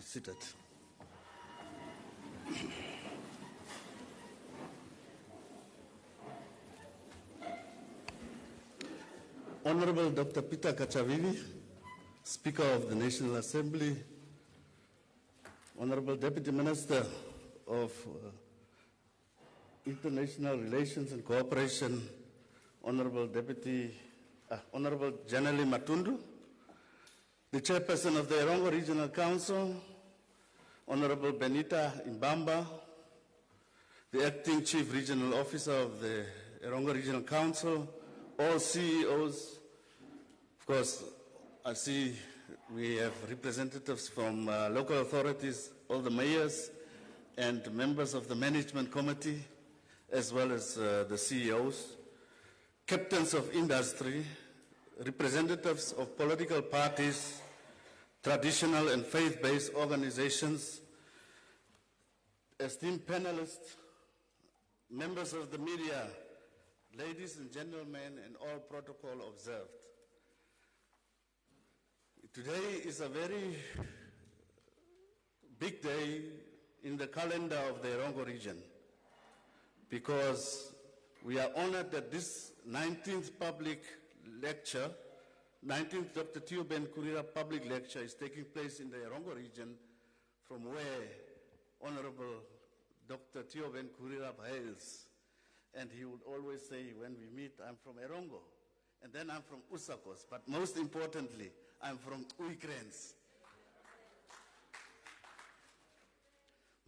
seated. Honorable Dr. Peter Kachavivi, Speaker of the National Assembly, Honorable Deputy Minister of International Relations and Cooperation, Honorable Janelle Matundu, the Chairperson of the Erongo Regional Council, Honorable Benita Imbamba, the Acting Chief Regional Officer of the Erongo Regional Council, all CEOs. Of course, I see we have representatives from local authorities, all the mayors, and members of the management committee, as well as the CEOs, captains of industry, representatives of political parties, traditional and faith-based organizations, esteemed panelists, members of the media, ladies and gentlemen, and all protocol observed. Today is a very big day in the calendar of the Erongo region because we are honored that this 19th public lecture, 19th Dr. Theo Gurirab public lecture is taking place in the Erongo region from where Honorable Dr. Theo Gurirab hails. And he would always say, when we meet, I'm from Erongo, and then I'm from Usakos, but most importantly, I'm from Uikrens.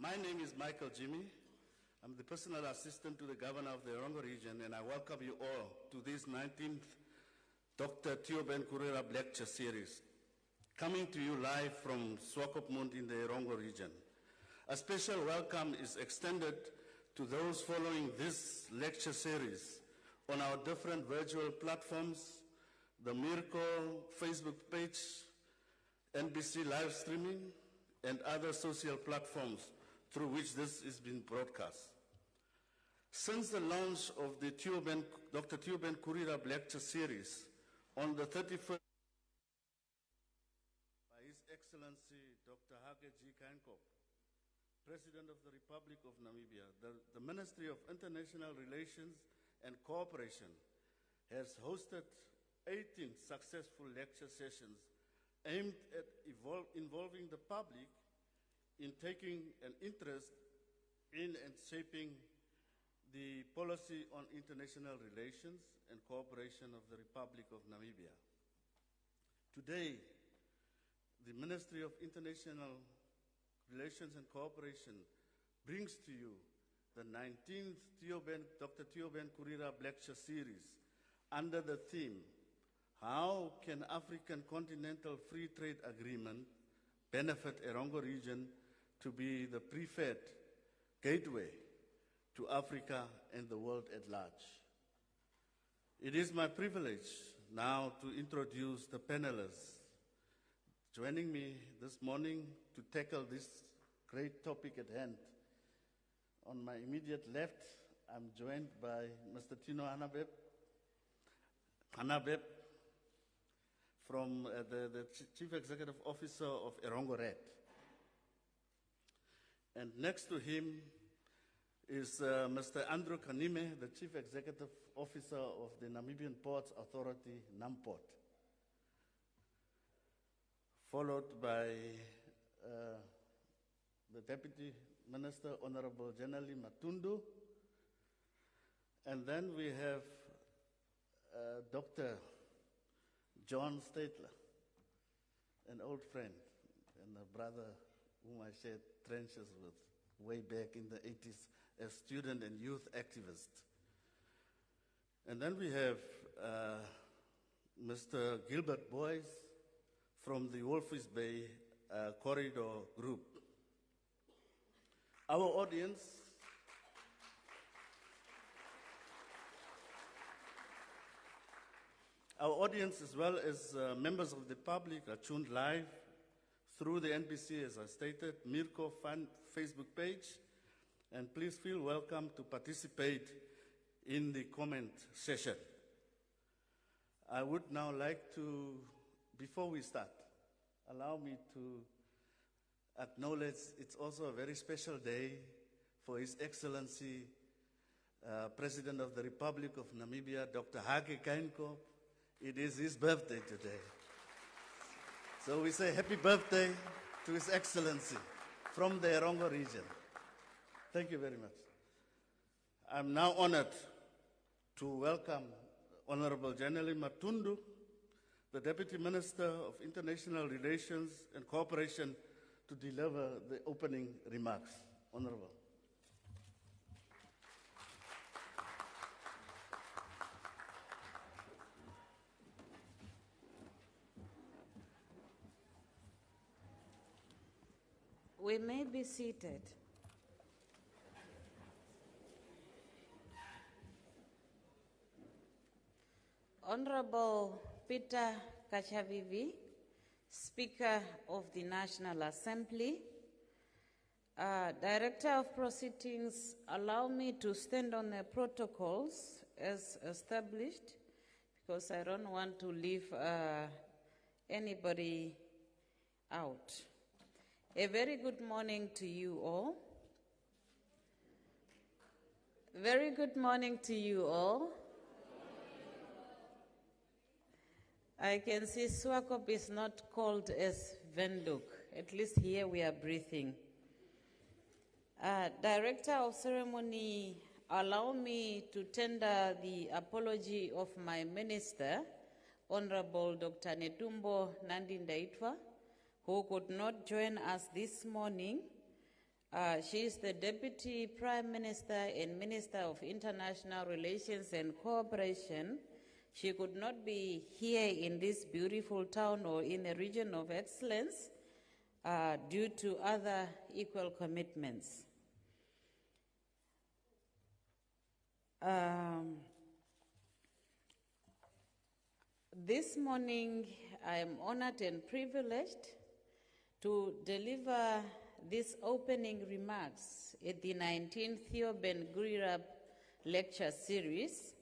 My name is Michael Jimmy. I'm the personal assistant to the governor of the Erongo region, and I welcome you all to this 19th Dr. Theo Gurirab lecture series, coming to you live from Swakopmund in the Erongo region. A special welcome is extended to those following this lecture series on our different virtual platforms, the Mirko Facebook page, NBC live streaming, and other social platforms through which this is being broadcast. Since the launch of the Dr. Theo Gurirab lecture series on the 31st by His Excellency Dr. Hage G. Keinkop, President of the Republic of Namibia, the Ministry of International Relations and Cooperation has hosted 18 successful lecture sessions aimed at involving the public in taking an interest in and shaping the policy on international relations and cooperation of the Republic of Namibia. Today, the Ministry of International Relations and Cooperation brings to you the 19th Dr. Theo Gurirab lecture series under the theme, How Can African Continental Free Trade Agreement Benefit Erongo region to be the preferred gateway to Africa and the world at large? It is my privilege now to introduce the panelists joining me this morning to tackle this great topic at hand. On my immediate left, I'm joined by Mr. Tino Hanabeb from the Chief Executive Officer of Erongo Red. And next to him is Mr. Andrew Kanime, the Chief Executive Officer of the Namibian Ports Authority, NAMPORT, followed by the Deputy Minister, Honorable Janelle Matundu, and then we have Dr. John Statler, an old friend and a brother whom I shared trenches with way back in the 80s as student and youth activist. And then we have Mr. Gilbert Boyce from the Wolfies Bay Corridor Group. Our audience as well as members of the public are tuned live through the NBC, as I stated, Mirko Fan Facebook page, and please feel welcome to participate in the comment session. I would now like to, before we start, allow me to acknowledge it's also a very special day for His Excellency, President of the Republic of Namibia, Dr. Hage Geingob. It is his birthday today. So we say happy birthday to His Excellency from the Erongo region. Thank you very much. I'm now honored to welcome Honorable Janelle Matundu, the Deputy Minister of International Relations and Cooperation, to deliver the opening remarks. Honorable. We may be seated. Honorable Peter Kachavivi, Speaker of the National Assembly, Director of Proceedings, allow me to stand on the protocols as established because I don't want to leave anybody out. A very good morning to you all. Very good morning to you all. I can see Swakop is not called as Venduk. At least here we are breathing. Director of Ceremony, allow me to tender the apology of my minister, Honorable Dr. Netumbo Nandi-Ndaitwah, who could not join us this morning. She is the Deputy Prime Minister and Minister of International Relations and Cooperation. She could not be here in this beautiful town or in the region of excellence due to other equal commitments. This morning, I am honored and privileged to deliver these opening remarks at the 19th Theo Gurirab lecture series.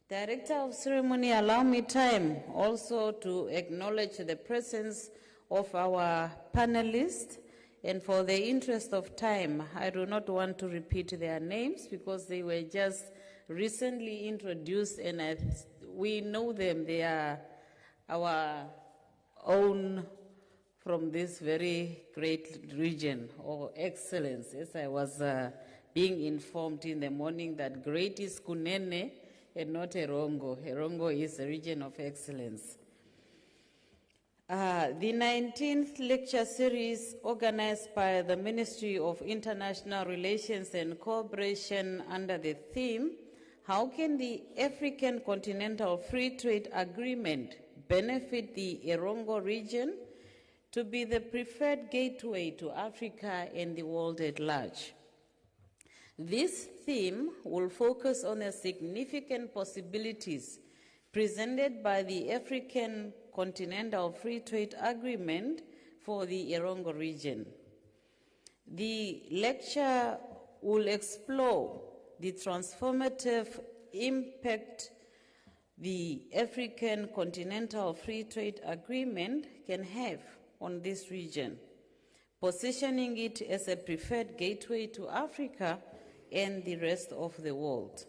Director of Ceremony, allow me time also to acknowledge the presence of our panelists, and for the interest of time, I do not want to repeat their names because they were just recently introduced and we know them. They are our own from this very great region or excellence, as I was being informed in the morning that great is Kunene and not Erongo. Erongo is a region of excellence. The 19th lecture series organized by the Ministry of International Relations and Cooperation under the theme, how can the African Continental Free Trade Agreement benefit the Erongo region to be the preferred gateway to Africa and the world at large? This theme will focus on the significant possibilities presented by the African Continental Free Trade Agreement for the Erongo region. The lecture will explore the transformative impact the African Continental Free Trade Agreement can have on this region, positioning it as a preferred gateway to Africa and the rest of the world.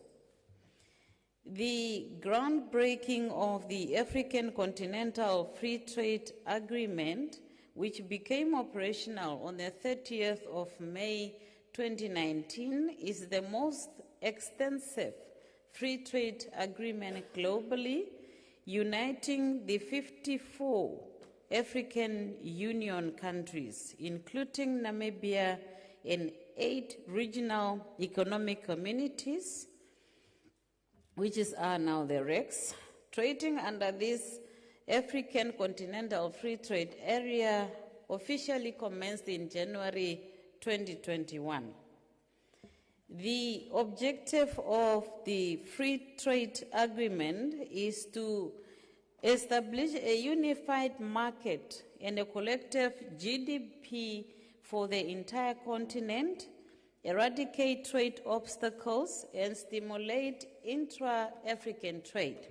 The groundbreaking of the African Continental Free Trade Agreement, which became operational on the 30th of May 2019, is the most extensive free trade agreement globally, uniting the 54 African Union countries, including Namibia and 8 regional economic communities, which are now the RECs. Trading under this African Continental Free Trade Area officially commenced in January 2021. The objective of the Free Trade Agreement is to establish a unified market and a collective GDP for the entire continent, eradicate trade obstacles, and stimulate intra-African trade.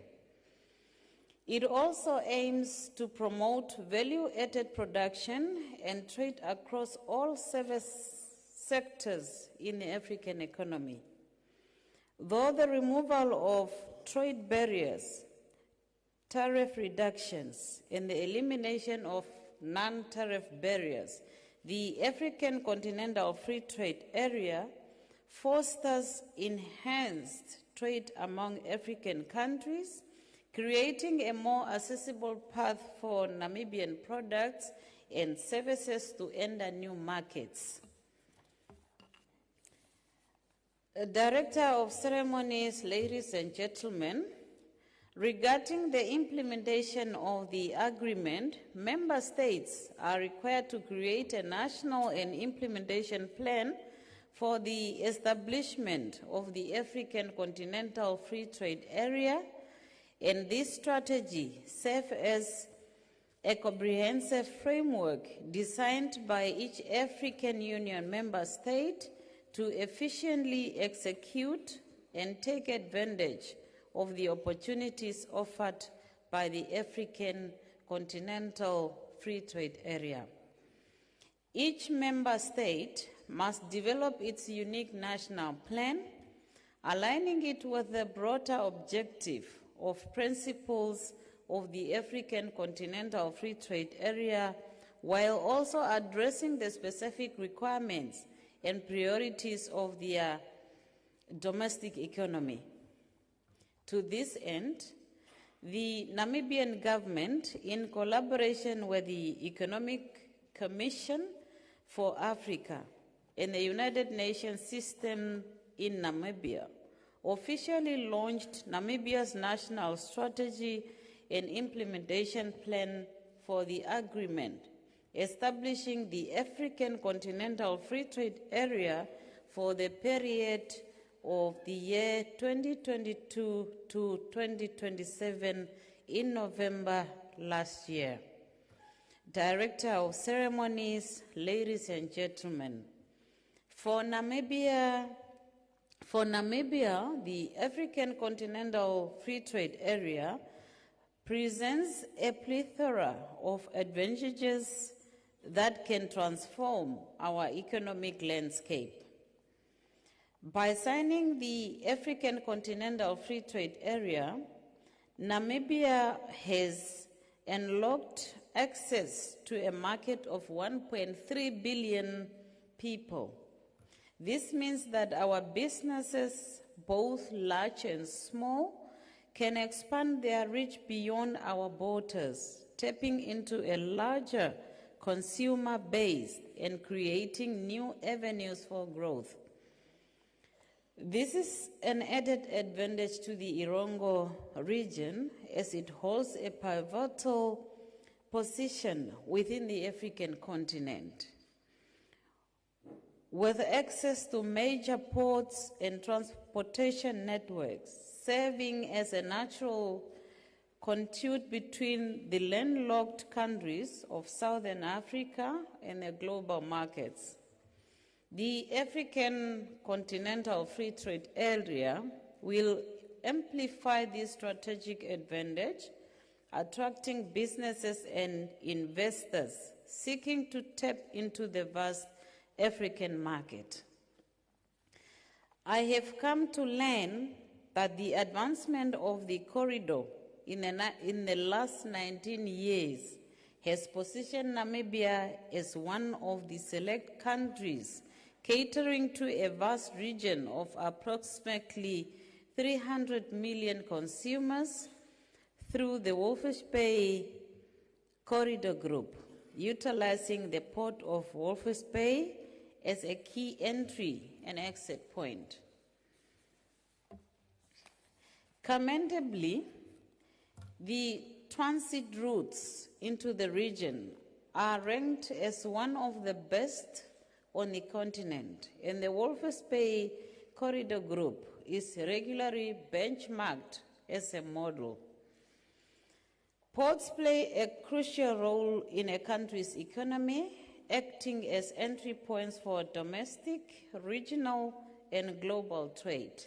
It also aims to promote value-added production and trade across all service sectors in the African economy. Though the removal of trade barriers, tariff reductions, and the elimination of non-tariff barriers, the African Continental Free Trade Area fosters enhanced trade among African countries, creating a more accessible path for Namibian products and services to enter new markets. Director of Ceremonies, ladies and gentlemen, regarding the implementation of the agreement, member states are required to create a national and implementation plan for the establishment of the African Continental Free Trade Area, and this strategy serves as a comprehensive framework designed by each African Union member state to efficiently execute and take advantage of the opportunities offered by the African Continental Free Trade Area. Each member state must develop its unique national plan, aligning it with the broader objective of principles of the African Continental Free Trade Area, while also addressing the specific requirements and priorities of their domestic economy. To this end, the Namibian government, in collaboration with the Economic Commission for Africa and the United Nations system in Namibia, officially launched Namibia's National Strategy and Implementation Plan for the agreement, establishing the African Continental Free Trade Area for the period of the year 2022 to 2027 in November last year. Director of Ceremonies, ladies and gentlemen, for Namibia, the African Continental Free Trade Area presents a plethora of advantages that can transform our economic landscape. By signing the African Continental Free Trade Area, Namibia has unlocked access to a market of 1.3 billion people. This means that our businesses, both large and small, can expand their reach beyond our borders, tapping into a larger consumer base and creating new avenues for growth. This is an added advantage to the Erongo region, as it holds a pivotal position within the African continent. With access to major ports and transportation networks, serving as a natural conduit between the landlocked countries of Southern Africa and the global markets. The African Continental Free Trade Area will amplify this strategic advantage, attracting businesses and investors seeking to tap into the vast African market. I have come to learn that the advancement of the corridor in the last 19 years has positioned Namibia as one of the select countries catering to a vast region of approximately 300 million consumers through the Walvis Bay Corridor Group, utilizing the port of Walvis Bay as a key entry and exit point. Commendably, the transit routes into the region are ranked as one of the best on the continent, and the Walvis Bay Corridor Group is regularly benchmarked as a model. Ports play a crucial role in a country's economy, acting as entry points for domestic, regional, and global trade.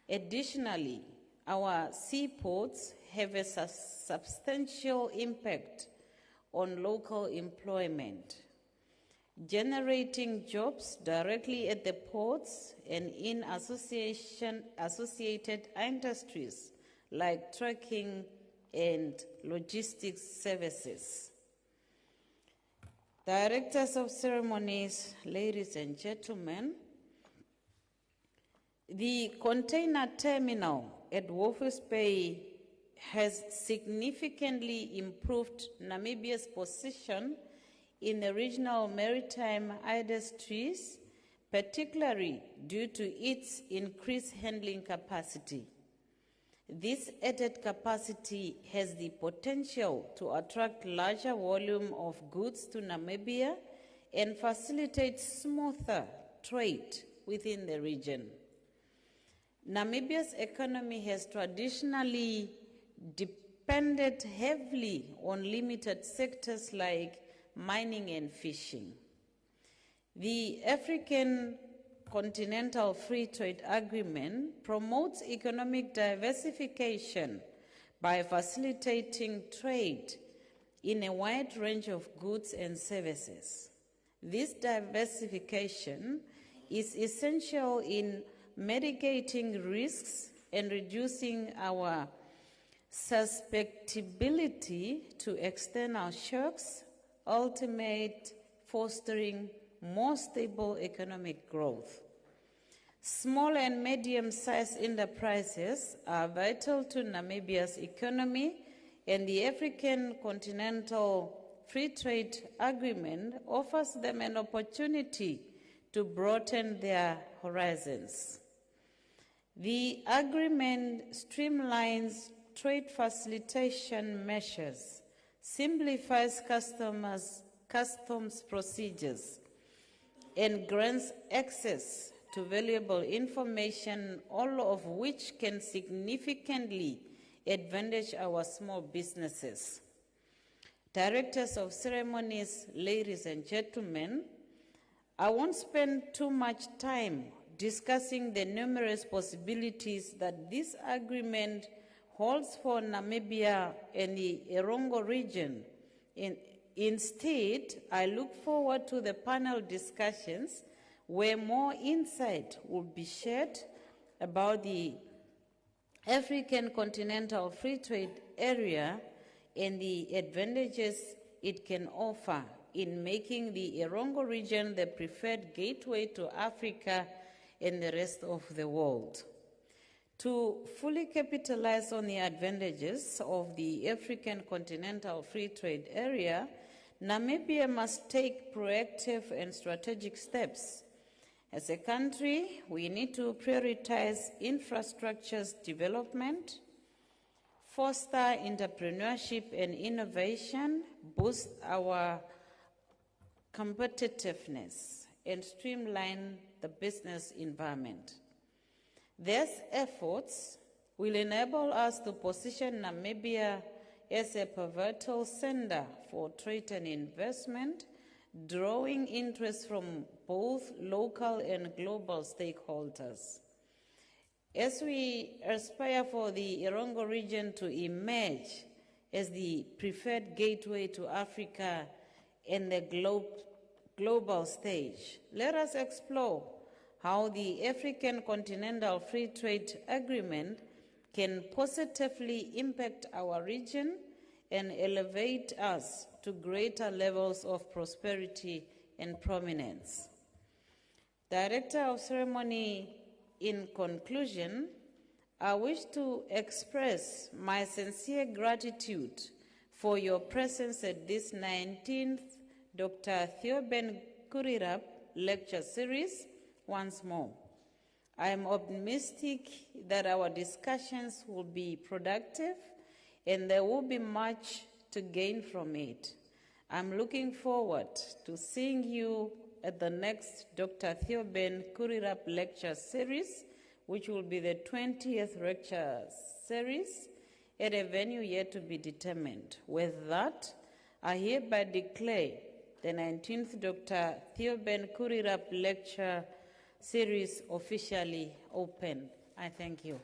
Additionally, our seaports have a substantial impact on local employment, generating jobs directly at the ports and in associated industries like trucking and logistics services. Directors of ceremonies, ladies and gentlemen, the container terminal at Walvis Bay has significantly improved Namibia's position in the regional maritime industries, particularly due to its increased handling capacity. This added capacity has the potential to attract larger volume of goods to Namibia and facilitate smoother trade within the region. Namibia's economy has traditionally depended heavily on limited sectors like mining and fishing. The African Continental Free Trade Agreement promotes economic diversification by facilitating trade in a wide range of goods and services. This diversification is essential in mitigating risks and reducing our susceptibility to external shocks, ultimately fostering more stable economic growth. Small and medium-sized enterprises are vital to Namibia's economy, and the African Continental Free Trade Agreement offers them an opportunity to broaden their horizons. The agreement streamlines trade facilitation measures, simplifies customs procedures, and grants access to valuable information, all of which can significantly advantage our small businesses. Directors of ceremonies, ladies and gentlemen, I won't spend too much time discussing the numerous possibilities that this agreement holds for Namibia and the Erongo region. Instead, I look forward to the panel discussions where more insight will be shared about the African Continental Free Trade Area and the advantages it can offer in making the Erongo region the preferred gateway to Africa and the rest of the world. To fully capitalize on the advantages of the African Continental Free Trade Area, Namibia must take proactive and strategic steps. As a country, we need to prioritize infrastructure's development, foster entrepreneurship and innovation, boost our competitiveness, and streamline the business environment. These efforts will enable us to position Namibia as a pivotal center for trade and investment, drawing interest from both local and global stakeholders. As we aspire for the Erongo region to emerge as the preferred gateway to Africa and the global stage, let us explore how the African Continental Free Trade Agreement can positively impact our region and elevate us to greater levels of prosperity and prominence. Director of Ceremony, in conclusion, I wish to express my sincere gratitude for your presence at this 19th Dr. Theo Gurirab lecture series once more. I am optimistic that our discussions will be productive and there will be much to gain from it. I'm looking forward to seeing you at the next Dr. Theo Gurirab lecture series, which will be the 20th lecture series at a venue yet to be determined. With that, I hereby declare the 19th Dr. Theo Gurirab lecture series officially open. I thank you.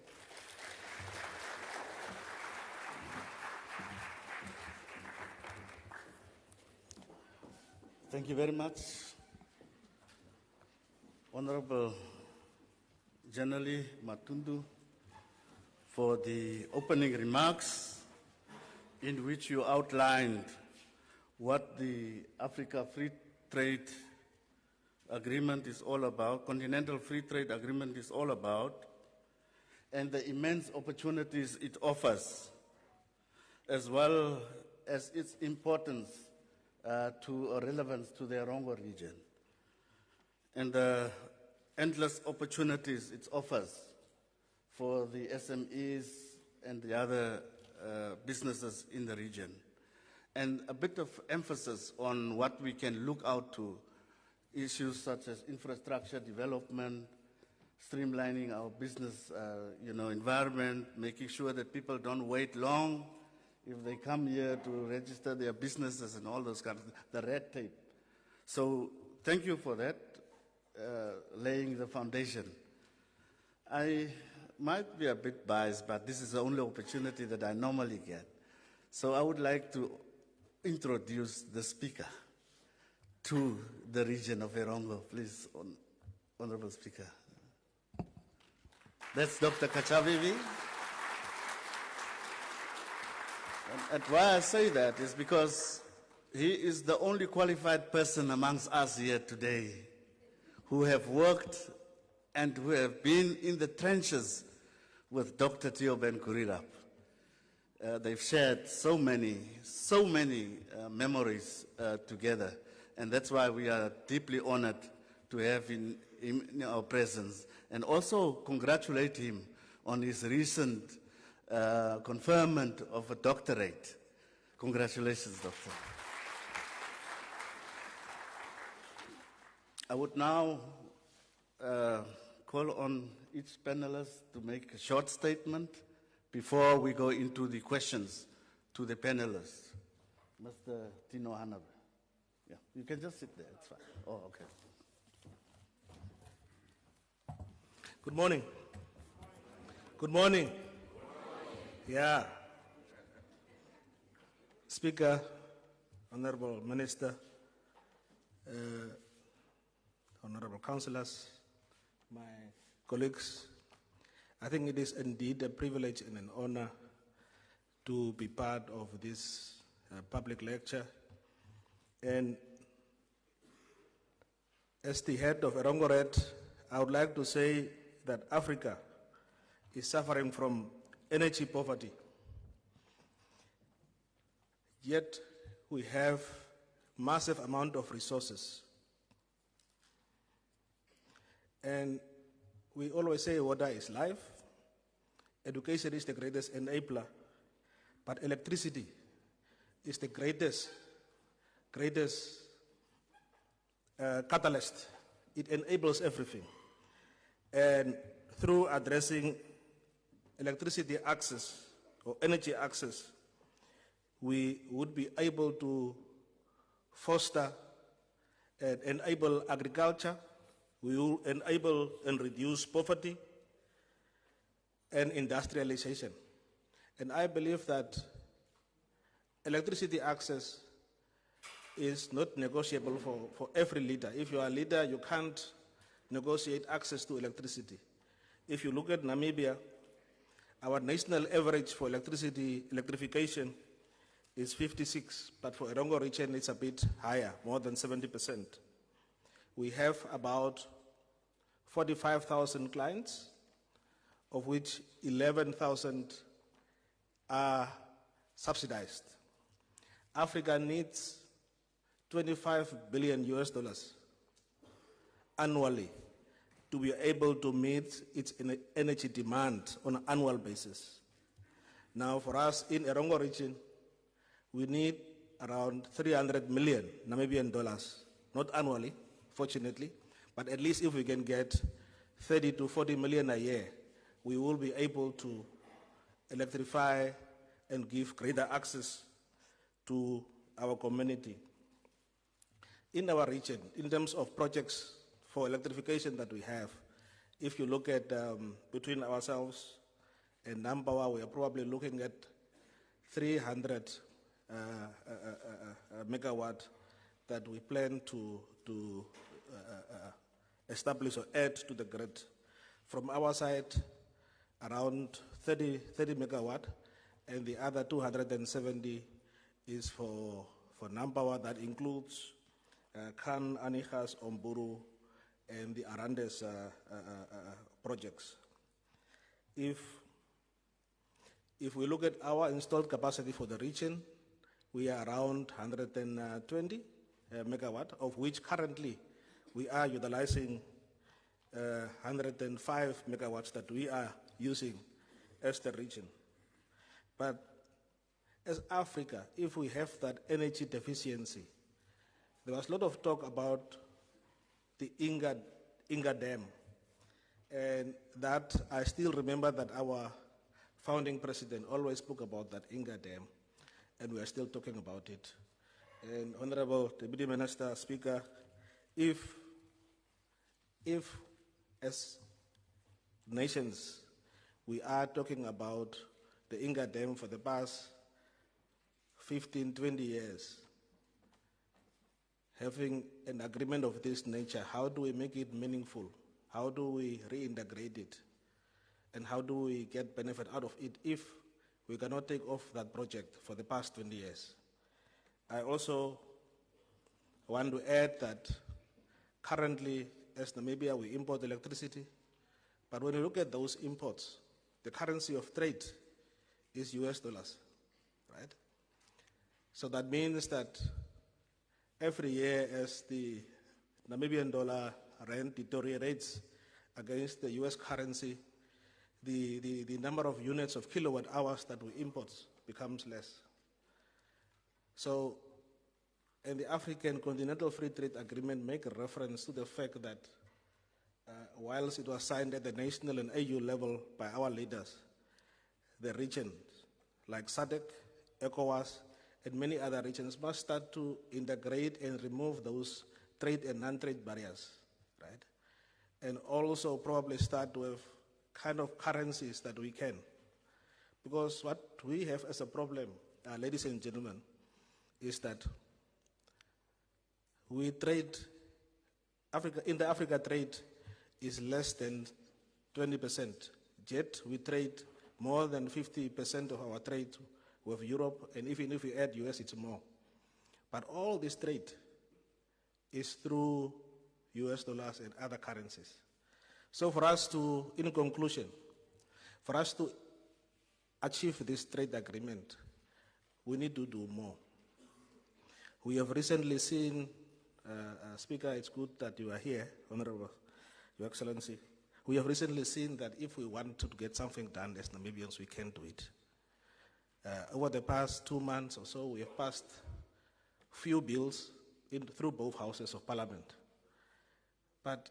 Thank you very much, Honorable Generally Matundu, for the opening remarks in which you outlined what the Africa Free Trade Agreement is all about, Continental Free Trade Agreement is all about, and the immense opportunities it offers, as well as its importance to or relevance to the Erongo region, and the endless opportunities it offers for the SMEs and the other businesses in the region, and a bit of emphasis on what we can look out to, issues such as infrastructure development, streamlining our business environment, making sure that people don't wait long if they come here to register their businesses and all those kinds of things, the red tape. So thank you for that, laying the foundation. I might be a bit biased, but this is the only opportunity that I normally get. So I would like to introduce the speaker to the region of Erongo. Please, Honorable Speaker. That's Dr. Kachavivi. And why I say that is because he is the only qualified person amongst us here today who have worked and who have been in the trenches with Dr. Theo Gurirab. They've shared so many memories together, and that's why we are deeply honored to have him in our presence, and also congratulate him on his recent conferment of a doctorate. Congratulations, Doctor. I would now call on each panelist to make a short statement before we go into the questions to the panelists. Mr. Tino Hanabe. Yeah, you can just sit there, it's fine. Oh, okay. Good morning. Good morning. Yeah. Speaker, Honorable Minister, Honorable Councillors, my colleagues, I think it is indeed a privilege and an honor to be part of this public lecture. And as the head of Erongo Red, I would like to say that Africa is suffering from energy poverty. Yet we have massive amount of resources. And we always say water is life, education is the greatest enabler, but electricity is the greatest catalyst. It enables everything. And through addressing electricity access or energy access, we would be able to foster and enable agriculture. We will enable and reduce poverty and industrialization. And I believe that electricity access is not negotiable for every leader. If you are a leader, you can't negotiate access to electricity. If you look at Namibia, our national average for electrification is 56, but for Erongo region it's a bit higher, more than 70%. We have about 45,000 clients, of which 11,000 are subsidized. Africa needs $25 billion annually to be able to meet its energy demand on an annual basis. Now for us in Erongo region, we need around 300 million Namibian dollars, not annually, fortunately, but at least if we can get 30 to 40 million a year, we will be able to electrify and give greater access to our community. In our region, in terms of projects for electrification that we have, if you look at between ourselves and Nambawa, we are probably looking at 300 megawatt that we plan to establish or add to the grid. From our side, around 30 megawatt, and the other 270 is for Nampawa. That includes Khan, Anigas, Omburu, and the Arandes projects. If we look at our installed capacity for the region, we are around 120 megawatt, of which currently we are utilizing 105 megawatts that we are using as the region. But as Africa, if we have that energy deficiency, there was a lot of talk about the Inga Dam, and that I still remember that our founding president always spoke about that Inga Dam, and we are still talking about it. And Honorable Deputy Minister, Speaker, if as nations we are talking about the Inga Dam for the past 15, 20 years, having an agreement of this nature, how do we make it meaningful? How do we reintegrate it? And how do we get benefit out of it if we cannot take off that project for the past 20 years? I also want to add that currently, as Namibia, we import electricity, but when you look at those imports, the currency of trade is US dollars, right? So that means that every year as the Namibian dollar rand deteriorates against the US currency, the number of units of kilowatt hours that we import becomes less. So, and the African Continental Free Trade Agreement make a reference to the fact that whilst it was signed at the national and AU level by our leaders, the regions like SADC, ECOWAS, and many other regions must start to integrate and remove those trade and non-trade barriers, right? And also probably start with kind of currencies that we can. Because what we have as a problem, ladies and gentlemen, is that we trade, in the Africa trade is less than 20%. Yet we trade more than 50% of our trade with Europe, and even if we add US, it's more. But all this trade is through US dollars and other currencies. So for us to, in conclusion, for us to achieve this trade agreement, we need to do more. We have recently seen, Speaker, it's good that you are here, Honorable, Your Excellency. We have recently seen that if we want to get something done as Namibians, we can do it. Over the past 2 months or so, we have passed few bills through both houses of parliament. But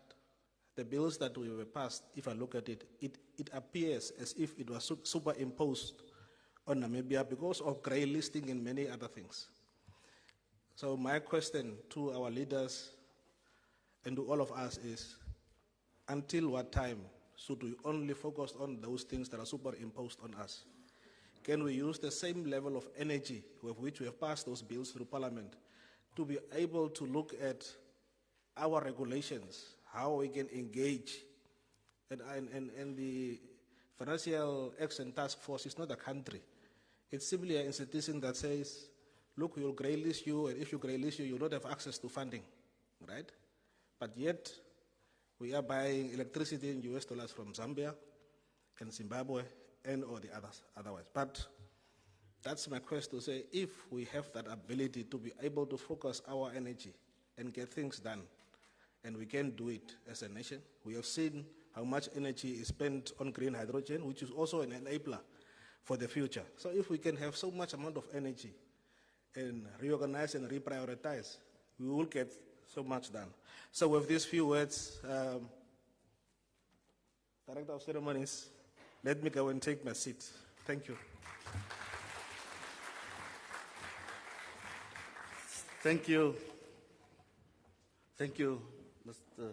the bills that we have passed, if I look at it, it appears as if it was superimposed on Namibia because of grey listing and many other things. So my question to our leaders and to all of us is, until what time should we only focus on those things that are superimposed on us? Can we use the same level of energy with which we have passed those bills through Parliament to be able to look at our regulations, how we can engage? And the Financial Action Task Force is not a country. It's simply an institution that says, look, we'll grey list you, and if you grey list you, you'll not have access to funding, right? But yet, we are buying electricity in US dollars from Zambia and Zimbabwe and all the others otherwise. But that's my quest to say, if we have that ability to be able to focus our energy and get things done, and we can do it as a nation. We have seen how much energy is spent on green hydrogen, which is also an enabler for the future. So if we can have so much amount of energy and reorganize and reprioritize, we will get so much done. So with these few words, Director of Ceremonies, let me go and take my seat. Thank you. Thank you. Thank you, Mr.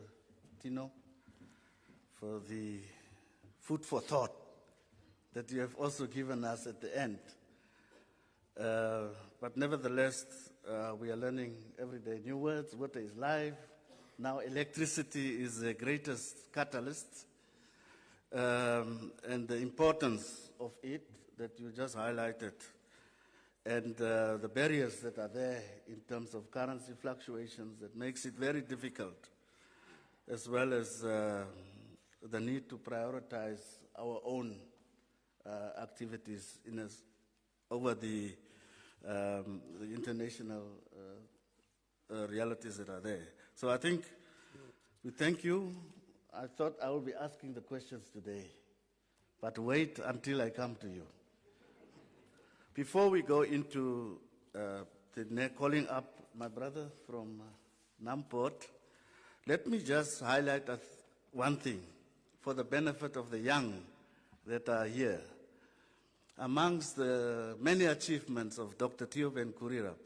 Tino, for the food for thought that you have also given us at the end. But nevertheless, we are learning every day new words. Water is life. Now electricity is the greatest catalyst. And the importance of it that you just highlighted, and the barriers that are there in terms of currency fluctuations that makes it very difficult, as well as the need to prioritize our own activities over the international realities that are there. So I think we thank you. I thought I would be asking the questions today, but wait until I come to you. Before we go into calling up my brother from Namport, let me just highlight one thing for the benefit of the young that are here. Amongst the many achievements of Dr. Theo Gurirab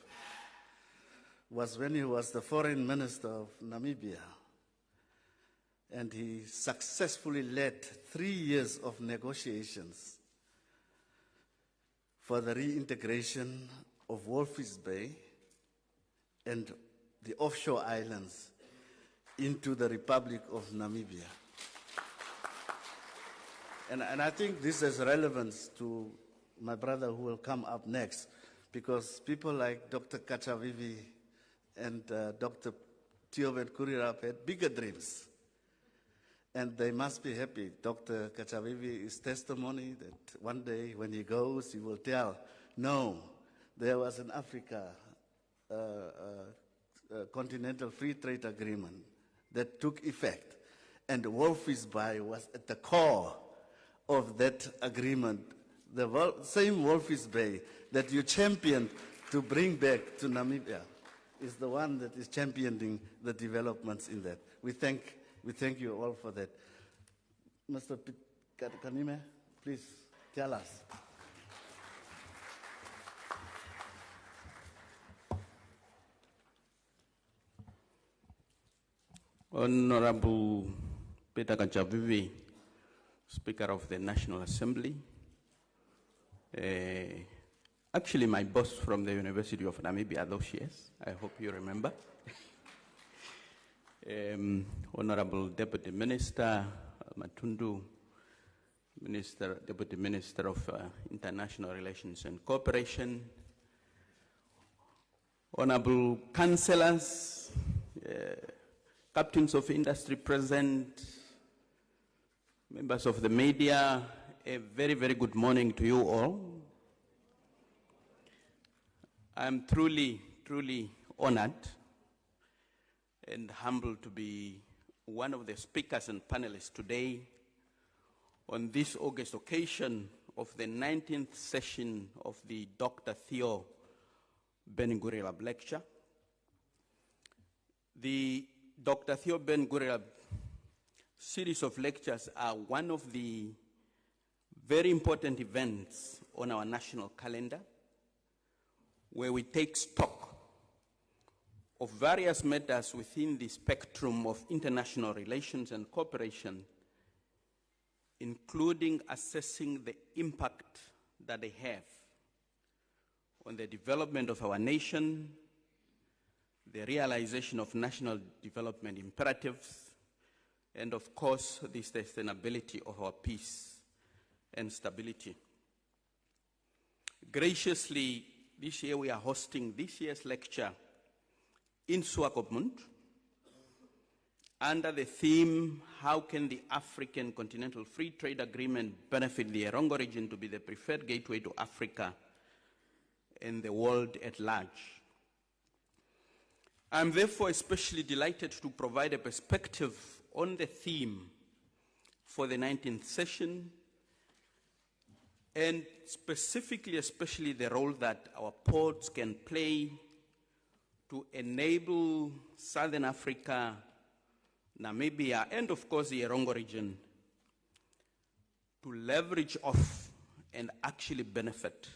was when he was the foreign minister of Namibia, and he successfully led 3 years of negotiations for the reintegration of Walvis Bay and the offshore islands into the Republic of Namibia. And I think this has relevance to my brother who will come up next, because people like Dr. Kachavivi and Dr. Theo Gurirab had bigger dreams. And they must be happy. Dr. Kachavivi is testimony that one day when he goes, he will tell, no, there was an Africa Continental Free Trade Agreement that took effect. And Walvis Bay was at the core of that agreement. The same Walvis Bay that you championed to bring back to Namibia is the one that is championing the developments in that. We thank you all for that. Mr. Kanime, please tell us. Honorable Peter Kachavivi, Speaker of the National Assembly, actually my boss from the University of Namibia those years, I hope you remember. Honorable Deputy Minister Matundu, Deputy Minister of International Relations and Cooperation, Honorable Councillors, Captains of Industry present, members of the media, a very, very good morning to you all. I'm truly, truly honored and humbled to be one of the speakers and panelists today on this August occasion of the 19th session of the Dr. Theo Gurirab lecture. The Dr. Theo Gurirab series of lectures are one of the very important events on our national calendar, where we take stock of various matters within the spectrum of international relations and cooperation, including assessing the impact that they have on the development of our nation, the realization of national development imperatives, and of course, the sustainability of our peace and stability. Graciously, this year we are hosting this year's lecture in Swakopmund under the theme, how can the African Continental Free Trade Agreement benefit the Erongo region to be the preferred gateway to Africa and the world at large. I'm therefore especially delighted to provide a perspective on the theme for the 19th session, and specifically, especially the role that our ports can play to enable Southern Africa, Namibia, and of course the Erongo region to leverage off and actually benefit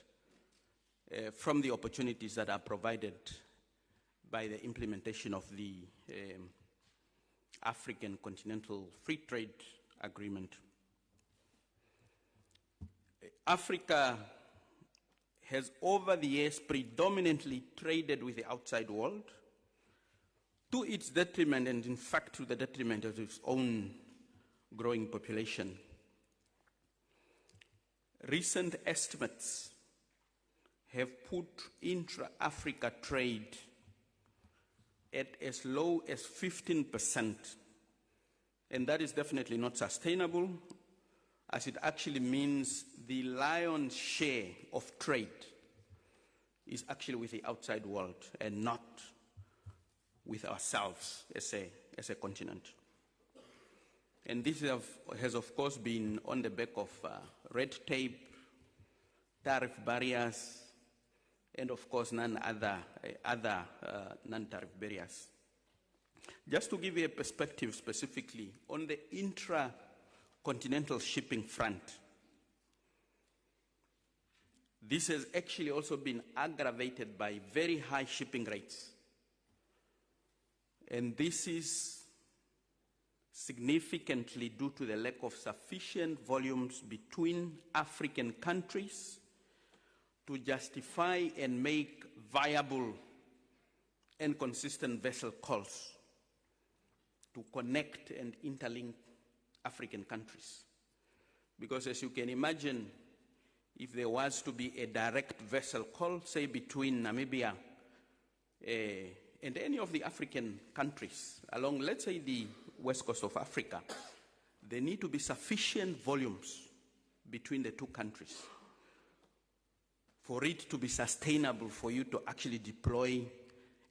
from the opportunities that are provided by the implementation of the African Continental Free Trade Agreement. Africa has over the years predominantly traded with the outside world to its detriment, and in fact to the detriment of its own growing population. Recent estimates have put intra-Africa trade at as low as 15%, and that is definitely not sustainable, as it actually means the lion's share of trade is actually with the outside world and not with ourselves as a continent. And this has of course been on the back of red tape, tariff barriers, and of course other non-tariff barriers. Just to give you a perspective specifically on the intra-continental shipping front, this has actually also been aggravated by very high shipping rates. And this is significantly due to the lack of sufficient volumes between African countries to justify and make viable and consistent vessel calls to connect and interlink African countries. Because as you can imagine, if there was to be a direct vessel call, say between Namibia and any of the African countries along, let's say, the west coast of Africa, there need to be sufficient volumes between the two countries for it to be sustainable for you to actually deploy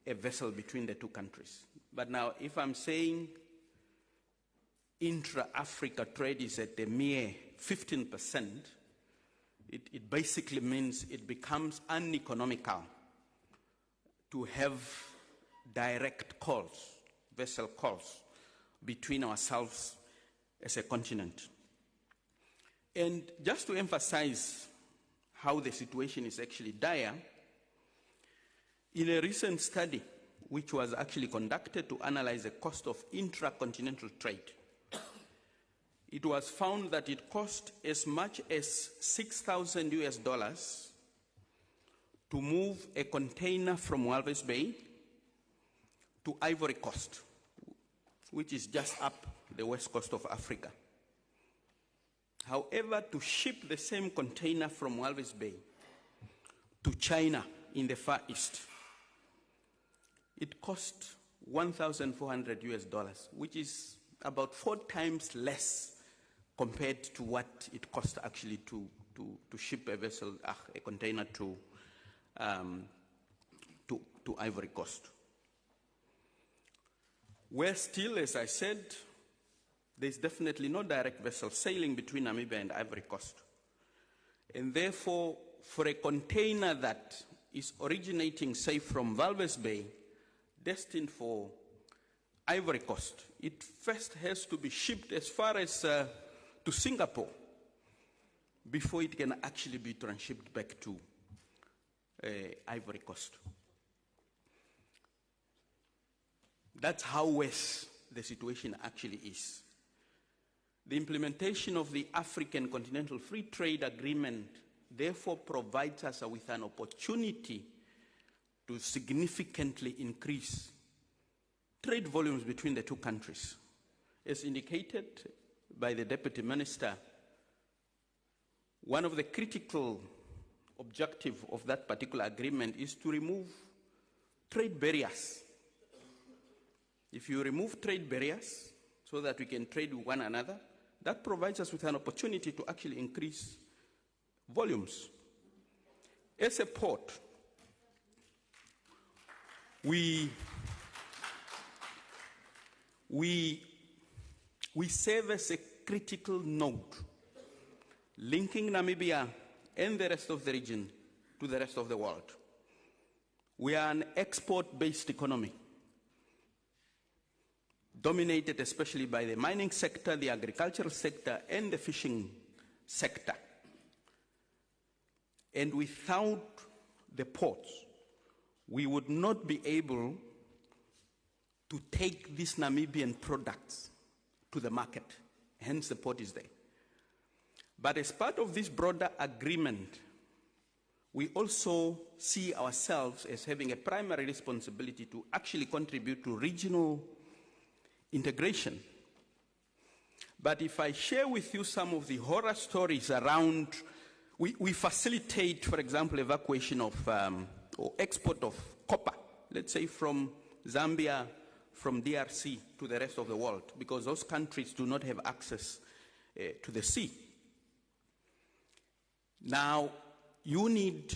a vessel between the two countries. But now, if I'm saying intra-Africa trade is at a mere 15%, it basically means it becomes uneconomical to have direct calls, vessel calls, between ourselves as a continent. And just to emphasize how the situation is actually dire, in a recent study which was actually conducted to analyze the cost of intra-continental trade, it was found that it cost as much as $6,000 to move a container from Walvis Bay to Ivory Coast, which is just up the west coast of Africa. However, to ship the same container from Walvis Bay to China in the Far East, it cost $1,400, which is about 4 times less compared to what it cost actually to ship a vessel, a container to Ivory Coast. Where still, as I said, there's definitely no direct vessel sailing between Namibia and Ivory Coast. And therefore, for a container that is originating, say, from Walvis Bay, destined for Ivory Coast, it first has to be shipped as far as to Singapore before it can actually be transshipped back to Ivory Coast. That's how worse the situation actually is. The implementation of the African Continental Free Trade Agreement therefore provides us with an opportunity to significantly increase trade volumes between the two countries. As indicated by the Deputy Minister, one of the critical objectives of that particular agreement is to remove trade barriers. If you remove trade barriers so that we can trade with one another, that provides us with an opportunity to actually increase volumes. As a port, we serve as a critical node linking Namibia and the rest of the region to the rest of the world. We are an export-based economy, dominated especially by the mining sector, the agricultural sector, and the fishing sector. And without the ports, we would not be able to take these Namibian products to the market. Hence, the port is there. But as part of this broader agreement, we also see ourselves as having a primary responsibility to actually contribute to regional integration. But if I share with you some of the horror stories around, we facilitate, for example, evacuation of or export of copper, let's say from Zambia, from DRC to the rest of the world, because those countries do not have access to the sea. Now, you need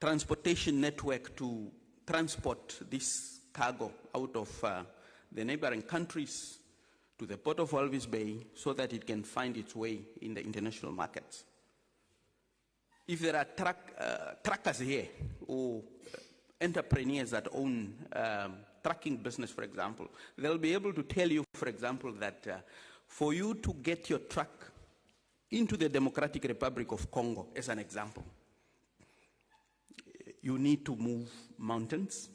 transportation network to transport this cargo out of the neighboring countries to the port of Walvis Bay so that it can find its way in the international markets. If there are truckers here or entrepreneurs that own trucking business, for example, they'll be able to tell you, for example, that for you to get your truck into the Democratic Republic of Congo, as an example, you need to move mountains,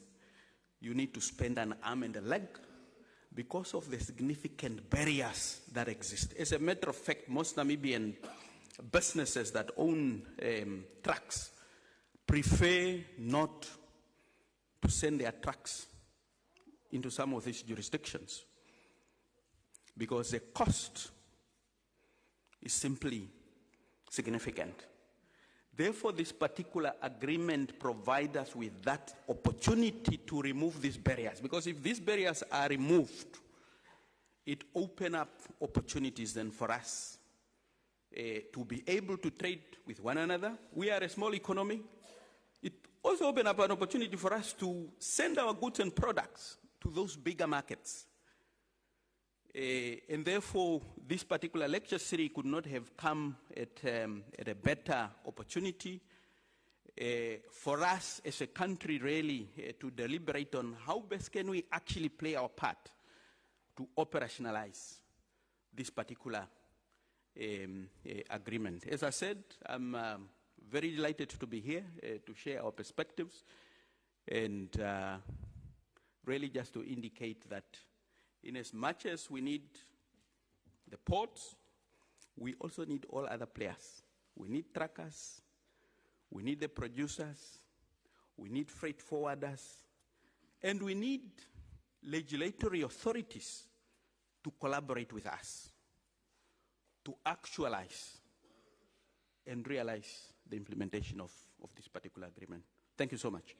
you need to spend an arm and a leg because of the significant barriers that exist. As a matter of fact, most Namibian businesses that own trucks prefer not to send their trucks into some of these jurisdictions because the cost is simply significant. Therefore, this particular agreement provides us with that opportunity to remove these barriers, because if these barriers are removed, it opens up opportunities then for us to be able to trade with one another. We are a small economy. It also opens up an opportunity for us to send our goods and products to those bigger markets. And therefore, this particular lecture series could not have come at a better opportunity for us as a country really to deliberate on how best can we actually play our part to operationalize this particular agreement. As I said, I'm very delighted to be here to share our perspectives and really just to indicate that in as much as we need the ports, we also need all other players. We need truckers, we need the producers, we need freight forwarders, and we need legislatory authorities to collaborate with us to actualize and realize the implementation of this particular agreement. Thank you so much.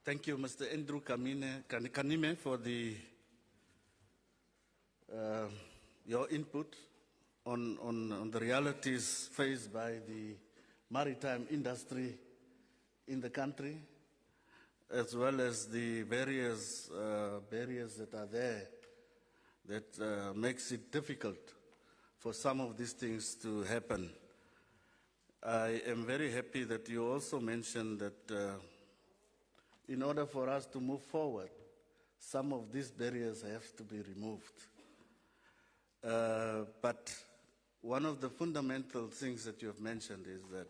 Thank you, Mr. Andrew Kanime, for your input on the realities faced by the maritime industry in the country, as well as the various barriers that are there that makes it difficult for some of these things to happen. I am very happy that you also mentioned that in order for us to move forward, some of these barriers have to be removed. But one of the fundamental things that you have mentioned is that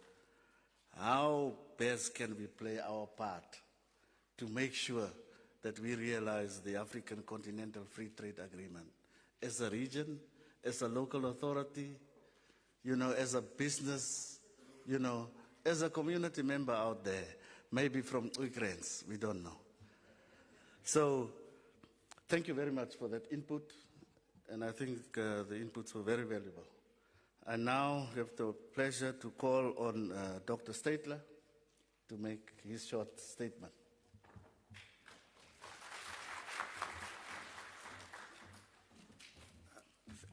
how best can we play our part to make sure that we realize the African Continental Free Trade Agreement as a region, as a local authority, as a business, as a community member out there. Maybe from Ukraine, we don't know. So, thank you very much for that input, and I think the inputs were very valuable. I now have the pleasure to call on Dr. Statler to make his short statement.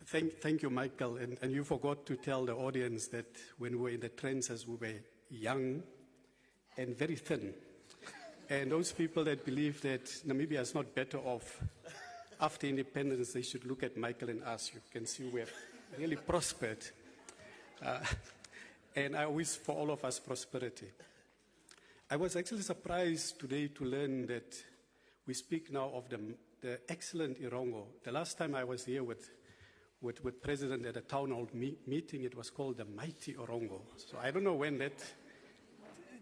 Thank you, Michael. And you forgot to tell the audience that when we were in the trenches, we were young and very thin. And those people that believe that Namibia is not better off after independence, they should look at Michael and us. You can see we have really prospered. And I wish for all of us prosperity. I was actually surprised today to learn that we speak now of the excellent Erongo. The last time I was here with President at a town hall meeting, it was called the mighty Erongo. So I don't know when that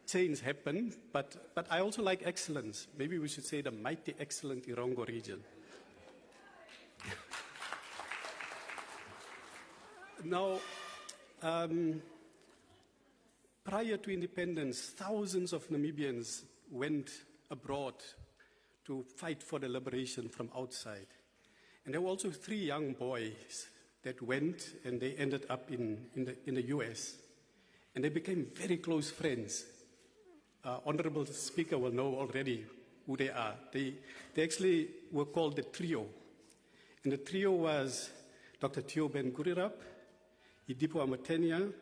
change happened, but I also like excellence. Maybe we should say the mighty, excellent Erongo region. Now, prior to independence, thousands of Namibians went abroad to fight for the liberation from outside. And there were also 3 young boys that went, and they ended up in the US. And they became very close friends. Honorable Speaker will know already who they are. They actually were called the trio. And the trio was Dr. Theo Ben Gurirab, Idipo Amatenia,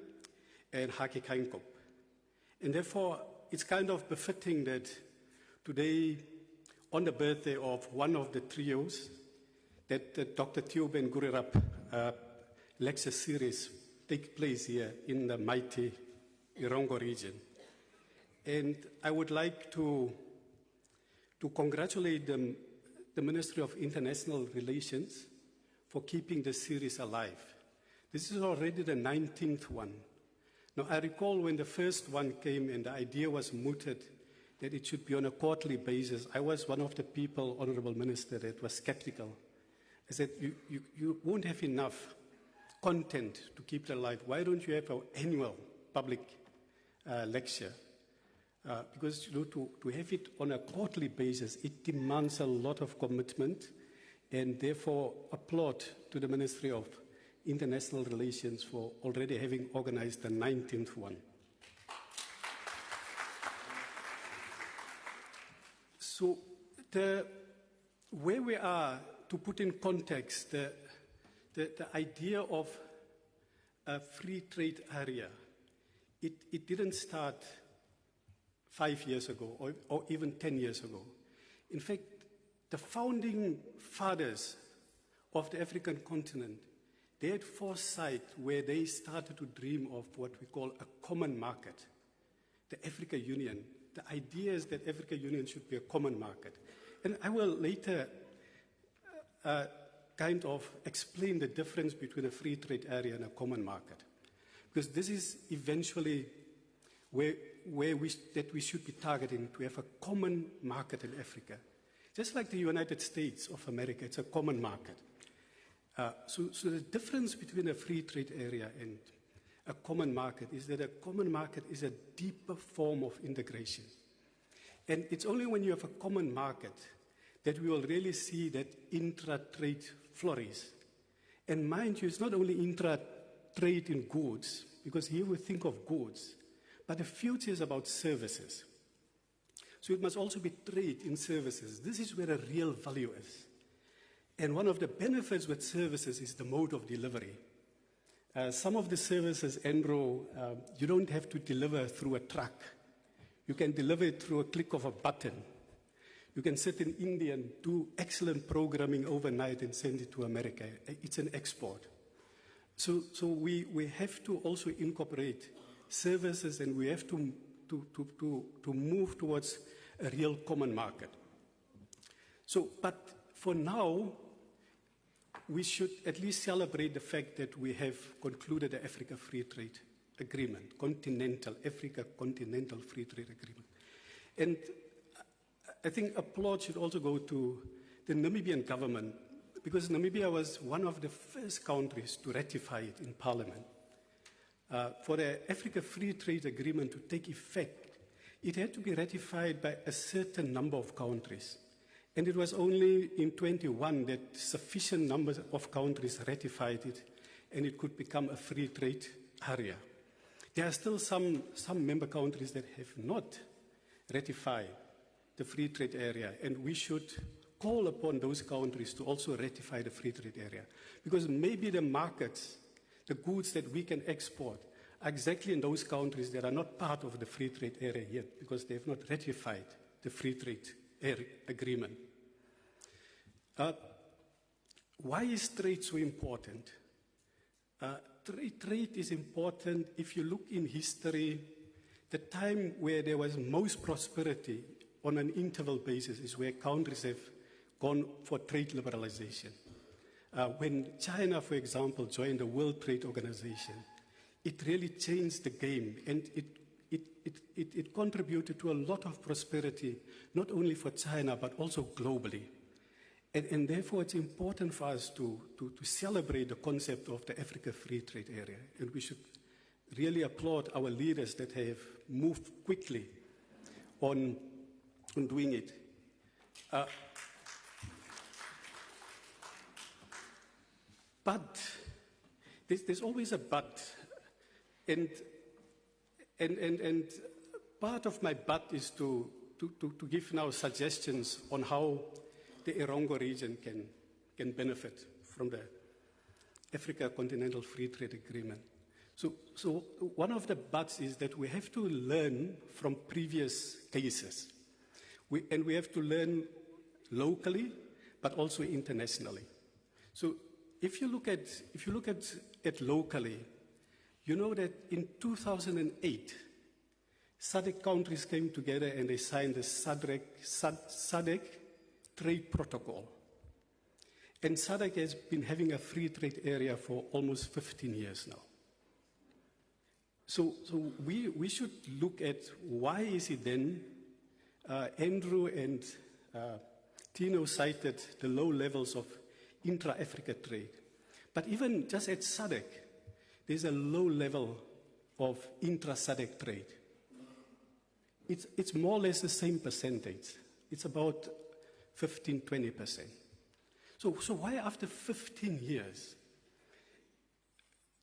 and Hake Kainkop. And therefore, it's kind of befitting that today, on the birthday of one of the trios, that Dr. Theo Ben Gurirab lecture series take place here in the mighty Erongo region. And I would like to congratulate the Ministry of International Relations for keeping the series alive. This is already the 19th one. Now, I recall when the first one came and the idea was mooted that it should be on a quarterly basis, I was one of the people, Honorable Minister, that was skeptical. I said, you won't have enough content to keep it alive. Why don't you have an annual public lecture? Because to have it on a quarterly basis, it demands a lot of commitment, and therefore applaud to the Ministry of International Relations for already having organized the 19th one. So where we are, to put in context, the idea of a free trade area, it didn't start 5 years ago or even 10 years ago. In fact, the founding fathers of the African continent, they had foresight where they started to dream of what we call a common market, the Africa Union. The idea is that Africa Union should be a common market. And I will later kind of explain the difference between a free trade area and a common market. Because this is eventually where we should be targeting, to have a common market in Africa. Just like the United States of America, it's a common market. So the difference between a free trade area and a common market is that a common market is a deeper form of integration. And it's only when you have a common market that we will really see that intra-trade flourish. And mind you, it's not only intra-trade in goods, because here we think of goods, but the future is about services. So it must also be trade in services. This is where the real value is. And one of the benefits with services is the mode of delivery. Some of the services, Andrew, you don't have to deliver through a truck. You can deliver it through a click of a button. You can sit in India and do excellent programming overnight and send it to America. It's an export. So we have to also incorporate services, and we have to move towards a real common market. So, but for now, we should at least celebrate the fact that we have concluded the Africa Free Trade Agreement, Africa Continental Free Trade Agreement. And I think applause should also go to the Namibian government, because Namibia was one of the first countries to ratify it in Parliament. For the Africa Free Trade Agreement to take effect, it had to be ratified by a certain number of countries. And it was only in 21 that sufficient numbers of countries ratified it, and it could become a free trade area. There are still some member countries that have not ratified the free trade area, and we should call upon those countries to also ratify the free trade area. Because maybe the markets, the goods that we can export, are exactly in those countries that are not part of the free trade area yet, because they have not ratified the free trade agreement. Why is trade so important? Trade is important. If you look in history, the time where there was most prosperity on an interval basis is where countries have gone for trade liberalization. When China, for example, joined the World Trade Organization, it really changed the game, and it contributed to a lot of prosperity, not only for China, but also globally. And therefore, it's important for us to celebrate the concept of the Africa Free Trade Area. And we should really applaud our leaders that have moved quickly on doing it. But there's always a but. And part of my but is to give now suggestions on how the Erongo region can benefit from the Africa Continental Free Trade Agreement. So one of the buts is that we have to learn from previous cases. And we have to learn locally, but also internationally. So if you look at it locally, you know that in 2008, SADC countries came together and they signed the SADC Trade Protocol. And SADC has been having a free trade area for almost 15 years now. So we should look at why is it then, Andrew and Tino cited the low levels of intra-Africa trade. But even just at SADC, there's a low level of intra-SADC trade. It's more or less the same percentage. It's about 15-20%. So why after 15 years,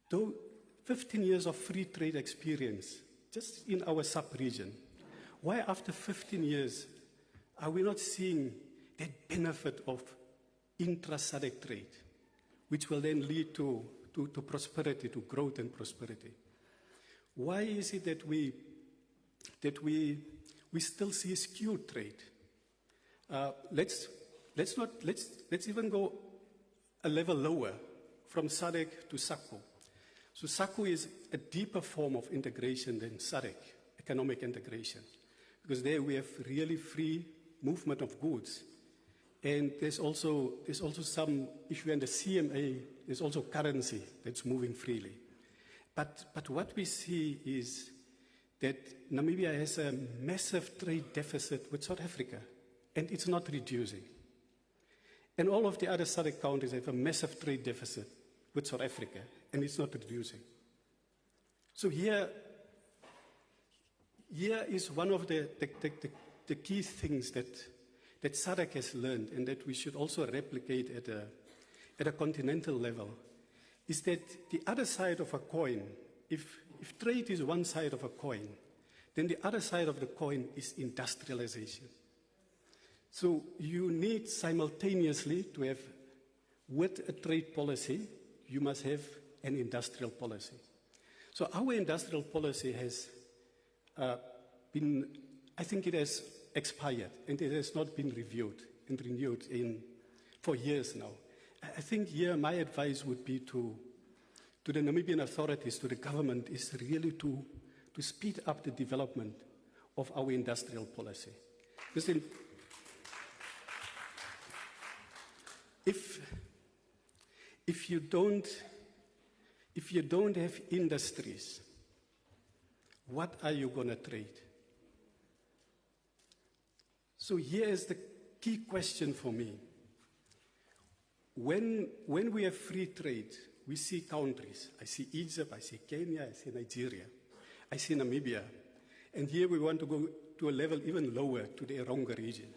though 15 years of free trade experience, just in our sub-region, why after 15 years are we not seeing that benefit of intra-SADC trade, which will then lead to prosperity, to growth and prosperity? Why is it that we still see skewed trade? Let's even go a level lower from SADC to SACU. So SACU is a deeper form of integration than SADC, economic integration, because there we have really free movement of goods. And there's also some issue in the CMA, there's also currency that's moving freely. But what we see is that Namibia has a massive trade deficit with South Africa, and it's not reducing. And all of the other SADC countries have a massive trade deficit with South Africa, and it's not reducing. So here is one of the key things that SADC has learned, and that we should also replicate at a continental level, is that the other side of a coin, if trade is one side of a coin, then the other side of the coin is industrialization. So you need simultaneously to have, with a trade policy, you must have an industrial policy. So our industrial policy has I think it has expired, and it has not been reviewed and renewed for years now. I think here my advice would be to the Namibian authorities, to the government, is really to speed up the development of our industrial policy. Because if you don't have industries, what are you going to trade? So here is the key question for me. When we have free trade, we see countries. I see Egypt, I see Kenya, I see Nigeria, I see Namibia. And here we want to go to a level even lower, to the Erongo region.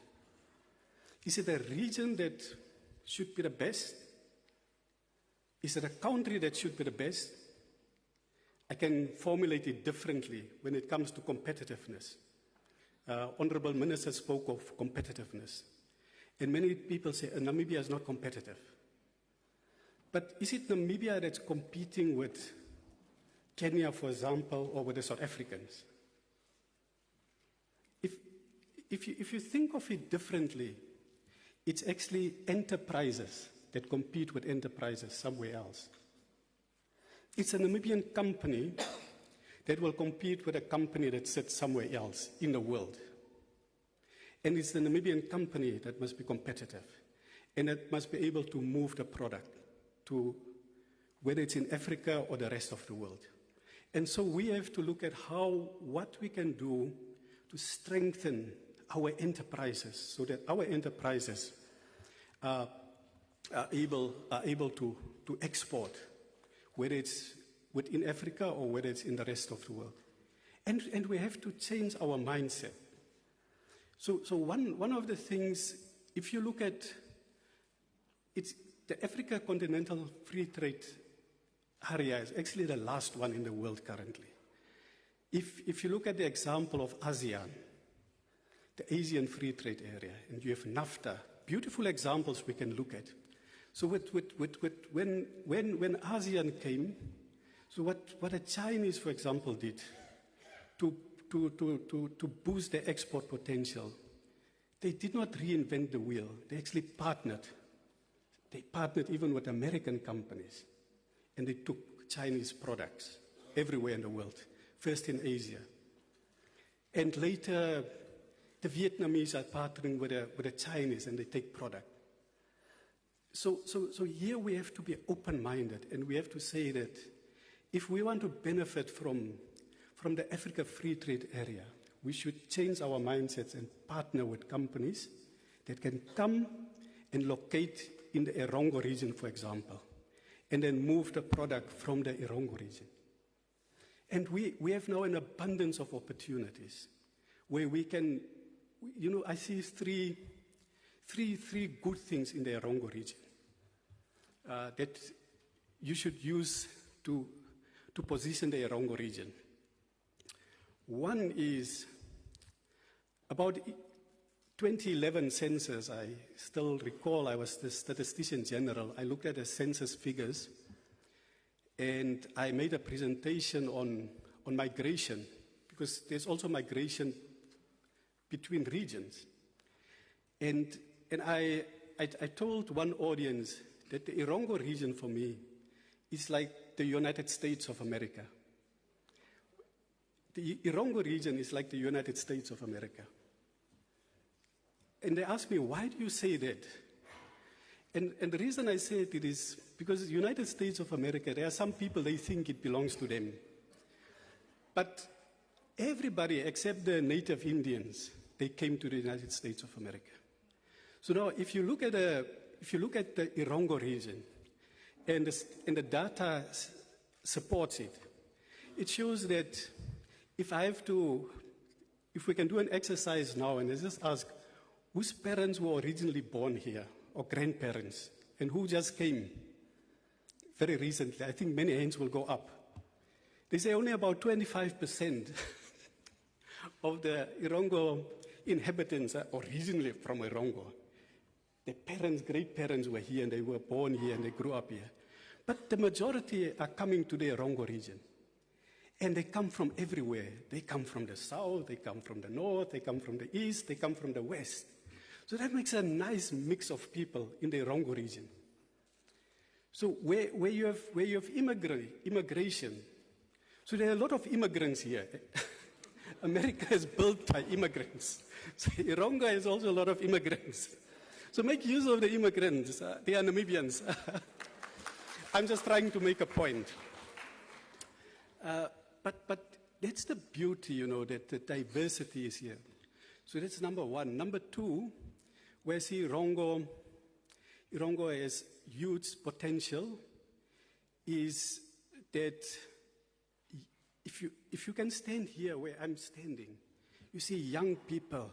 Is it a region that should be the best? Is it a country that should be the best? I can formulate it differently when it comes to competitiveness. Honorable Minister spoke of competitiveness. And many people say Namibia is not competitive. But is it Namibia that's competing with Kenya, for example, or with the South Africans? If you think of it differently, it's actually enterprises that compete with enterprises somewhere else. It's a Namibian company that will compete with a company that sits somewhere else in the world. And it's the Namibian company that must be competitive, and that must be able to move the product to whether it's in Africa or the rest of the world. And so we have to look at what we can do to strengthen our enterprises so that our enterprises are able to export, whether it's within Africa or whether it's in the rest of the world. And we have to change our mindset. So one of the things, if you look at it's the Africa Continental Free Trade area is actually the last one in the world currently. If you look at the example of ASEAN, the Asian Free Trade Area, and you have NAFTA, beautiful examples we can look at. So when ASEAN came, so what the Chinese, for example, did to boost their export potential, they did not reinvent the wheel. They actually partnered. They partnered even with American companies, and they took Chinese products everywhere in the world, first in Asia. And later, the Vietnamese are partnering with the Chinese, and they take product. So here we have to be open-minded, and we have to say that if we want to benefit from the Africa Free Trade Area, we should change our mindsets and partner with companies that can come and locate in the Erongo region, for example, and then move the product from the Erongo region. And we have now an abundance of opportunities where we can, I see three good things in the Erongo region that you should use to position the Erongo region. One is about 2011 census. I still recall I was the statistician general. I looked at the census figures, and I made a presentation on migration, because there's also migration between regions. And I told one audience that the Erongo region for me is like the United States of America. The Erongo region is like the United States of America. And they asked me, why do you say that? And the reason I say it is because the United States of America, there are some people, they think it belongs to them. But everybody except the native Indians, they came to the United States of America. So now, if you look at the Erongo region, and the data supports it, it shows that if we can do an exercise now, and let's just ask, whose parents were originally born here, or grandparents, and who just came very recently? I think many hands will go up. They say only about 25% of the Erongo inhabitants are originally from Erongo. Their parents, great-parents were here, and they were born here, and they grew up here. But the majority are coming to the Erongo region. And they come from everywhere. They come from the south, they come from the north, they come from the east, they come from the west. So that makes a nice mix of people in the Erongo region. So where you have immigration, so there are a lot of immigrants here. America is built by immigrants. So Erongo has also a lot of immigrants. So make use of the immigrants. They are Namibians. I'm just trying to make a point. But that's the beauty, that the diversity is here. So that's number one. Number two, where I see Erongo has huge potential, is that if you can stand here where I'm standing, you see young people.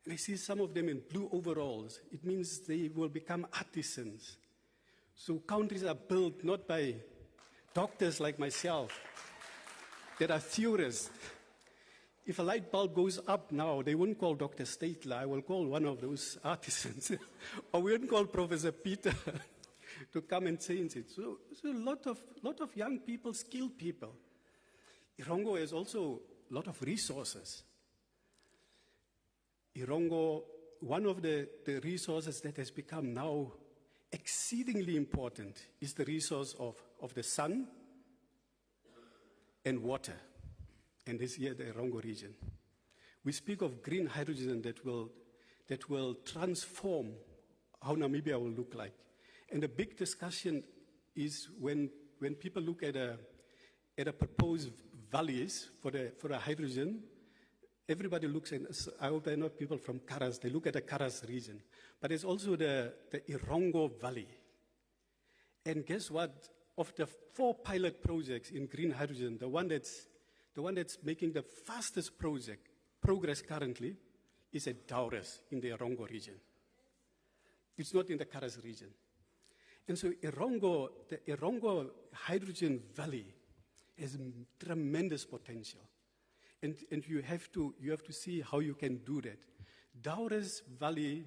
And I see some of them in blue overalls. It means they will become artisans. So countries are built not by doctors like myself that are theorists. If a light bulb goes up now, they wouldn't call Dr. Statler. I will call one of those artisans. Or we wouldn't call Professor Peter to come and change it. So a lot of young people, skilled people. Erongo has also a lot of resources. Erongo, one of the resources that has become now exceedingly important is the resource of the sun and water, and this here the Erongo region. We speak of green hydrogen that will transform how Namibia will look like. And the big discussion is when people look at a proposed values for the hydrogen, everybody looks, and I hope there are not people from Karas, they look at the Karas region. But it's also the Erongo Valley. And guess what? Of the 4 pilot projects in green hydrogen, the one that's making the fastest progress currently is at Daures in the Erongo region. It's not in the Karas region. And so the Erongo Hydrogen Valley has tremendous potential. And you have to see how you can do that. Daures Valley,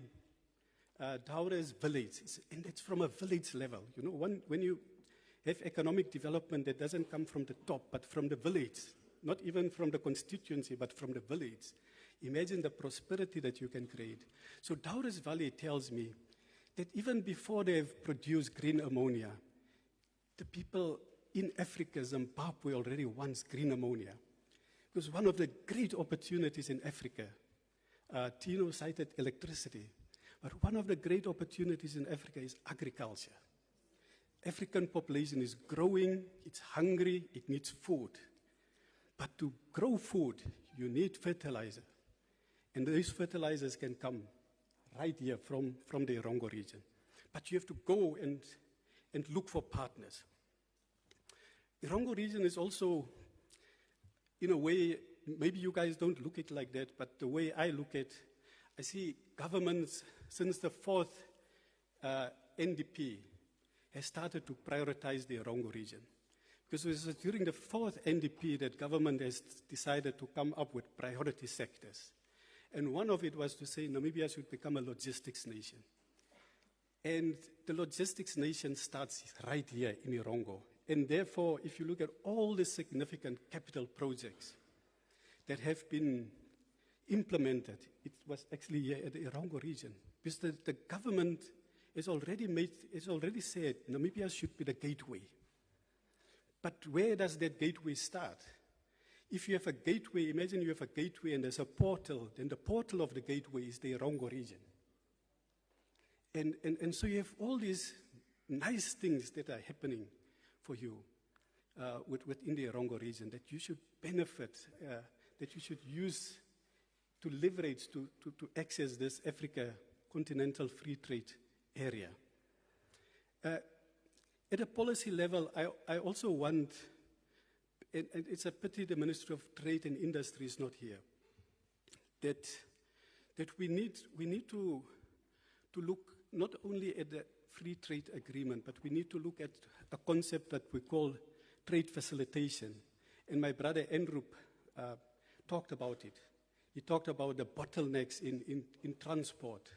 Daures village, and it's from a village level. You know, when you have economic development that doesn't come from the top, but from the village, not even from the constituency, but from the village, imagine the prosperity that you can create. So Daures Valley tells me that even before they have produced green ammonia, the people in Africa, Zimbabwe already wants green ammonia. Because one of the great opportunities in Africa, Tino cited electricity, but one of the great opportunities in Africa is agriculture. African population is growing, it's hungry, it needs food. But to grow food, you need fertilizer. And these fertilizers can come right here from the Erongo region. But you have to go and look for partners. Erongo region is also, in a way, maybe you guys don't look at it like that, but the way I look at, I see governments since the 4th NDP has started to prioritize the Erongo region. Because it was during the 4th NDP that government has decided to come up with priority sectors. And one of it was to say Namibia should become a logistics nation. And the logistics nation starts right here in Erongo. And therefore, if you look at all the significant capital projects that have been implemented, it was actually here at the Erongo region. Because the government has already said Namibia should be the gateway. But where does that gateway start? If you have a gateway, imagine you have a gateway and there's a portal, then the portal of the gateway is the Erongo region. And so you have all these nice things that are happening for you within the Erongo region that you should benefit, that you should use to leverage, to access this Africa Continental Free Trade area. At a policy level, I also want, and it's a pity the Ministry of Trade and Industry is not here, that we need to look not only at the free trade agreement, but we need to look at a concept that we call trade facilitation. And my brother Andrew talked about it. He talked about the bottlenecks in transport.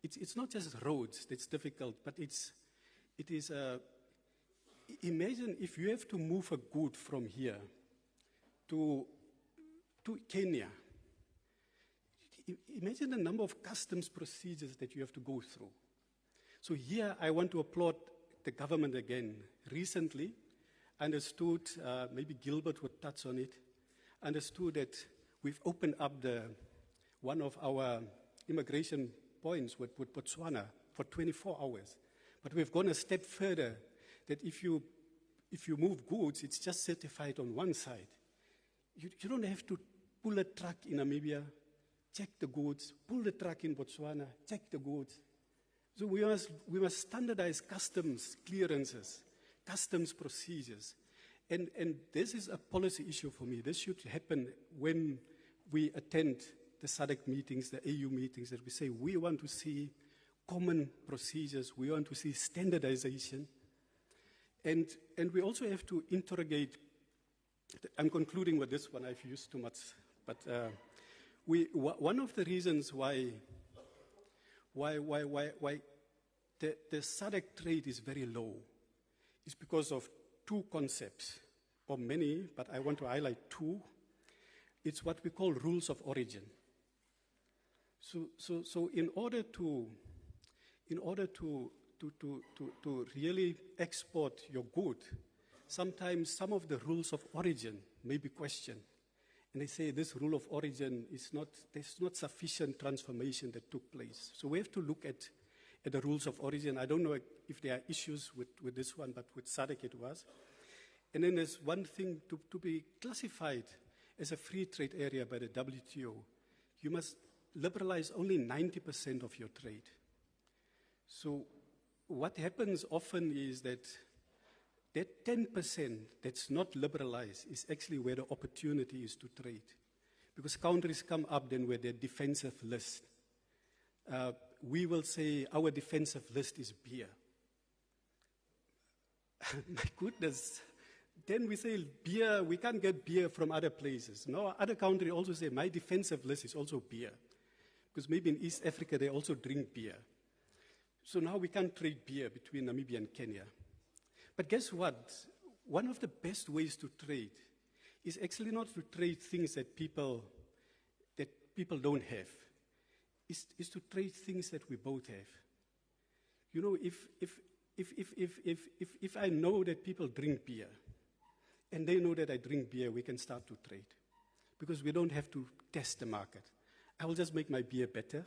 It's not just roads that's difficult, but it is imagine if you have to move a good from here to Kenya. Imagine the number of customs procedures that you have to go through. So here I want to applaud the government again. Recently, understood, maybe Gilbert would touch on it, understood that we've opened up one of our immigration points with Botswana for 24 hours. But we've gone a step further, that if you move goods, it's just certified on one side. You don't have to pull a truck in Namibia, check the goods, pull the truck in Botswana, check the goods. So we must standardize customs clearances, customs procedures. And this is a policy issue for me. This should happen when we attend the SADC meetings, the AU meetings, that we say we want to see common procedures, we want to see standardization. And we also have to interrogate, I'm concluding with this one, I've used too much, but one of the reasons why the SADC trade is very low is because of two concepts, or many, but I want to highlight two. It's what we call rules of origin. So in order to really export your good, sometimes some of the rules of origin may be questioned. And they say this rule of origin there's not sufficient transformation that took place. So we have to look at the rules of origin. I don't know if there are issues with this one, but with SADC it was. And then there's one thing to be classified as a free trade area by the WTO, you must liberalize only 90% of your trade. So what happens often is that 10% that's not liberalized is actually where the opportunity is to trade. Because countries come up then with their defensive list. We will say our defensive list is beer. My goodness. Then we say beer, we can't get beer from other places. No, other countries also say my defensive list is also beer. Because maybe in East Africa they also drink beer. So now we can't trade beer between Namibia and Kenya. But guess what? One of the best ways to trade is actually not to trade things that people don't have. Is to trade things that we both have. You know, if I know that people drink beer, and they know that I drink beer, we can start to trade. Because we don't have to test the market. I will just make my beer better,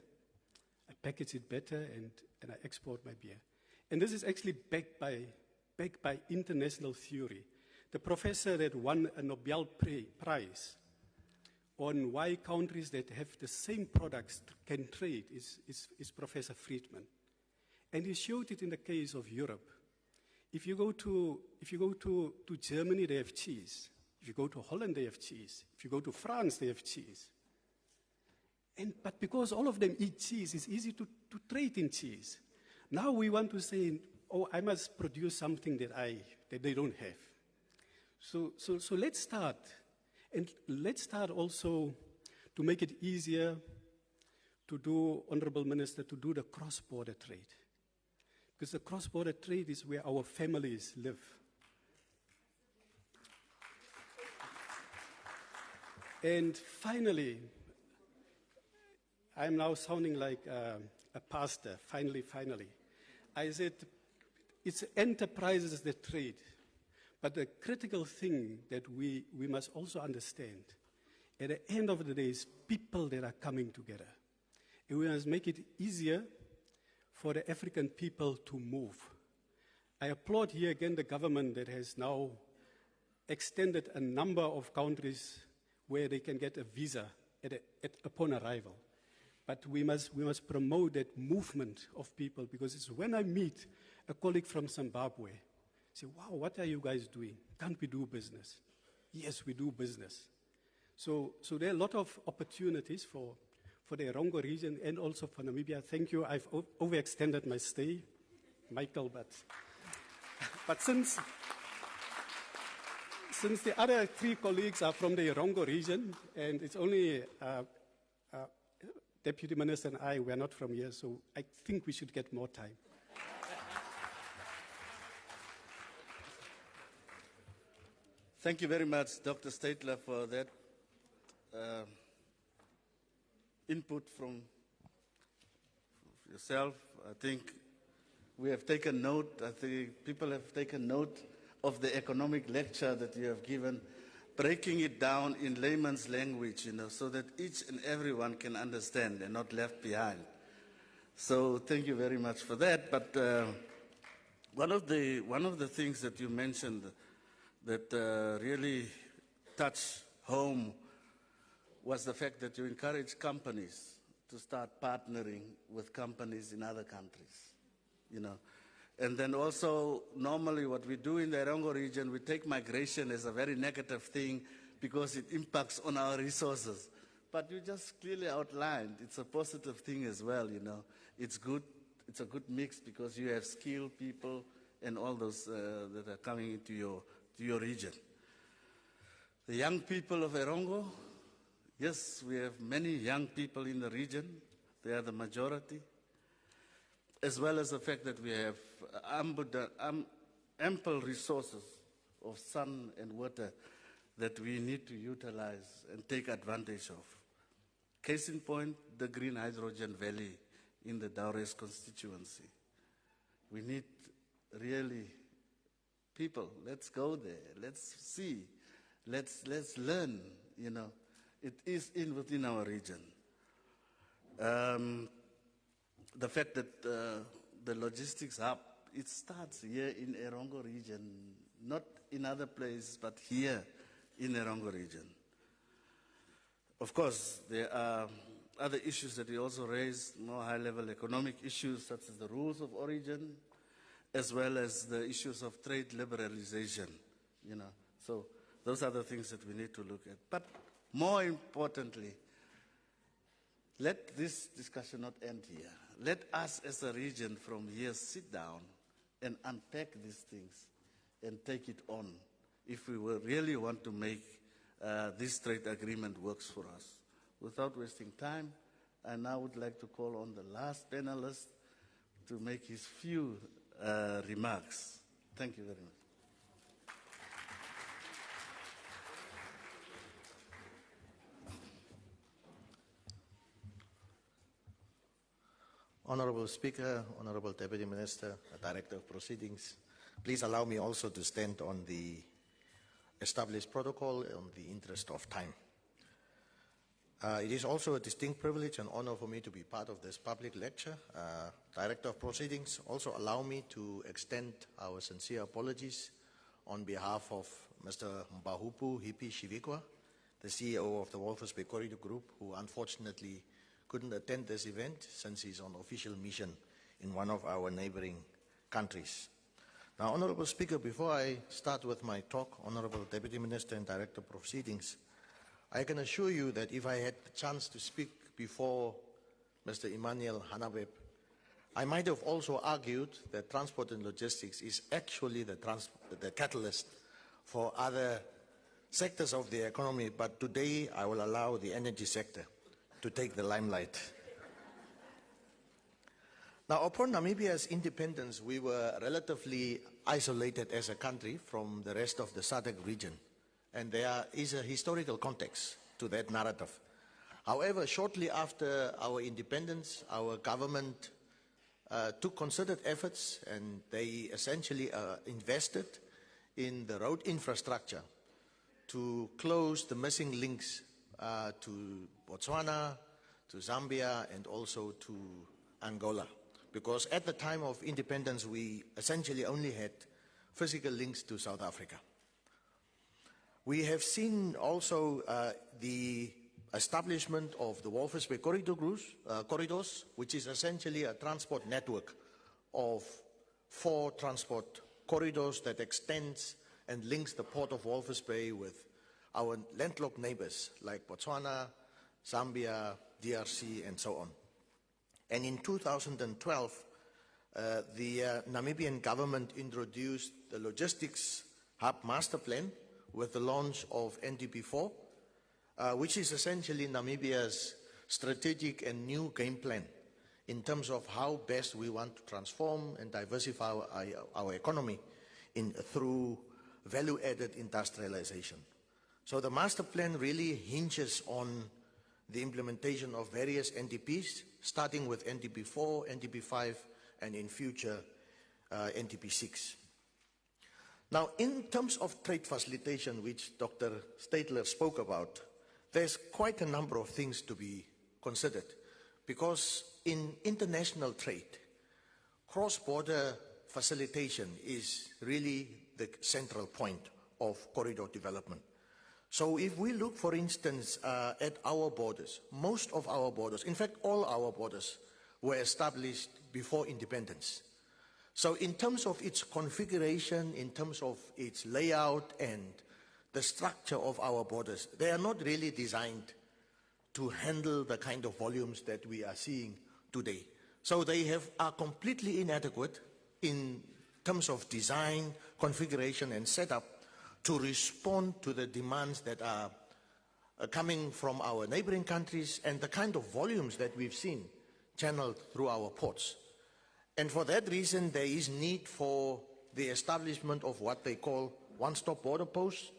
I package it better, and I export my beer. And this is actually backed by international theory. The professor that won a Nobel Prize on why countries that have the same products can trade is Professor Friedman. And he showed it in the case of Europe. If you go to Germany, they have cheese. If you go to Holland, they have cheese. If you go to France, they have cheese. But because all of them eat cheese, it's easy to trade in cheese. Now we want to say, oh, I must produce something that they don't have. So let's start. And let's start also to make it easier to do, Honorable Minister, to do the cross-border trade. Because the cross-border trade is where our families live. And finally, I'm now sounding like a pastor, finally. I said, it's enterprises that trade. But the critical thing that we must also understand, at the end of the day, is people that are coming together. And we must make it easier for the African people to move. I applaud here again the government that has now extended a number of countries where they can get a visa upon arrival. But we must promote that movement of people, because it's when I meet a colleague from Zimbabwe, say, wow, what are you guys doing? Can't we do business? Yes, we do business. So there are a lot of opportunities for the Erongo region and also for Namibia. Thank you. I've overextended my stay, Michael, but since the other three colleagues are from the Erongo region, and it's only Deputy Minister and I, we're not from here, so I think we should get more time. Thank you very much, Dr. Statler, for that input from yourself. I think we have taken note. I think people have taken note of the economic lecture that you have given, breaking it down in layman's language, so that each and everyone can understand and not left behind. So thank you very much for that. But one of the things that you mentioned that really touched home was the fact that you encourage companies to start partnering with companies in other countries, And then also, normally what we do in the Erongo region, we take migration as a very negative thing because it impacts on our resources. But you just clearly outlined it's a positive thing as well, It's good. It's a good mix because you have skilled people and all those that are coming into your region. The young people of Erongo, yes, we have many young people in the region. They are the majority. As well as the fact that we have ample resources of sun and water that we need to utilize and take advantage of. Case in point, the Green Hydrogen Valley in the Daures constituency. We need really people. Let's go there. Let's see. Let's learn. It is within our region. The fact that the logistics hub, it starts here in Erongo region, not in other places, but here in Erongo region. Of course, there are other issues that we also raised, more high-level economic issues such as the rules of origin, as well as the issues of trade liberalization, you know. So those are the things that we need to look at. But more importantly, let this discussion not end here. Let us as a region from here sit down and unpack these things and take it on if we will really want to make this trade agreement works for us. Without wasting time, I now would like to call on the last panelist to make his few remarks. Thank you very much. Honorable Speaker, Honorable Deputy Minister, Director of Proceedings, please allow me also to stand on the established protocol in the interest of time. It is also a distinct privilege and honor for me to be part of this public lecture. Director of Proceedings, also allow me to extend our sincere apologies on behalf of Mr. Mbahupu Hipi Shivikwa, the CEO of the Walvis Bay Corridor Group, who unfortunately couldn't attend this event since he's on official mission in one of our neighboring countries. Now, Honorable Speaker, before I start with my talk, Honorable Deputy Minister and Director of Proceedings, I can assure you that if I had the chance to speak before Mr. Emmanuel Hanabeb, I might have also argued that transport and logistics is actually the catalyst for other sectors of the economy, but today I will allow the energy sector to take the limelight. Now, upon Namibia's independence, we were relatively isolated as a country from the rest of the SADC region, and there is a historical context to that narrative. However, shortly after our independence, our government took concerted efforts, and they essentially invested in the road infrastructure to close the missing links to Botswana, to Zambia, and also to Angola. Because at the time of independence, we essentially only had physical links to South Africa. We have seen also the establishment of the Walvis Bay corridors, which is essentially a transport network of 4 transport corridors that extends and links the port of Walvis Bay with our landlocked neighbors like Botswana, Zambia, DRC, and so on. And in 2012, the Namibian government introduced the Logistics Hub Master Plan with the launch of NDP4, which is essentially Namibia's strategic and new game plan in terms of how best we want to transform and diversify our economy through value-added industrialization. So the master plan really hinges on the implementation of various NDPs, starting with NDP4, NDP5, and in future, NDP6. Now, in terms of trade facilitation, which Dr. Stadler spoke about, there's quite a number of things to be considered, because in international trade, cross-border facilitation is really the central point of corridor development. So if we look, for instance, at our borders, most of our borders, in fact, all our borders were established before independence. So in terms of its configuration, in terms of its layout and the structure of our borders, they are not really designed to handle the kind of volumes that we are seeing today. So they are completely inadequate in terms of design, configuration, and setup to respond to the demands that are coming from our neighboring countries and the kind of volumes that we've seen channeled through our ports. And for that reason, there is need for the establishment of what they call one-stop border posts,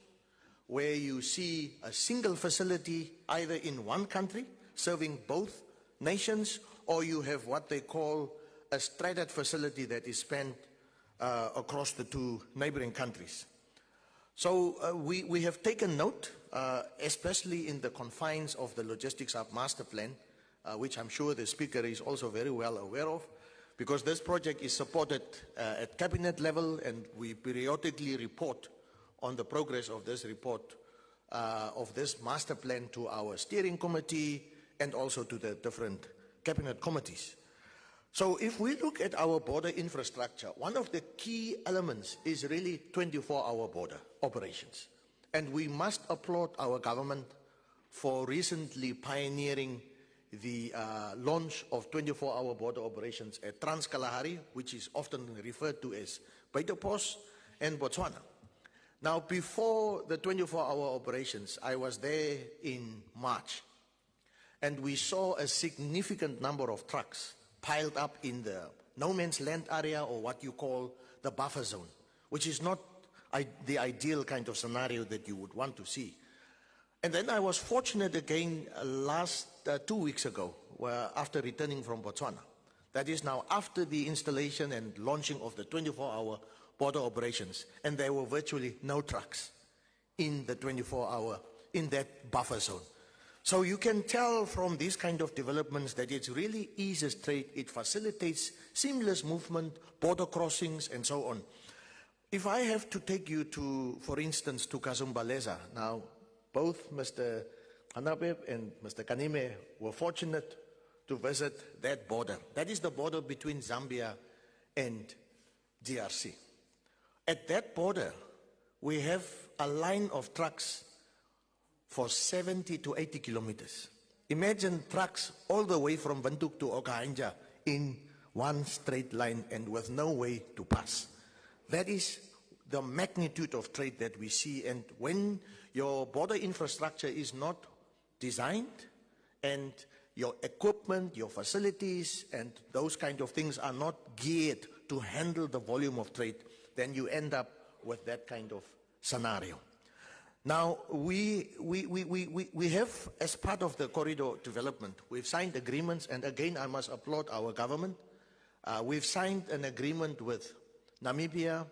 where you see a single facility either in one country serving both nations, or you have what they call a stranded facility that is spanned across the 2 neighboring countries. So we have taken note, especially in the confines of the Logistics Hub Master Plan, which I'm sure the Speaker is also very well aware of, because this project is supported at cabinet level, and we periodically report on the progress of this report of this master plan to our steering committee and also to the different cabinet committees. So if we look at our border infrastructure, one of the key elements is really 24-hour border operations. And we must applaud our government for recently pioneering the launch of 24-hour border operations at Trans-Kalahari, which is often referred to as Buitenpos, and Botswana. Now, before the 24-hour operations, I was there in March, and we saw a significant number of trucks piled up in the no man's land area, or what you call the buffer zone, which is not the ideal kind of scenario that you would want to see. And then I was fortunate again last 2 weeks ago, where after returning from Botswana, that is now after the installation and launching of the 24-hour border operations, and there were virtually no trucks in the 24-hour, in that buffer zone. So you can tell from these kind of developments that it really eases trade, it facilitates seamless movement, border crossings, and so on. If I have to take you to, for instance, to Kazumbaleza, now both Mr. Hanabeb and Mr. Kanime were fortunate to visit that border. That is the border between Zambia and DRC. At that border, we have a line of trucks for 70 to 80 kilometers. Imagine trucks all the way from Windhoek to Okahanja in one straight line and with no way to pass. That is the magnitude of trade that we see, and when your border infrastructure is not designed and your equipment, your facilities, and those kind of things are not geared to handle the volume of trade, then you end up with that kind of scenario. Now, we have, as part of the corridor development, we've signed agreements, and again, I must applaud our government. We've signed an agreement with Namibia,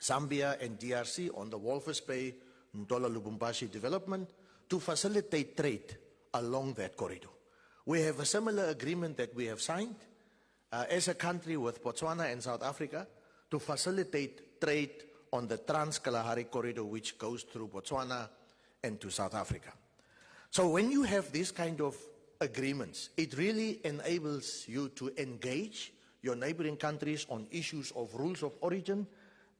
Zambia, and DRC on the Walvis Bay, Ntola Lubumbashi development to facilitate trade along that corridor. We have a similar agreement that we have signed as a country with Botswana and South Africa to facilitate trade on the Trans-Kalahari corridor, which goes through Botswana and to South Africa. So when you have these kind of agreements, it really enables you to engage your neighboring countries on issues of rules of origin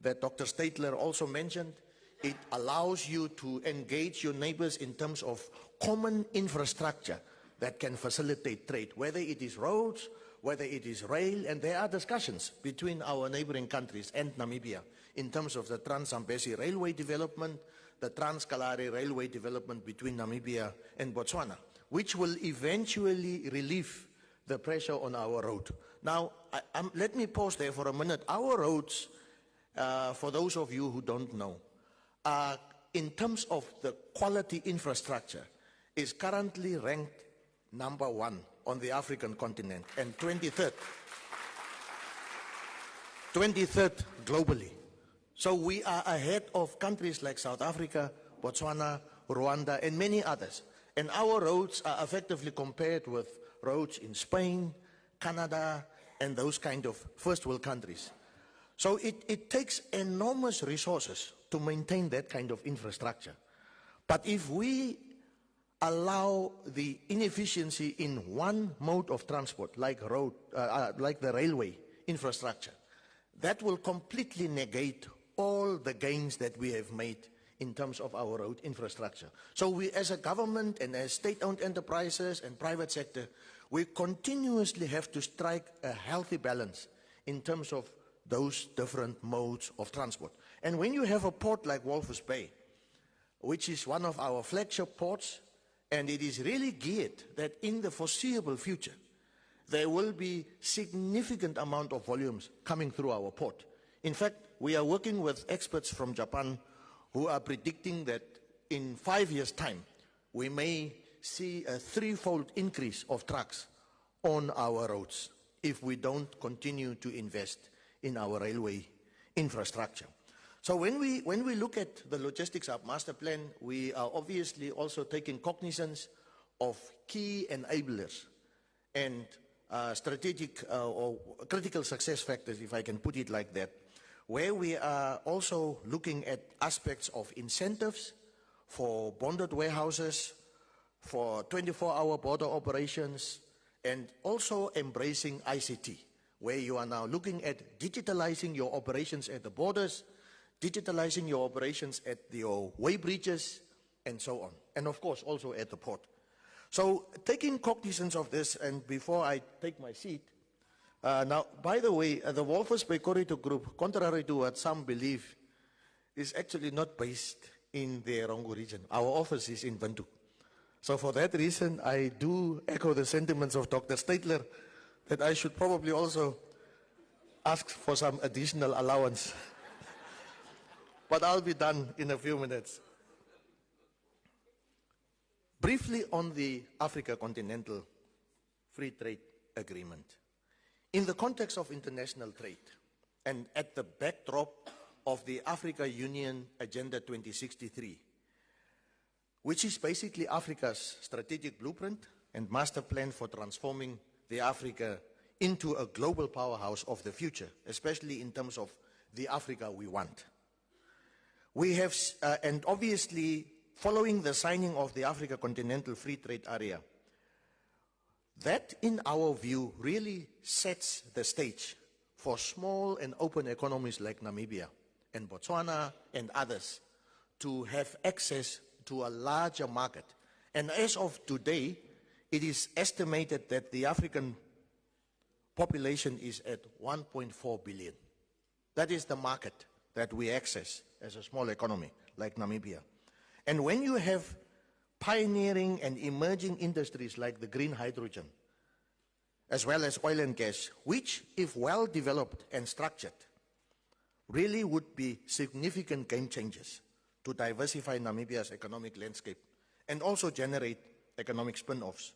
that Dr. Statler also mentioned. It allows you to engage your neighbors in terms of common infrastructure that can facilitate trade, whether it is roads, whether it is rail, and there are discussions between our neighboring countries and Namibia in terms of the Trans-Zambezi Railway development, the Trans-Kalahari Railway development between Namibia and Botswana, which will eventually relieve the pressure on our road. Now, let me pause there for a minute. Our roads, for those of you who don't know, in terms of the quality infrastructure, is currently ranked #1 on the African continent and 23rd globally. So we are ahead of countries like South Africa, Botswana, Rwanda, and many others. And our roads are effectively compared with roads in Spain, Canada, and those kind of first world countries. So it takes enormous resources to maintain that kind of infrastructure. But if we allow the inefficiency in one mode of transport, like the railway infrastructure, that will completely negate all the gains that we have made in terms of our road infrastructure. So we, as a government and as state-owned enterprises and private sector, we continuously have to strike a healthy balance in terms of those different modes of transport. And when you have a port like Walvis Bay, which is one of our flagship ports, and it is really geared that in the foreseeable future, there will be significant amount of volumes coming through our port. In fact, we are working with experts from Japan who are predicting that in 5 years' time, we may see a 3-fold increase of trucks on our roads if we don't continue to invest in our railway infrastructure. So when we look at the Logistics Hub Master Plan, we are obviously also taking cognizance of key enablers and strategic or critical success factors, if I can put it like that, where we are also looking at aspects of incentives for bonded warehouses, for 24-hour border operations, and also embracing ICT, where you are now looking at digitalizing your operations at the borders, digitalizing your operations at your way bridges, and so on. And of course, also at the port. So taking cognizance of this, and before I take my seat, now, by the way, the Walvis Bay Corridor Group, contrary to what some believe, is actually not based in the Erongo region. Our office is in Bantu. So for that reason, I do echo the sentiments of Dr. Statler that I should probably also ask for some additional allowance. But I'll be done in a few minutes. Briefly on the Africa Continental Free Trade Agreement. In the context of international trade, and at the backdrop of the Africa Union Agenda 2063, which is basically Africa's strategic blueprint and master plan for transforming the Africa into a global powerhouse of the future, especially in terms of the Africa we want. We have, and obviously, following the signing of the Africa Continental Free Trade Area, that, in our view, really sets the stage for small and open economies like Namibia and Botswana and others to have access to a larger market. And as of today, it is estimated that the African population is at 1.4 billion. That is the market that we access as a small economy like Namibia. And when you have pioneering and emerging industries like the green hydrogen, as well as oil and gas, which, if well developed and structured, really would be significant game changers to diversify Namibia's economic landscape and also generate economic spin-offs.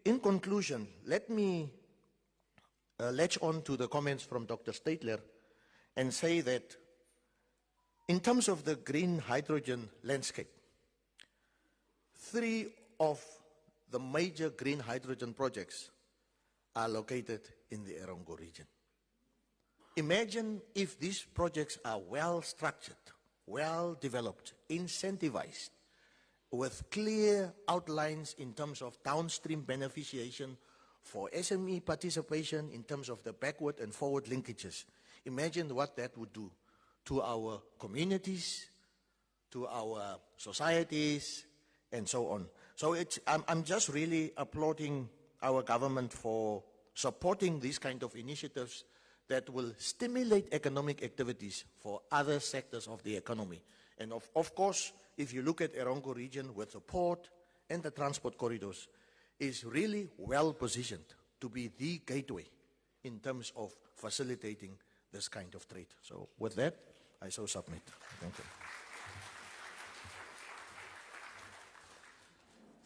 In conclusion, let me latch on to the comments from Dr. Statler and say that in terms of the green hydrogen landscape, 3 of the major green hydrogen projects are located in the Erongo region. Imagine if these projects are well structured, well developed, incentivized, with clear outlines in terms of downstream beneficiation for SME participation in terms of the backward and forward linkages. Imagine what that would do to our communities, to our societies, and so on. So I'm just really applauding our government for supporting these kind of initiatives that will stimulate economic activities for other sectors of the economy. And of course, if you look at Erongo region with the port and the transport corridors, is really well positioned to be the gateway in terms of facilitating this kind of trade. So with that, I so submit. Thank you.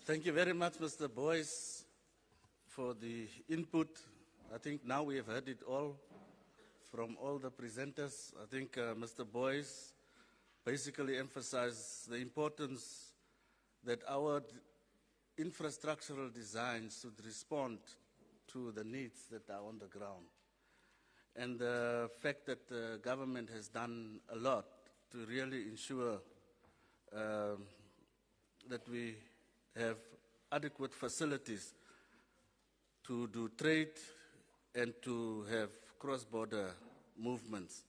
Thank you very much, Mr. Boyce, for the input. I think now we have heard it all from all the presenters. I think Mr. Boyce basically emphasized the importance that our infrastructural designs should respond to the needs that are on the ground. And the fact that the government has done a lot to really ensure that we have adequate facilities to do trade and to have cross-border movements.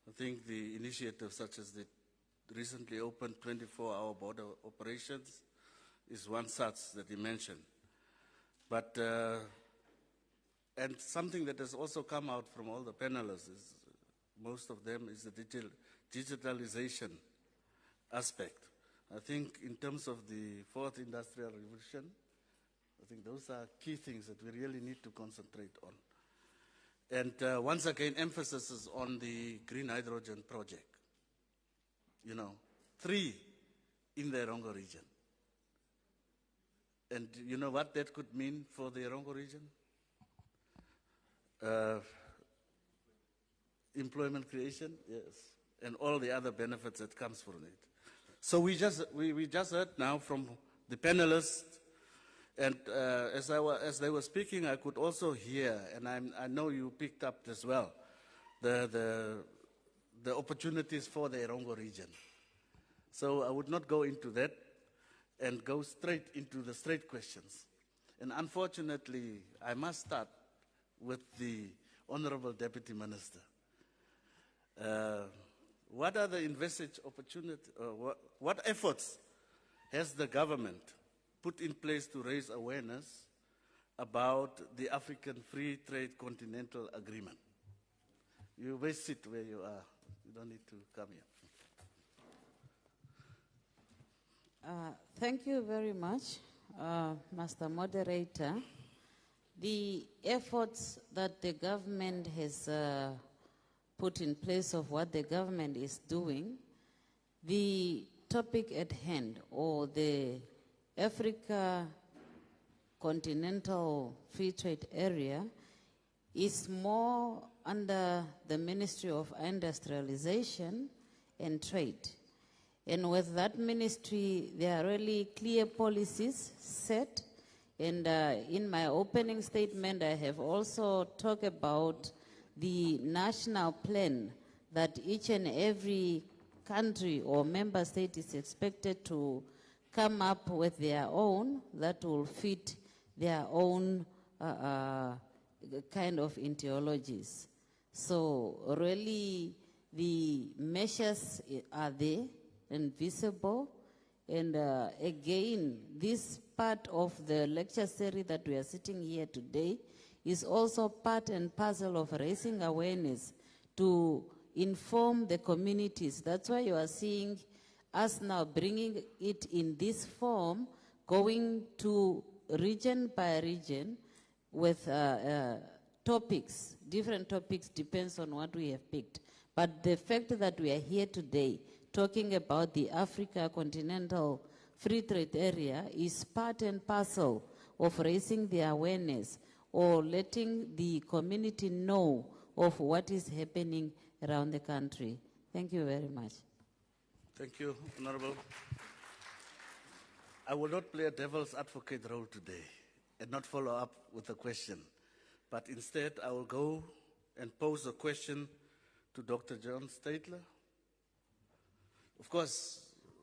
I think the initiatives such as the recently opened 24-hour border operations is one such that he mentioned. But, and something that has also come out from all the panelists is, most of them, is the digitalization aspect. I think in terms of the 4th Industrial Revolution, I think those are key things that we really need to concentrate on. And once again, emphasis is on the green hydrogen project. You know, 3 in the Erongo region. And you know what that could mean for the Erongo region? Employment creation, yes, and all the other benefits that comes from it. So we just heard now from the panelists, and as they were speaking, I could also hear, and I know you picked up as well, the opportunities for the Erongo region. So I would not go into that and go straight into the straight questions. And unfortunately, I must start with the Honorable Deputy Minister. What are the envisaged opportunities, what efforts has the government put in place to raise awareness about the African Free Trade Continental Agreement? You may sit where you are. You don't need to come here. Thank you very much, Master Moderator. The efforts that the government has put in place of what the government is doing, the topic at hand, or the Africa Continental Free Trade Area, is more under the Ministry of Industrialization and Trade. And with that ministry, there are really clear policies set. And in my opening statement, I have also talked about the national plan that each and every country or member state is expected to come up with their own that will fit their own kind of ideologies. So really, the measures are there and visible. And again, this part of the lecture series that we are sitting here today is also part and parcel of raising awareness to inform the communities. That's why you are seeing us now bringing it in this form, going to region by region with topics. Different topics depends on what we have picked. But the fact that we are here today talking about the Africa Continental Free Trade Area is part and parcel of raising the awareness or letting the community know of what is happening around the country. Thank you very much. Thank you, Honorable. I will not play a devil's advocate role today and not follow up with a question, but instead I will go and pose a question to Dr. John Statler. Of course,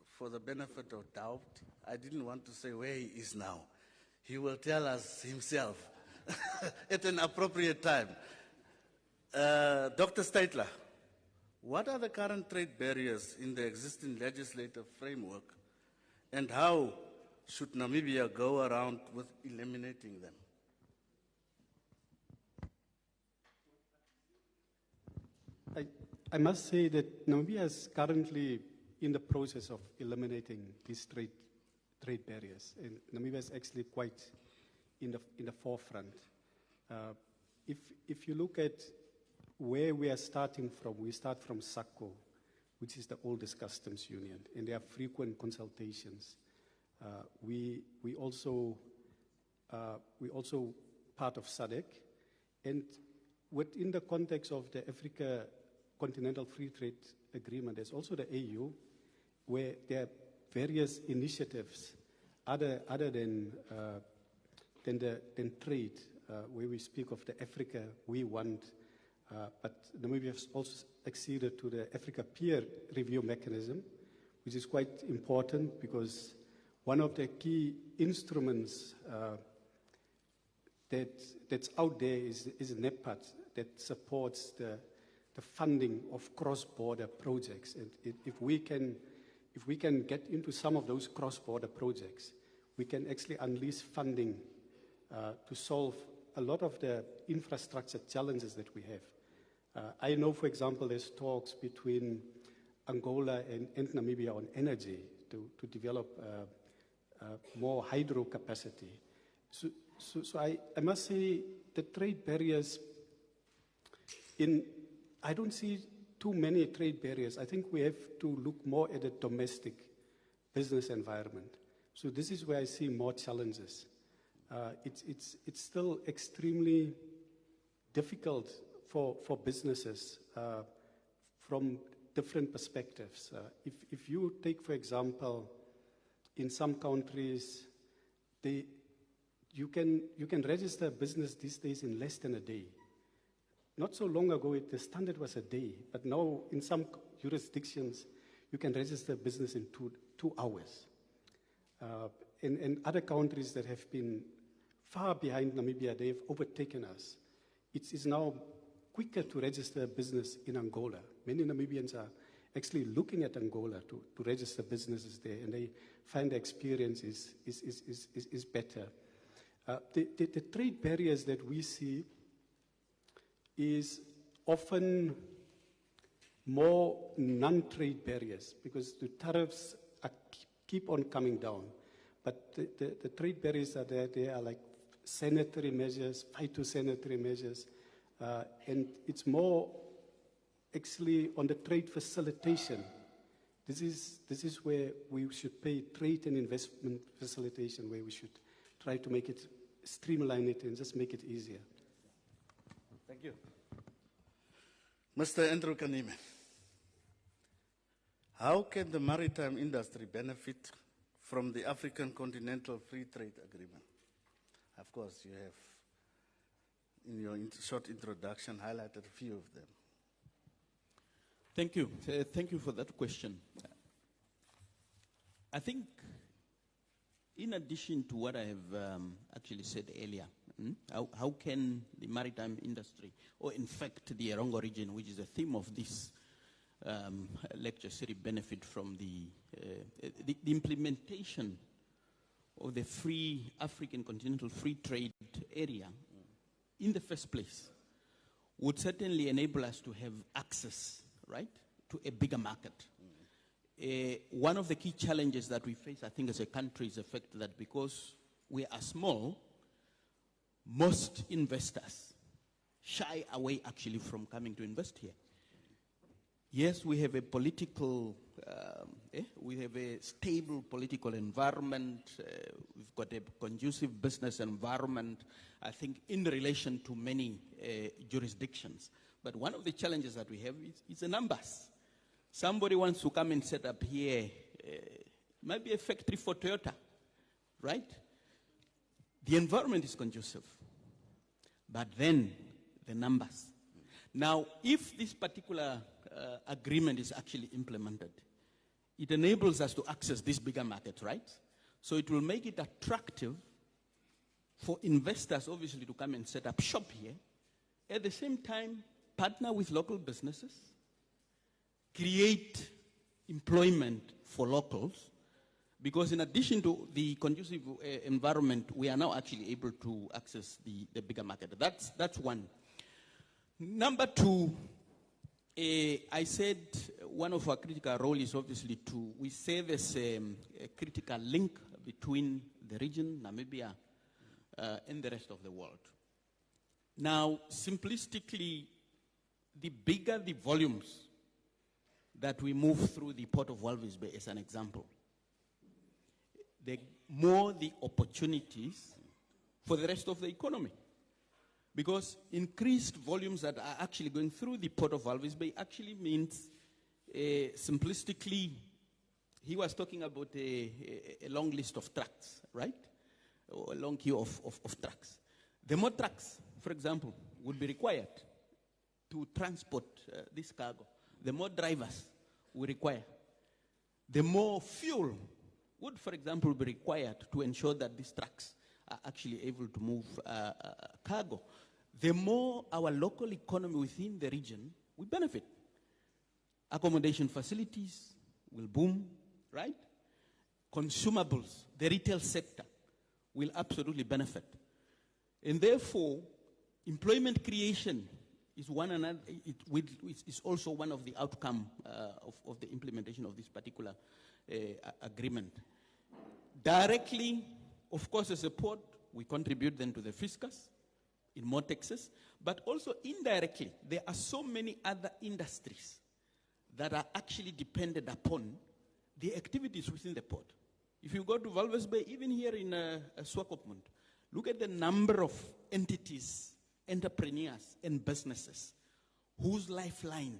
for the benefit of doubt, I didn't want to say where he is now. He will tell us himself at an appropriate time. Dr. Statler, what are the current trade barriers in the existing legislative framework, and how should Namibia go around with eliminating them? I must say that Namibia is currently in the process of eliminating these trade barriers. And Namibia is actually quite in the forefront. If you look at where we are starting from, we start from SACO, which is the oldest customs union, and there are frequent consultations. We also part of SADC, and within the context of the Africa Continental Free Trade Agreement, there's also the AU, where there are various initiatives other than trade, where we speak of the Africa we want, but Namibia has also acceded to the Africa Peer Review Mechanism, which is quite important because one of the key instruments that's out there is NEPAD that supports the funding of cross-border projects. And if we can get into some of those cross-border projects, we can actually unleash funding to solve a lot of the infrastructure challenges that we have. I know, for example, there's talks between Angola and Namibia on energy to develop more hydro capacity. So I must say the trade barriers I don't see too many trade barriers. I think we have to look more at the domestic business environment. So this is where I see more challenges. It's still extremely difficult for businesses from different perspectives. If you take, for example, in some countries, you can register a business these days in less than a day. Not so long ago, the standard was a day, but now in some jurisdictions, you can register a business in two hours. In other countries that have been far behind Namibia, they have overtaken us. It is now quicker to register a business in Angola. Many Namibians are actually looking at Angola to register businesses there, and they find the experience is better. The trade barriers that we see is often more non-trade barriers, because the tariffs keep on coming down. But the trade barriers are there. They are like sanitary measures, phytosanitary measures, and it's more actually on the trade facilitation. This is where we should pay trade and investment facilitation, where we should try to make it, streamline it, and just make it easier. Thank you. Mr. Andrew Kanime, how can the maritime industry benefit from the African Continental Free Trade Agreement? Of course, you have, in your short introduction, highlighted a few of them. Thank you. Thank you for that question. I think, in addition to what I have actually said earlier, how can the maritime industry, or in fact the Erongo region, which is the theme of this lecture series, benefit from the implementation of the free African Continental Free Trade Area in the first place would certainly enable us to have access, right, to a bigger market. One of the key challenges that we face, I think, as a country is the fact that because we are small, most investors shy away actually from coming to invest here. Yes, we have a political, we have a stable political environment. We've got a conducive business environment, I think, in relation to many jurisdictions. But one of the challenges that we have is the numbers. Somebody wants to come and set up here, maybe a factory for Toyota, right? The environment is conducive, but then the numbers. Now, if this particular agreement is actually implemented, it enables us to access this bigger market, right? So it will make it attractive for investors, obviously, to come and set up shop here. At the same time, partner with local businesses, create employment for locals, because in addition to the conducive environment, we are now actually able to access the bigger market. That's one. Number two, I said one of our critical roles is obviously we serve as a critical link between the region, Namibia, and the rest of the world. Now, simplistically, the bigger the volumes that we move through the port of Walvis Bay, as an example, the more the opportunities for the rest of the economy. Because increased volumes that are actually going through the port of Walvis Bay actually means, simplistically, he was talking about a long list of trucks, right? Or a long queue of trucks. The more trucks, for example, would be required to transport this cargo. The more drivers we require. The more fuel would, for example, be required to ensure that these trucks are actually able to move cargo. The more our local economy within the region will benefit. Accommodation facilities will boom, right? Consumables, the retail sector will absolutely benefit. And therefore, employment creation is is also one of the outcomes of the implementation of this particular agreement. Directly, of course, as a port, we contribute then to the fiscus in more taxes, but also indirectly, there are so many other industries that are actually dependent upon the activities within the port. If you go to Walvis Bay, even here in Swakopmund, look at the number of entities, entrepreneurs, and businesses whose lifeline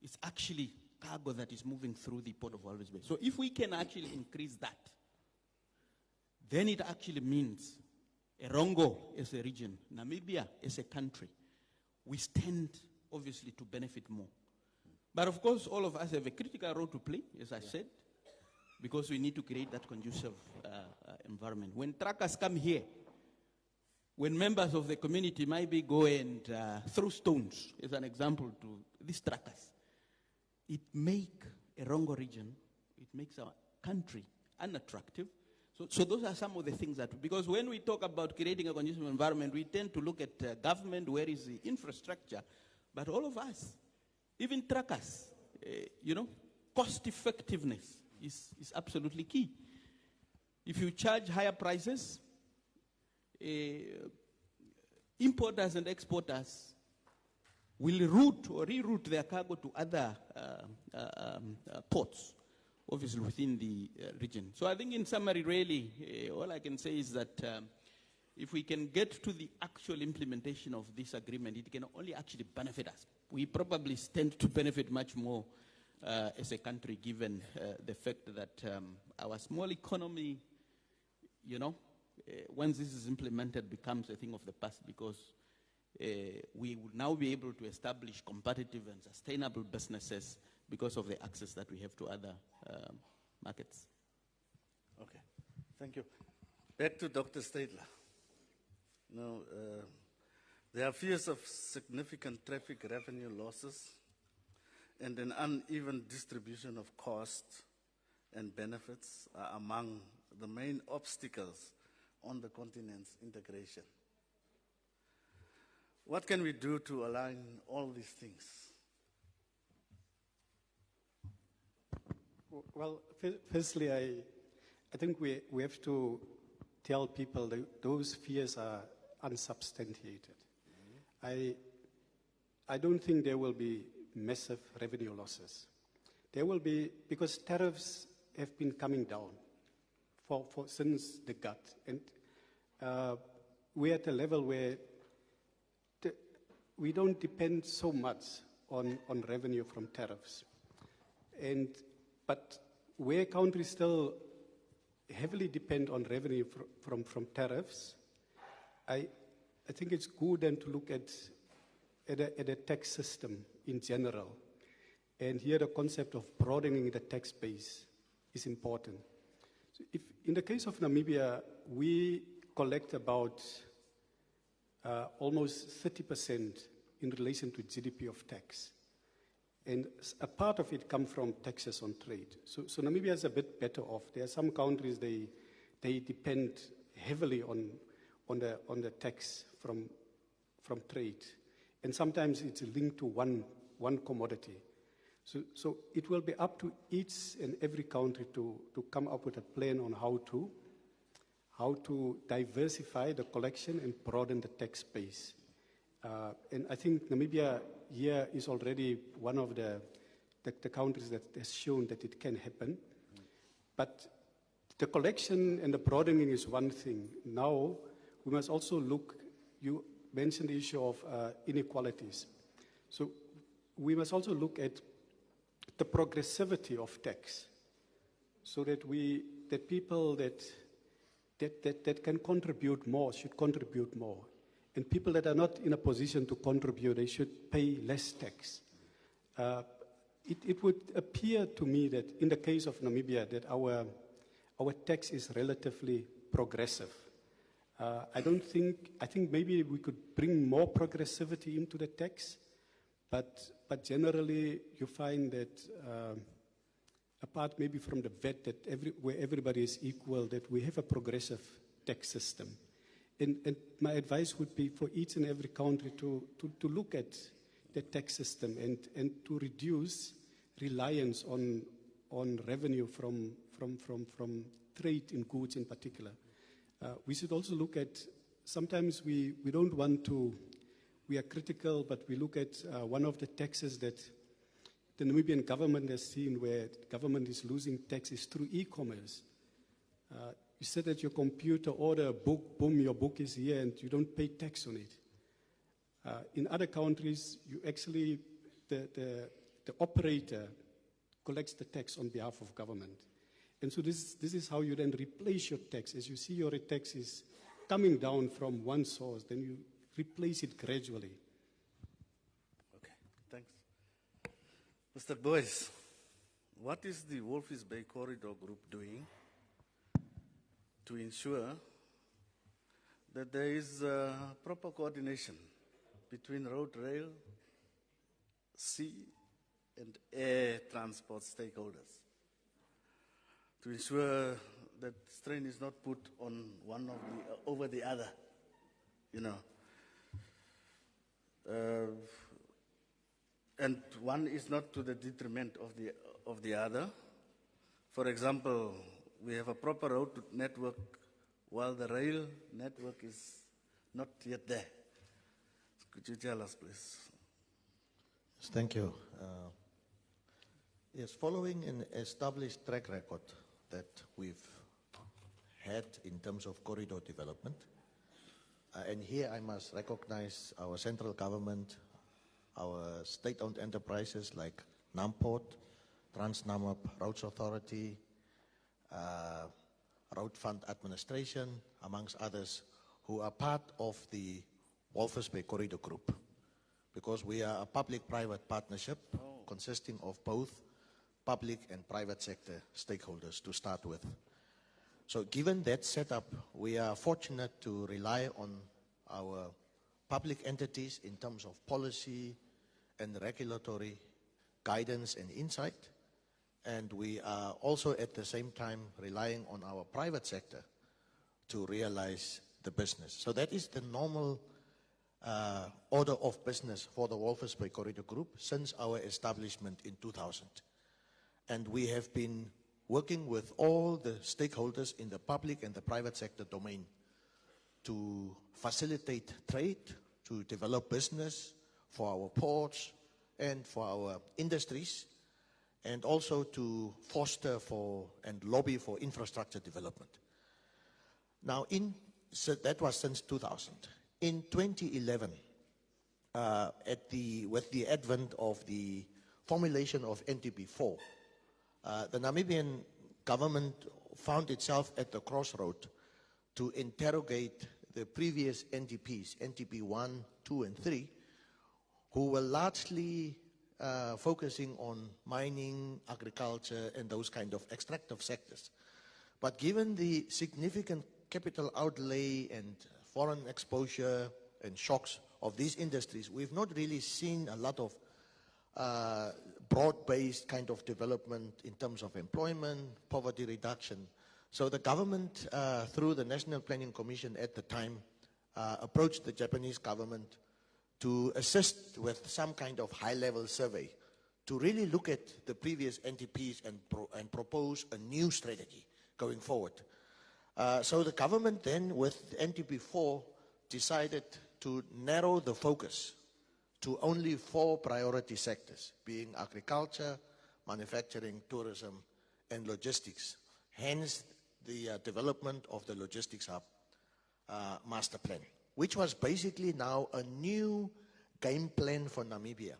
is actually cargo that is moving through the port of Walvis Bay. So if we can actually increase that, then it actually means Erongo as a region, Namibia as a country, we stand obviously to benefit more But of course, all of us have a critical role to play, as I said, because we need to create that conducive environment. When truckers come here, when members of the community maybe go and throw stones, as an example, to these truckers, it makes Erongo region, it makes our country unattractive. So those are some of the things that, because when we talk about creating a conducive environment, we tend to look at government, where is the infrastructure, but all of us, even truckers, cost effectiveness is absolutely key. If you charge higher prices, importers and exporters will route or reroute their cargo to other ports, obviously within the region. So I think in summary, really, all I can say is that if we can get to the actual implementation of this agreement, it can only actually benefit us. We probably stand to benefit much more as a country, given the fact that our small economy, once this is implemented, becomes a thing of the past, because we will now be able to establish competitive and sustainable businesses because of the access that we have to other markets. Okay, thank you. Back to Dr. Stadler. Now, there are fears of significant traffic revenue losses and an uneven distribution of costs and benefits are among the main obstacles on the continent's integration. What can we do to align all these things? Well, firstly, I think we have to tell people that those fears are unsubstantiated. I don't think there will be massive revenue losses. There will be, because tariffs have been coming down since the GATT, and we're at a level where we don't depend so much on revenue from tariffs. But where countries still heavily depend on revenue from tariffs, I think it's good then to look at a tax system in general. And here the concept of broadening the tax base is important. So if in the case of Namibia, we collect about almost 30% in relation to GDP of tax. And a part of it comes from taxes on trade. So Namibia is a bit better off. There are some countries, they depend heavily on the tax from trade. And sometimes it's linked to one commodity. So it will be up to each and every country to come up with a plan on how to diversify the collection and broaden the tax base. And I think Namibia here is already one of the countries that has shown that it can happen. But the collection and the broadening is one thing. Now, we must also look, you mentioned the issue of inequalities. So we must also look at the progressivity of tax, so that people that can contribute more should contribute more. And people that are not in a position to contribute, they should pay less tax. It would appear to me that in the case of Namibia, that our tax is relatively progressive. I think maybe we could bring more progressivity into the tax, but generally you find that apart maybe from the VAT, that where everybody is equal, that we have a progressive tax system. And my advice would be for each and every country to look at the tax system and to reduce reliance on revenue from trade in goods in particular. We should also look at, sometimes we don't want to, we are critical, but we look at one of the taxes that the Namibian government has seen where the government is losing taxes through e-commerce. You sit at your computer, order a book, boom, your book is here, and you don't pay tax on it. In other countries, you actually, the operator collects the tax on behalf of government. And so this is how you then replace your tax. As you see your tax is coming down from one source, then you replace it gradually. Okay, thanks. Mr. Boyce, what is the Walvis Bay Corridor Group doing to ensure that there is proper coordination between road, rail, sea, and air transport stakeholders to ensure that strain is not put on one of the over the other, you know, and one is not to the detriment of the other. For example, we have a proper road network while the rail network is not yet there. Could you tell us, please? Yes, thank you. Yes, following an established track record that we've had in terms of corridor development, and here I must recognize our central government, our state-owned enterprises like NAMPort, Transnamib, Roads Authority, Road Fund Administration, amongst others, who are part of the Walvis Bay Corridor Group, because we are a public-private partnership consisting of both public and private sector stakeholders to start with. So given that setup, we are fortunate to rely on our public entities in terms of policy and regulatory guidance and insight. And we are also at the same time relying on our private sector to realize the business. So that is the normal order of business for the Walvis Bay Corridor Group since our establishment in 2000. And we have been working with all the stakeholders in the public and the private sector domain to facilitate trade, to develop business for our ports and for our industries, and also to foster for and lobby for infrastructure development. Now, so that was since 2000. In 2011, with the advent of the formulation of NTP4, the Namibian government found itself at the crossroad to interrogate the previous NTPs, NTP 1, 2, and 3, who were largely focusing on mining, agriculture, and those kind of extractive sectors. But given the significant capital outlay and foreign exposure and shocks of these industries, we've not really seen a lot of broad-based kind of development in terms of employment, poverty reduction. So the government, through the National Planning Commission at the time, approached the Japanese government to assist with some kind of high-level survey to really look at the previous NTPs and propose a new strategy going forward. So the government then, with NTP4, decided to narrow the focus to only 4 priority sectors, being agriculture, manufacturing, tourism, and logistics. Hence, the development of the Logistics Hub Master Plan, which was basically now a new game plan for Namibia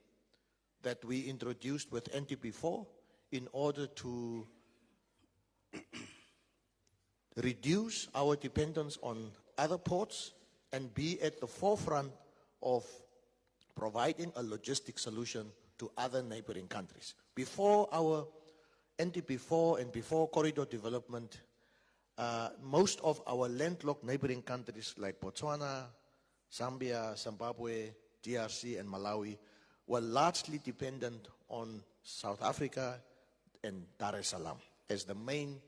that we introduced with NTP4 in order to reduce our dependence on other ports and be at the forefront of providing a logistic solution to other neighboring countries. Before our NTP4 and before corridor development, most of our landlocked neighboring countries like Botswana, Zambia, Zimbabwe, DRC, and Malawi were largely dependent on South Africa and Dar es Salaam as the main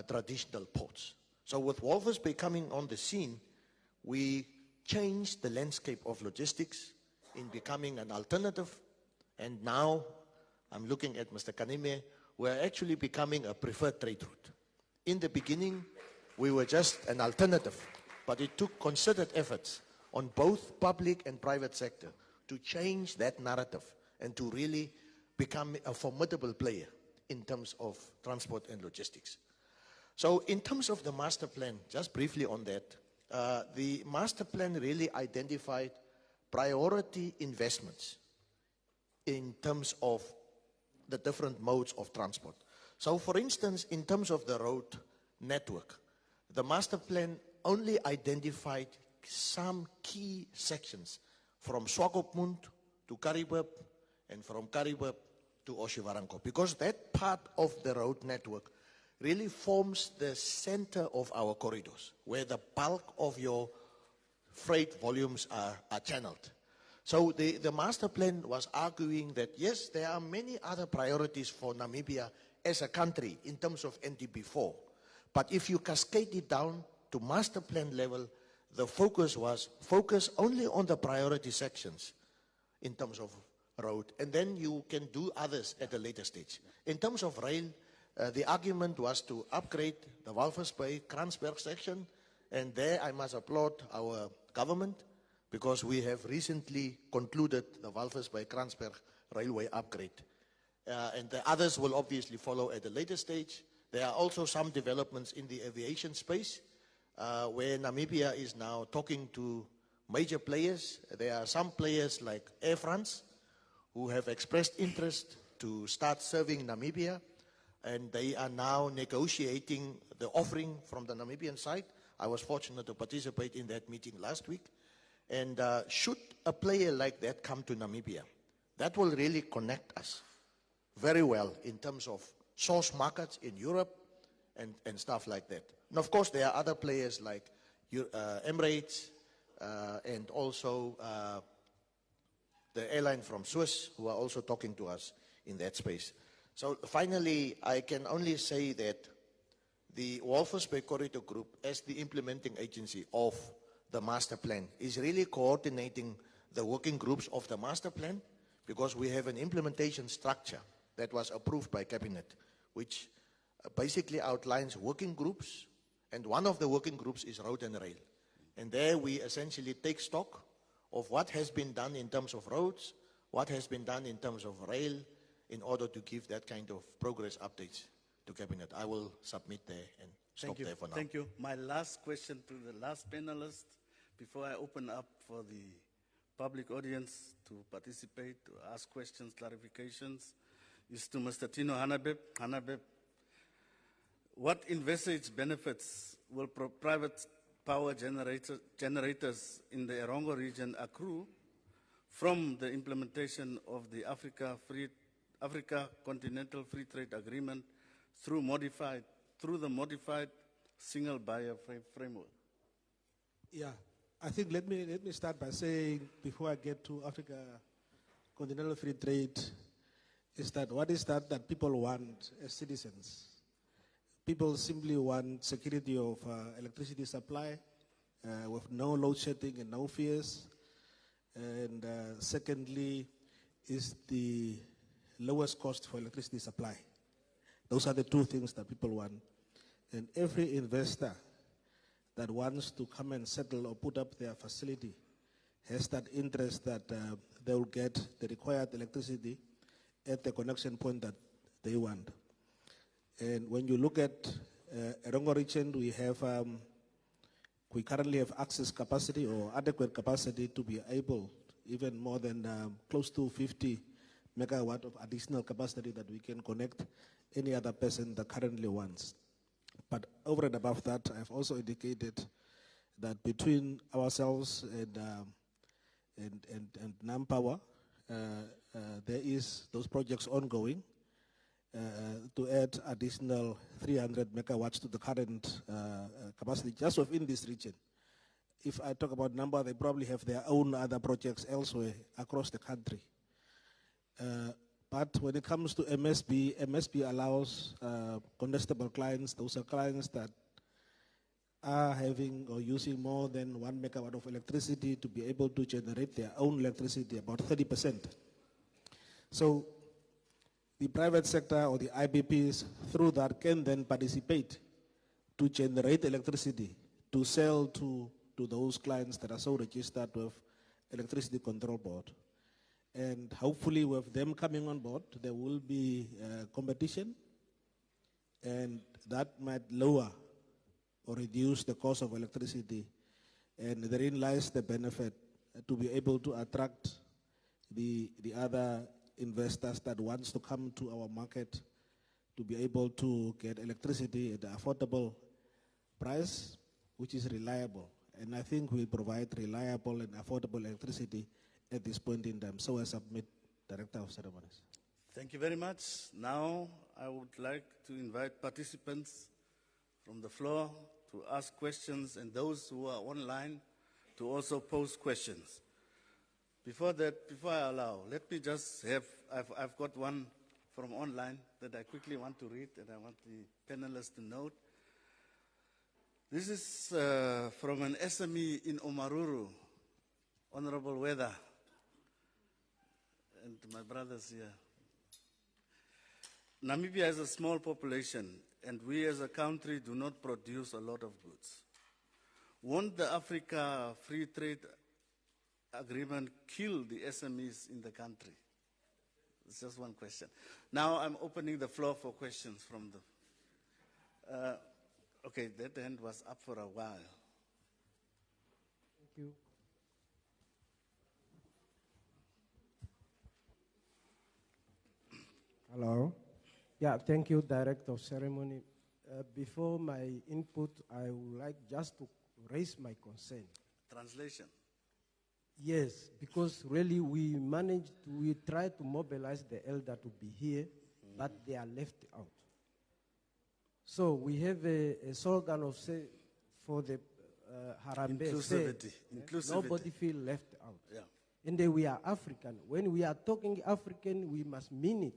traditional ports. So with Walvis Bay coming on the scene, we changed the landscape of logistics in becoming an alternative, and now I'm looking at Mr. Kanime, we're actually becoming a preferred trade route. In the beginning, we were just an alternative, but it took concerted efforts on both public and private sector to change that narrative and to really become a formidable player in terms of transport and logistics. So in terms of the master plan, just briefly on that, the master plan really identified priority investments in terms of the different modes of transport. So for instance, in terms of the road network, the master plan only identified some key sections from Swakopmund to Gurirab and from Gurirab to Oshiwaranko, because that part of the road network really forms the center of our corridors, where the bulk of your freight volumes are channeled. So the master plan was arguing that, yes, there are many other priorities for Namibia as a country in terms of NTP4. But if you cascade it down to master plan level, the focus was only on the priority sections in terms of road, and then you can do others at a later stage. In terms of rail, the argument was to upgrade the Walvis Bay Kransberg section, and there I must applaud our government, because we have recently concluded the Walvis Bay Kransberg railway upgrade. And the others will obviously follow at a later stage. There are also some developments in the aviation space, where Namibia is now talking to major players. There are some players like Air France who have expressed interest to start serving Namibia, and they are now negotiating the offering from the Namibian side. I was fortunate to participate in that meeting last week. And should a player like that come to Namibia, that will really connect us very well in terms of source markets in Europe and stuff like that. And of course, there are other players like Emirates and also the airline from Swiss, who are also talking to us in that space. So finally, I can only say that the Walvis Bay Corridor Group, as the implementing agency of the master plan, is really coordinating the working groups of the master plan, because we have an implementation structure that was approved by Cabinet, which basically outlines working groups, and one of the working groups is road and rail. And there we essentially take stock of what has been done in terms of roads, what has been done in terms of rail, in order to give that kind of progress updates to Cabinet. I will submit there and stop there for now. Thank you. My last question to the last panelist, before I open up for the public audience to participate, to ask questions, clarifications, is to Mr. Tino Hanabeb. Hanabeb, what envisaged benefits will private power generators in the Erongo region accrue from the implementation of the Africa Continental Free Trade Agreement through the modified single buyer framework? Yeah, I think let me start by saying, before I get to Africa Continental Free Trade, is that what is that people want as citizens? People simply want security of electricity supply with no load shedding and no fears. And secondly, is the lowest cost for electricity supply. Those are the two things that people want. And every investor that wants to come and settle or put up their facility has that interest that they will get the required electricity at the connection point that they want. And when you look at Erongo region, we currently have access capacity or adequate capacity to be able, even more than close to 50 megawatt of additional capacity that we can connect any other person that currently wants. But over and above that, I've also indicated that between ourselves and NamPower, there is those projects ongoing to add additional 300 megawatts to the current capacity just within this region. If I talk about number, they probably have their own other projects elsewhere across the country. But when it comes to MSB allows contestable clients, those are clients that are having or using more than 1 megawatt of electricity to be able to generate their own electricity, about 30%. So the private sector or the IBPs through that can then participate to generate electricity to sell to those clients that are so registered with Electricity Control Board. And hopefully with them coming on board, there will be competition, and that might lower or reduce the cost of electricity. And therein lies the benefit to be able to attract the other investors that wants to come to our market to be able to get electricity at an affordable price, which is reliable. And I think we provide reliable and affordable electricity at this point in time. So I submit, Director of Ceremonies. Thank you very much. Now I would like to invite participants from the floor to ask questions and those who are online to also pose questions. Before I allow, let me just I've got one from online that I quickly want to read and I want the panelists to note. This is from an SME in Omaruru, Honorable Weather, and my brothers here. Namibia has a small population, and we as a country do not produce a lot of goods. Won't the Africa Free Trade Agreement kill the SMEs in the country? It's just one question. Now I'm opening the floor for questions from the... okay, that hand was up for a while. Thank you. Hello. Yeah, thank you, Director of Ceremony. Before my input, I would like just to raise my concern. Translation. Yes, because really we try to mobilize the elder to be here, but they are left out. So we have a slogan of say for the Harambe. Inclusivity. Nobody feel left out. Yeah. And then we are African. When we are talking African, we must mean it.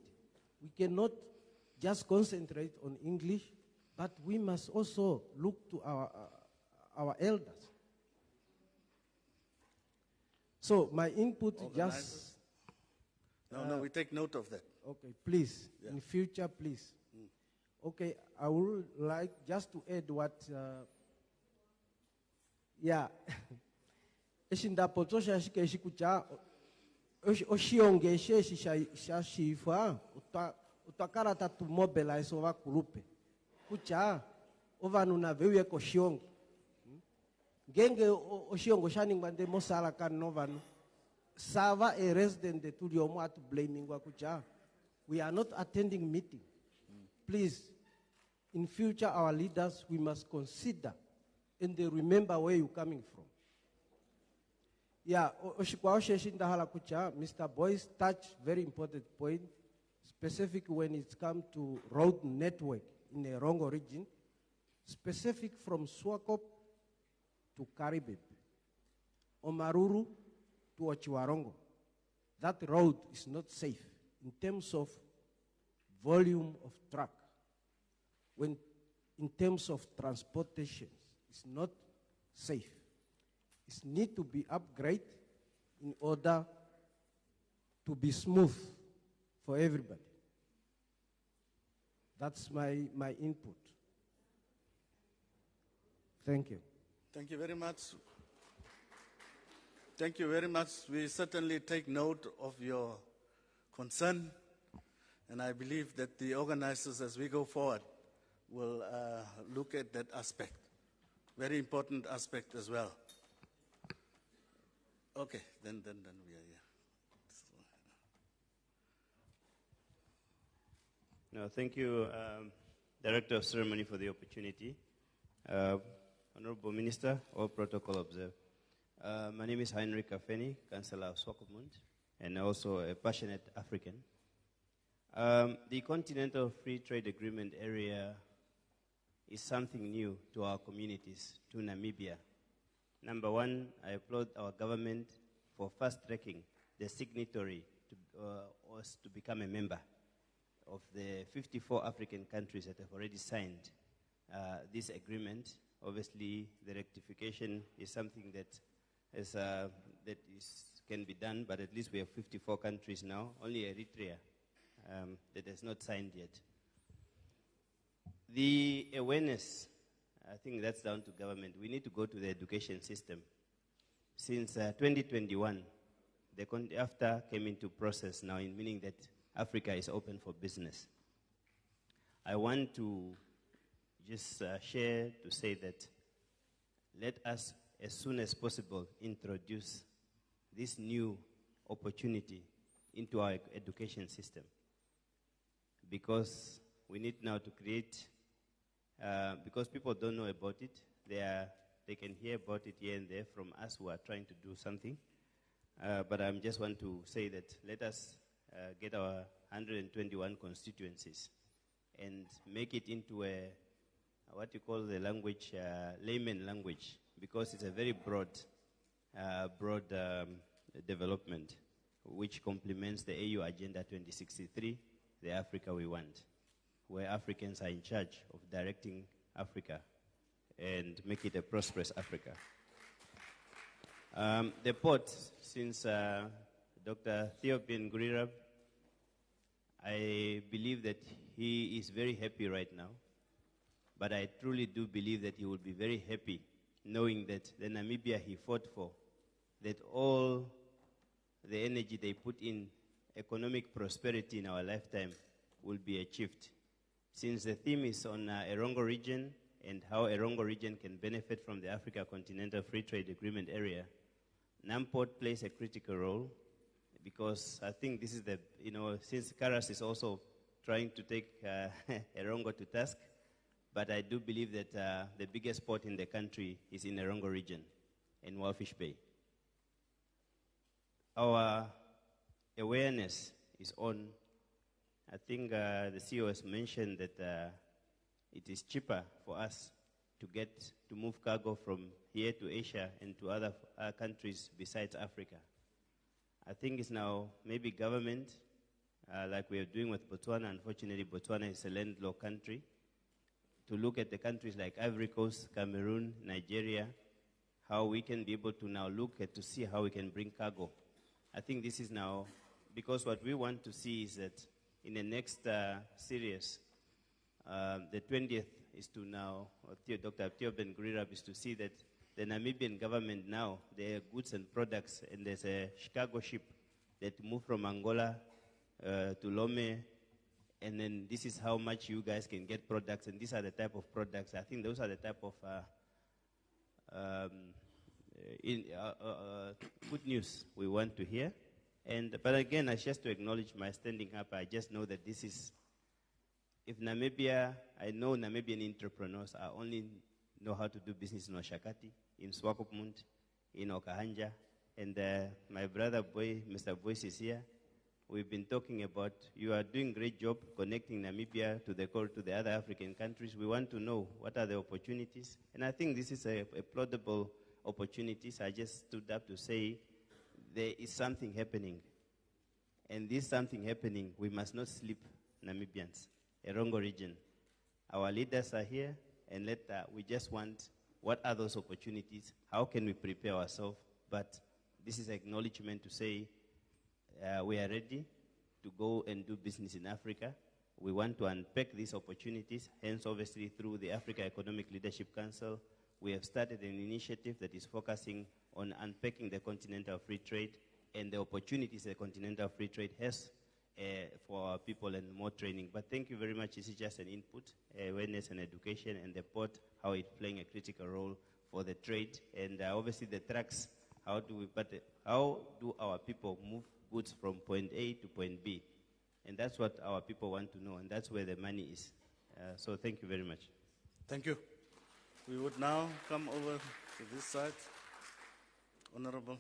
We cannot just concentrate on English, but we must also look to our elders. So my input just... No, we take note of that. Okay, please, Yeah. in future, please. Okay, I would like just to add what... Eshindapotoshia shike shikucha oshionge shashifa utakarata to mobilize over kulupe. Kucha ovanu na vewe ko shionge. Genge oshiongo shining bande mosala kan novanu. Sava a resident de tuliomo at blaming wakucha. We are not attending meeting. Please, in future our leaders we must consider and they remember where you're coming from. Yeah, Mr. Boyce touched very important point, specific when it comes to road network in the Erongo region, specific from Swakop to Karibib, Omaruru to Ochiwarongo. That road is not safe in terms of volume of truck. When in terms of transportation, it's not safe. It needs to be upgraded in order to be smooth for everybody. That's my input. Thank you. Thank you very much. Thank you very much. We certainly take note of your concern, and I believe that the organizers, as we go forward, will look at that aspect. Very important aspect as well. Okay, then we are here. No, thank you, Director of Ceremony, for the opportunity. Honorable Minister, all protocol observed. My name is Heinrich Afeni, Councillor of Swakopmund, and also a passionate African. The Continental Free Trade Agreement area is something new to our communities, to Namibia. Number one, I applaud our government for fast-tracking the signatory to become a member of the 54 African countries that have already signed this agreement. Obviously, the rectification is something that can be done, but at least we have 54 countries now, only Eritrea that has not signed yet. The awareness, I think that's down to government. We need to go to the education system. Since 2021, the AfCFTA came into process now, meaning that Africa is open for business. I want to just share to say that let us, as soon as possible, introduce this new opportunity into our education system, because we need now to create, because people don't know about it, they can hear about it here and there from us who are trying to do something. But I just want to say that let us get our 121 constituencies and make it into a, what you call the language, layman language, because it's a very broad development, which complements the AU Agenda 2063, the Africa we want, where Africans are in charge of directing Africa and make it a prosperous Africa. The port, since Dr. Theo Gurirab, I believe that he is very happy right now, but I truly do believe that he would be very happy knowing that the Namibia he fought for, that all the energy they put in economic prosperity in our lifetime will be achieved. Since the theme is on Erongo region and how Erongo region can benefit from the Africa Continental Free Trade Agreement area, NAMPORT plays a critical role because I think this is the, since Karas is also trying to take Erongo to task, but I do believe that the biggest port in the country is in Erongo region, in Walfish Bay. Our awareness is on. I think the CEO has mentioned that it is cheaper for us to move cargo from here to Asia and to other countries besides Africa. I think it's now maybe government, like we are doing with Botswana. Unfortunately, Botswana is a landlocked country. To look at the countries like Ivory Coast, Cameroon, Nigeria, how we can be able to now look at to see how we can bring cargo. I think this is now, because what we want to see is that in the next series, the 20th is to now, Dr. Theo Gurirab is to see that the Namibian government now, their goods and products, and there's a Chicago ship that moved from Angola to Lome, and then this is how much you guys can get products, and these are the type of products. I think those are the type of good news we want to hear. But again, I just to acknowledge my standing up, I just know that this is, if Namibia, I know Namibian entrepreneurs are only know how to do business in Oshakati, in Swakopmund, in Okahanja, and my brother boy, Mr. Boyce is here. We've been talking about, you are doing a great job connecting Namibia to the other African countries. We want to know what are the opportunities. And I think this is a plausible opportunities. I just stood up to say there is something happening. And this something happening, we must not sleep, Namibians, Erongo region. Our leaders are here, and we just want, what are those opportunities? How can we prepare ourselves? But this is acknowledgement to say, we are ready to go and do business in Africa. We want to unpack these opportunities. Hence, obviously, through the Africa Economic Leadership Council, we have started an initiative that is focusing on unpacking the continental free trade and the opportunities the continental free trade has for our people and more training. But thank you very much. This is just an input, awareness and education, and the port, how it's playing a critical role for the trade. And obviously the trucks, how do our people move goods from point A to point B? And that's what our people want to know, and that's where the money is. So thank you very much. Thank you. We would now come over to this side. Honorable.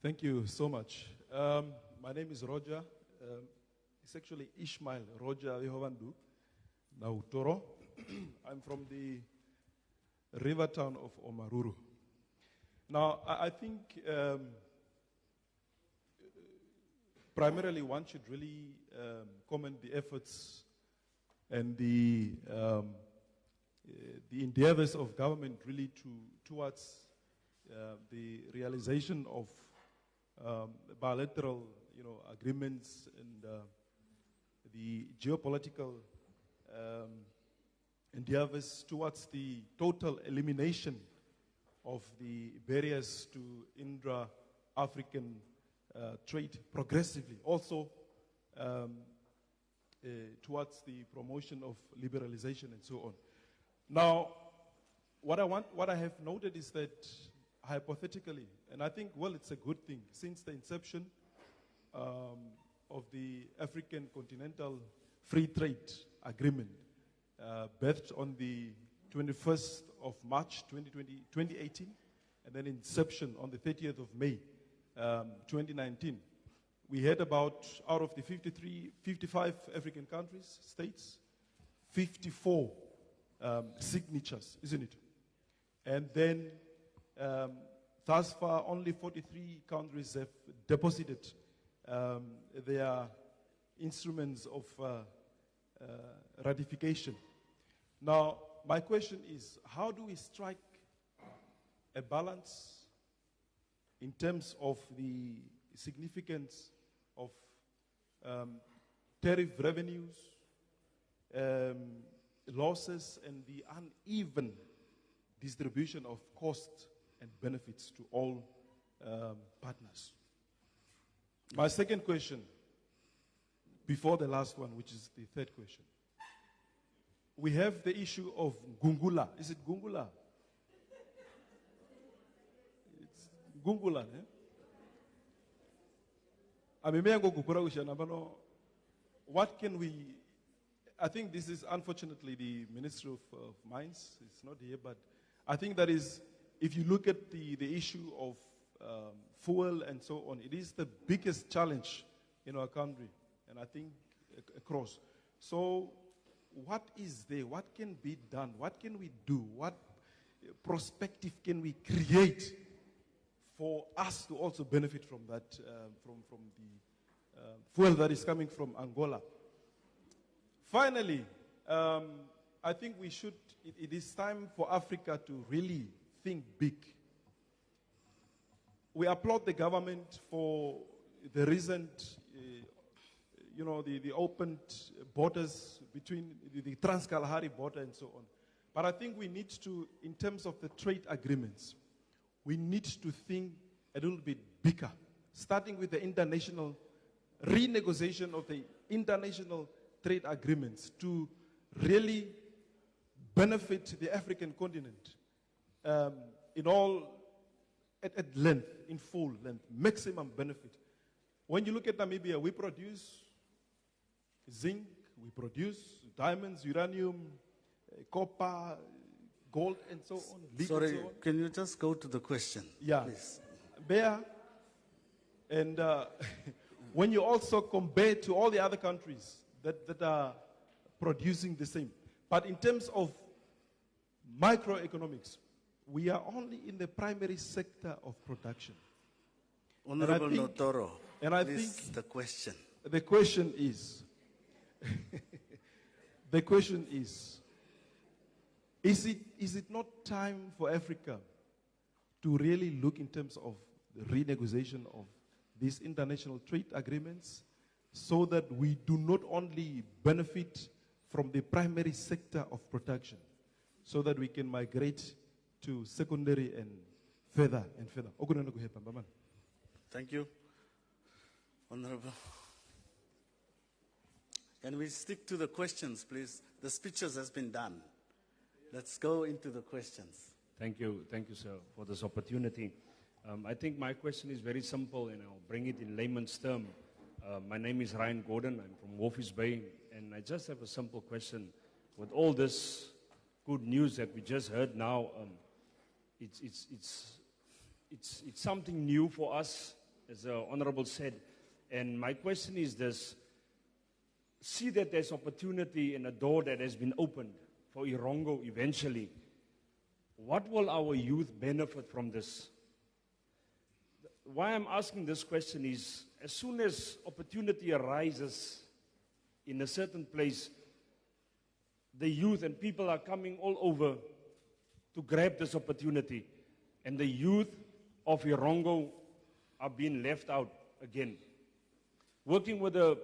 Thank you so much. My name is Roger. It's actually Ishmael Roger Vihovandu Nautoro. I'm from the river town of Omaruru. Now, I think primarily one should really commend the efforts and the endeavors of government really towards the realization of bilateral, agreements and the geopolitical endeavors towards the total elimination of the barriers to intra-African trade progressively. Also, towards the promotion of liberalization and so on. Now, what I have noted is that hypothetically, and I think, well, it's a good thing, since the inception of the African Continental Free Trade Agreement, birthed on the 21st of March 2018, and then inception on the 30th of May 2019, we had about, out of the 55 African countries, states, 54 signatures, isn't it? And then, thus far, only 43 countries have deposited their instruments of ratification. Now, my question is, how do we strike a balance in terms of the significance of tariff revenues, losses, and the uneven distribution of cost and benefits to all partners? My second question, before the last one, which is the third question. We have the issue of Gungula. Is it Gungula? It's Gungula, eh? What can we, I think this is unfortunately the Ministry of Mines, it's not here, but I think that is, if you look at the issue of fuel and so on, it is the biggest challenge in our country, and I think across. So what is there? What can be done? What can we do? What perspective can we create for us to also benefit from that, from the fuel that is coming from Angola? Finally, I think we should, it is time for Africa to really think big. We applaud the government for the recent, the opened borders between the Trans-Kalahari border and so on. But I think we need to, in terms of the trade agreements, we need to think a little bit bigger, starting with the international renegotiation of the international trade agreements to really benefit the African continent in all, at length, in full length, maximum benefit. When you look at Namibia, we produce zinc, we produce diamonds, uranium, copper, gold, and so on. Sorry, and so on. Can you just go to the question? Yeah. Please. Bear, and when you also compare to all the other countries that are producing the same. But in terms of microeconomics, we are only in the primary sector of production. Honorable Notoro, and I please, think the question. The question is, the question is it not time for Africa to really look in terms of the renegotiation of these international trade agreements so that we do not only benefit from the primary sector of production, so that we can migrate to secondary and further and further. Thank you, Honorable. Can we stick to the questions, please? The speeches has been done. Let's go into the questions. Thank you, sir, for this opportunity. I think my question is very simple, and I'll bring it in layman's term. My name is Ryan Gordon. I'm from Walvis Bay, and I just have a simple question. With all this good news that we just heard now, it's something new for us, as the Honorable said. And my question is this: see that there's opportunity and a door that has been opened for Erongo eventually. What will our youth benefit from this? Why I'm asking this question is, as soon as opportunity arises in a certain place, the youth and people are coming all over to grab this opportunity. And the youth of Erongo are being left out again. Working with the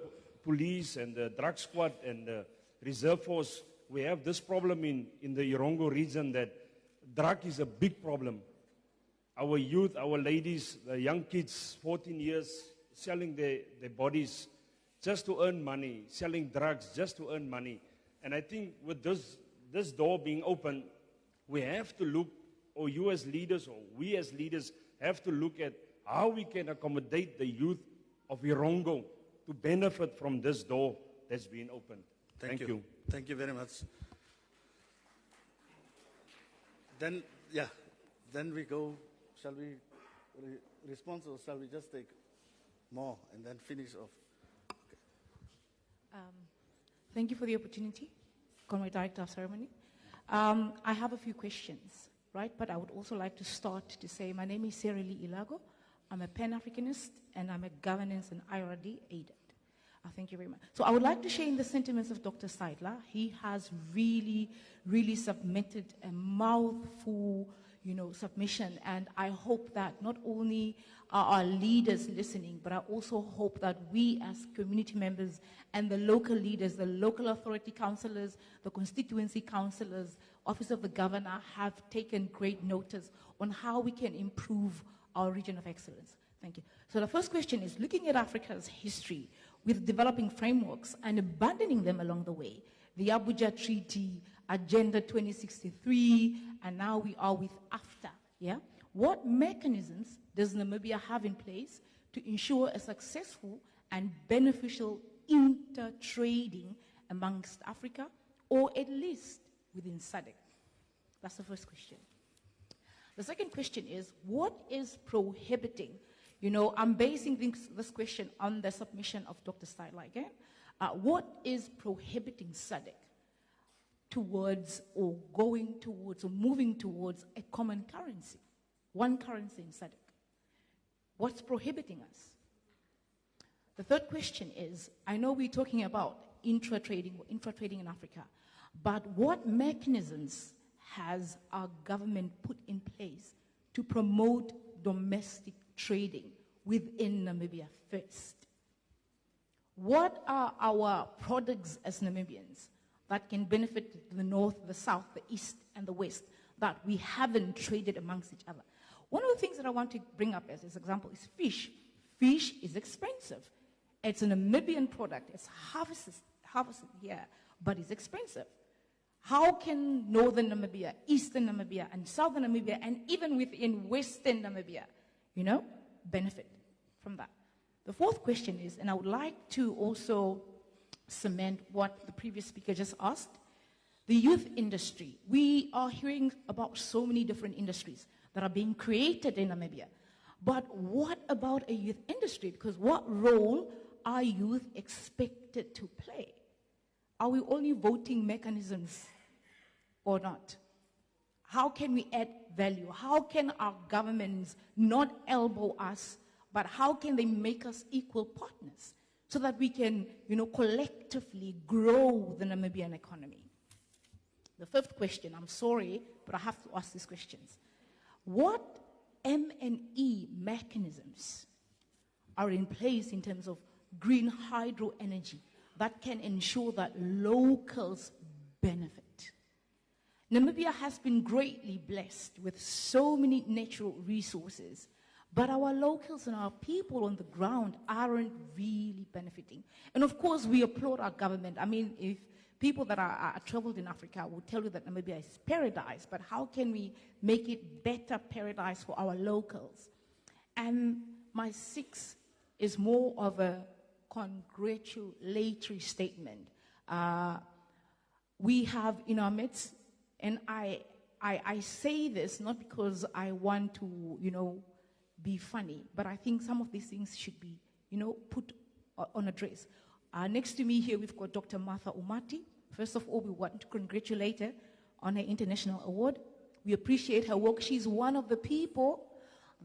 police and the drug squad and the reserve force, we have this problem in the Erongo region that drug is a big problem. Our youth, our ladies, the young kids, 14 years, selling their bodies just to earn money, selling drugs just to earn money. And I think with this door being open, we have to look, or you as leaders, or we as leaders, have to look at how we can accommodate the youth of Erongo to benefit from this door that's been opened. Thank you. Thank you very much. Then we go, shall we response, or shall we just take more and then finish off? Thank you for the opportunity, Comrade Director of Ceremony. I have a few questions, right? But I would also like to start to say my name is Sarah Lee Ilago. I'm a Pan-Africanist and I'm a governance and IRD aide. Thank you very much. So I would like to share in the sentiments of Dr. Seidler. He has really, really submitted a mouthful, submission, and I hope that not only are our leaders listening, but I also hope that we as community members and the local leaders, the local authority councillors, the constituency councillors, Office of the Governor have taken great notice on how we can improve our region of excellence. Thank you. So the first question is, looking at Africa's history with developing frameworks and abandoning them along the way, the Abuja Treaty, Agenda 2063, and now we are with AfCFTA, yeah? What mechanisms does Namibia have in place to ensure a successful and beneficial inter-trading amongst Africa, or at least within SADC? That's the first question. The second question is, what is prohibiting? I'm basing this question on the submission of Dr. Seidler again. What is prohibiting SADC towards or going towards or moving towards a common currency, one currency in SADC? What's prohibiting us? The third question is, I know we're talking about intra-trading in Africa, but what mechanisms has our government put in place to promote domestic trading within Namibia first? What are our products as Namibians that can benefit the north, the south, the east, and the west that we haven't traded amongst each other? One of the things that I want to bring up as an example is fish. Fish is expensive. It's a Namibian product. It's harvested here, but it's expensive. How can northern Namibia, eastern Namibia, and southern Namibia, and even within western Namibia, benefit from that? The fourth question is, and I would like to also cement what the previous speaker just asked, the youth industry. We are hearing about so many different industries that are being created in Namibia. But what about a youth industry? Because what role are youth expected to play? Are we only voting mechanisms or not? How can we add value? How can our governments not elbow us, but how can they make us equal partners so that we can, collectively grow the Namibian economy? The fifth question, I'm sorry, but I have to ask these questions. What M&E mechanisms are in place in terms of green hydro energy that can ensure that locals benefit? Namibia has been greatly blessed with so many natural resources, but our locals and our people on the ground aren't really benefiting. And of course, we applaud our government. I mean, if people that are traveled in Africa will tell you that Namibia is paradise, but how can we make it better paradise for our locals? And my sixth is more of a congratulatory statement. We have in our midst, and I say this not because I want to, be funny, but I think some of these things should be, put on address. Next to me here, we've got Dr. Martha Umati. First of all, we want to congratulate her on her international award. We appreciate her work. She's one of the people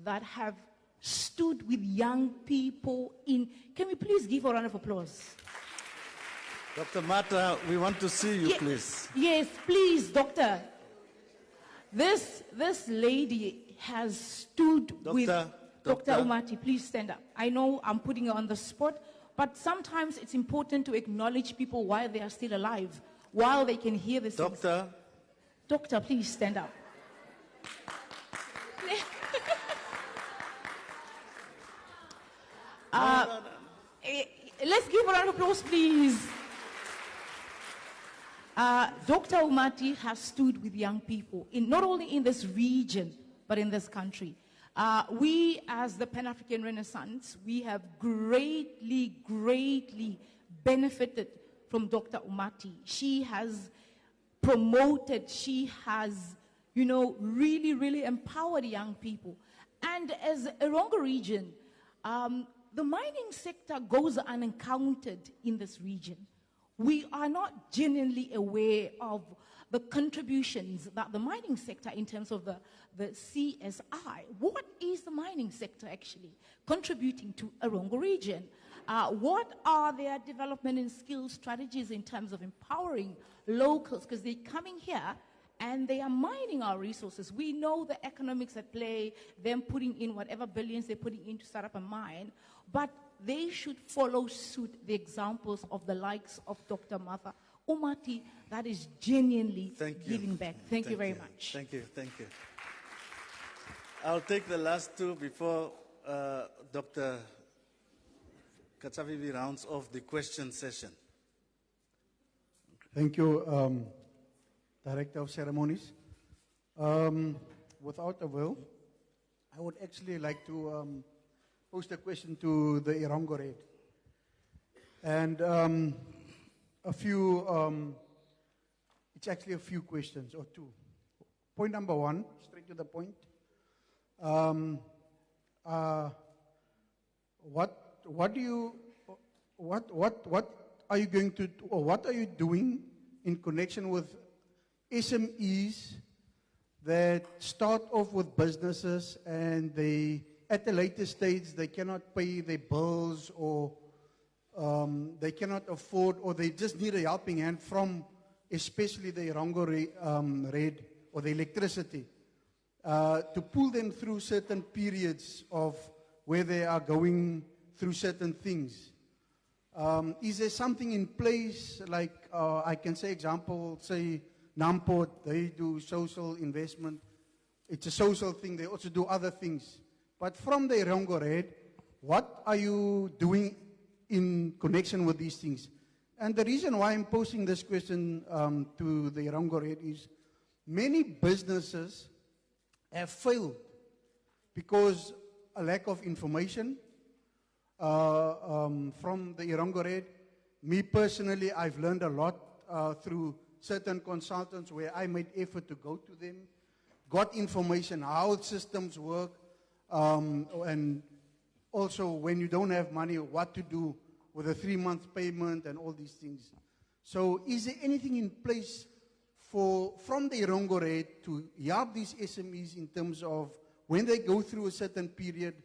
that have stood with young people in... Can we please give her a round of applause? Dr. Martha, we want to see you, please. Yes, please, doctor. This lady has stood with... Dr. Umati, please stand up. I know I'm putting her on the spot, but sometimes it's important to acknowledge people while they are still alive, while they can hear this. Doctor, please stand up. Let's give a round of applause, please. Dr. Umati has stood with young people, not only in this region, but in this country. We, as the Pan-African Renaissance, we have greatly, greatly benefited from Dr. Umati. She has promoted, she has, really, really empower the young people. And as Erongo region, the mining sector goes unencountered in this region. We are not genuinely aware of the contributions that the mining sector, in terms of the CSI, what is the mining sector actually contributing to Erongo region? What are their development and skill strategies in terms of empowering locals? Because they're coming here and they are mining our resources. We know the economics at play, them putting in whatever billions they're putting in to start up a mine, but they should follow suit the examples of the likes of Dr. Martha Umati that is genuinely giving back. Thank you very much. Thank you. I'll take the last two before Dr. Katsavivi rounds off the question session. Thank you, Director of Ceremonies. Without a will, I would actually like to pose a question to the Erongo Red. And it's actually a few questions, or two. Point number one, straight to the point. What are you going to, or what are you doing in connection with SMEs that start off with businesses and they, at a later stage, they cannot pay their bills, or they cannot afford, or they just need a helping hand from especially the Erongo Red or the electricity, to pull them through certain periods of where they are going through certain things. Is there something in place, like I can say example, say Namport, they do social investment. It's a social thing. They also do other things. But from the Erongo Red, what are you doing in connection with these things? And the reason why I'm posing this question to the Erongo Red is many businesses have failed because a lack of information from the Erongo Red. Me personally, I've learned a lot through certain consultants where I made effort to go to them, got information how systems work, and also when you don't have money, what to do with a 3-month payment and all these things. So is there anything in place from the Erongo Red to help these SMEs in terms of when they go through a certain period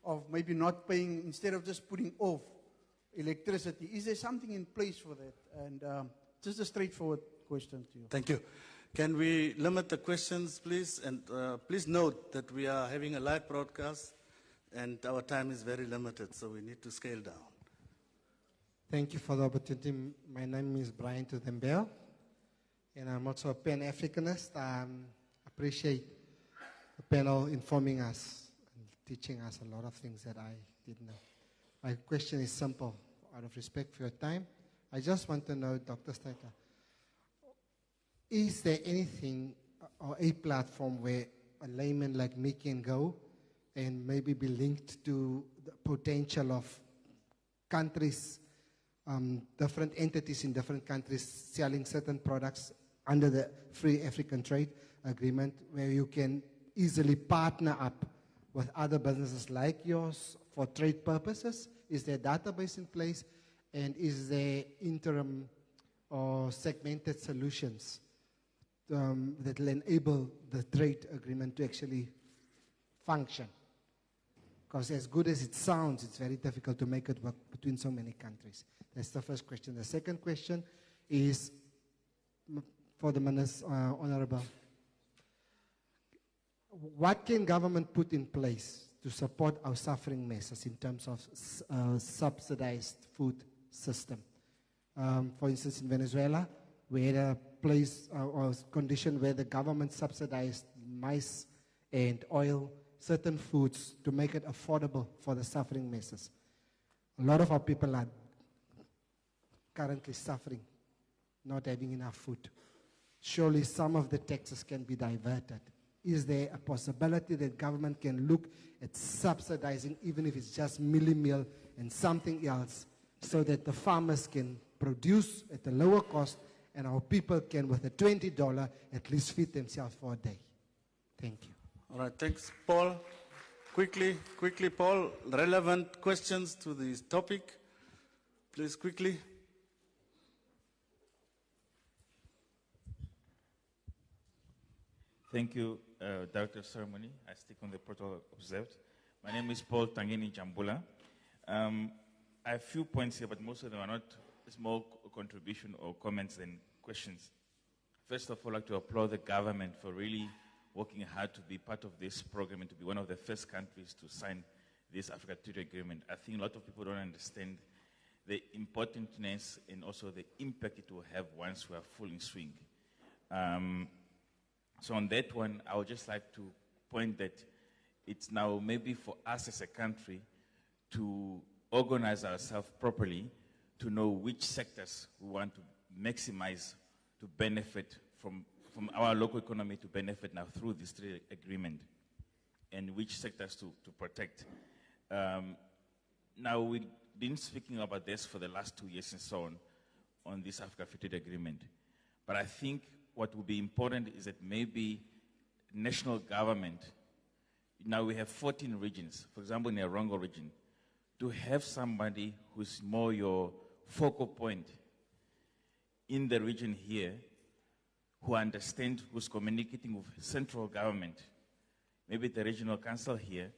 of maybe not paying, instead of just putting off electricity? Is there something in place for that? And just a straightforward question to you. Thank you. Can we limit the questions, please? And please note that we are having a live broadcast and our time is very limited, so we need to scale down. Thank you for the opportunity. My name is Brian Tutembel, and I'm also a Pan-Africanist. I appreciate the panel informing us and teaching us a lot of things that I didn't know. My question is simple. Out of respect for your time, I just want to know, Dr. Steiner, is there anything or a platform where a layman like me can go and maybe be linked to the potential of countries, different entities in different countries selling certain products under the Free African Trade Agreement, where you can easily partner up with other businesses like yours for trade purposes? Is there a database in place? And is there interim or segmented solutions that will enable the trade agreement to actually function? Because as good as it sounds, it's very difficult to make it work between so many countries. That's the first question. The second question is for the Minister, Honorable. What can government put in place to support our suffering masses in terms of subsidized food system? For instance, in Venezuela, we had a place or condition where the government subsidized maize and oil, certain foods, to make it affordable for the suffering masses. A lot of our people are currently suffering, not having enough food. Surely some of the taxes can be diverted. Is there a possibility that government can look at subsidizing, even if it's just milli meal and something else, so that the farmers can produce at a lower cost and our people can, with a $20, at least feed themselves for a day? Thank you. All right, thanks, Paul. Quickly, Paul, relevant questions to this topic. Please, quickly. Thank you, Director of Ceremony. I stick on the protocol observed. My name is Paul Tangeni Jambula. I have a few points here, but most of them are not small contribution or comments than questions. First of all, I'd like to applaud the government for really working hard to be part of this program and to be one of the first countries to sign this Africa Treaty Agreement. I think a lot of people don't understand the importance and also the impact it will have once we are full in swing. So on that one, I would just like to point that it's now maybe for us as a country to organize ourselves properly to know which sectors we want to maximize to benefit from our local economy to benefit now through this trade agreement, and which sectors to protect. Now, we've been speaking about this for the last 2 years and so on this Africa Trade Agreement. But I think what will be important is that maybe national government, now we have 14 regions, for example, in the Erongo region, to have somebody who's more your focal point in the region here, who understands, who's communicating with central government, maybe the regional council here,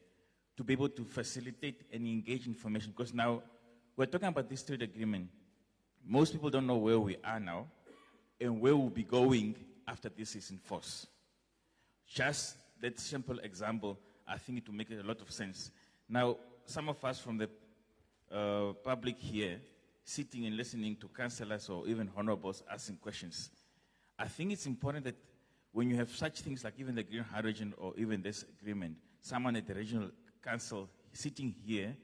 to be able to facilitate and engage information. Because now we're talking about this trade agreement. Most people don't know where we are now and where we'll be going after this is in force. Just that simple example, I think it will make a lot of sense. Now, some of us from the public here, sitting and listening to councillors or even honorables asking questions, I think it's important that when you have such things like even the green hydrogen or even this agreement, someone at the regional council sitting here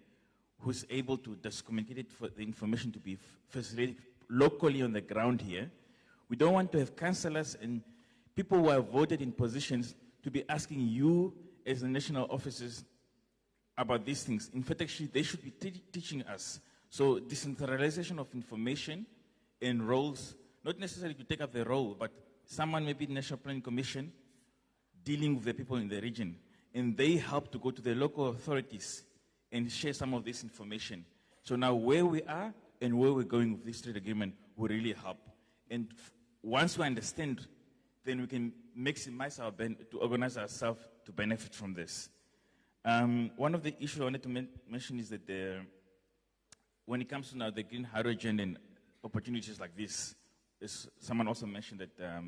who's able to just communicate it for the information to be facilitated locally on the ground here. We don't want to have councillors and people who are voted in positions to be asking you as the national officers about these things. In fact, actually, they should be teaching us. So decentralization of information and roles, not necessarily to take up the role, but someone maybe the National Planning Commission dealing with the people in the region. And they help to go to the local authorities and share some of this information. So now where we are and where we're going with this trade agreement will really help. And once we understand, then we can maximize our to organize ourselves to benefit from this. One of the issues I wanted to mention is that when it comes to now the green hydrogen and opportunities like this, someone also mentioned that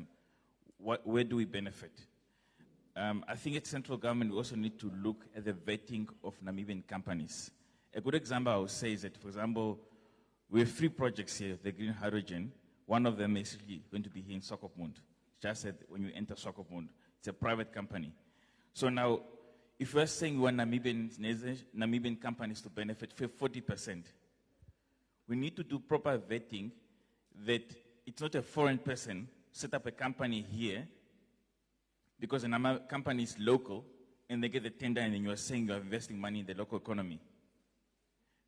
where do we benefit? I think at central government we also need to look at the vetting of Namibian companies. A good example I would say is that, for example, we have 3 projects here, the green hydrogen. One of them is actually going to be here in Swakopmund. Just said when you enter Swakopmund, it's a private company. So now, if we're saying we want Namibian companies to benefit 40%, we need to do proper vetting that it's not a foreign person set up a company here because another company is local and they get the tender and then you are saying you are investing money in the local economy.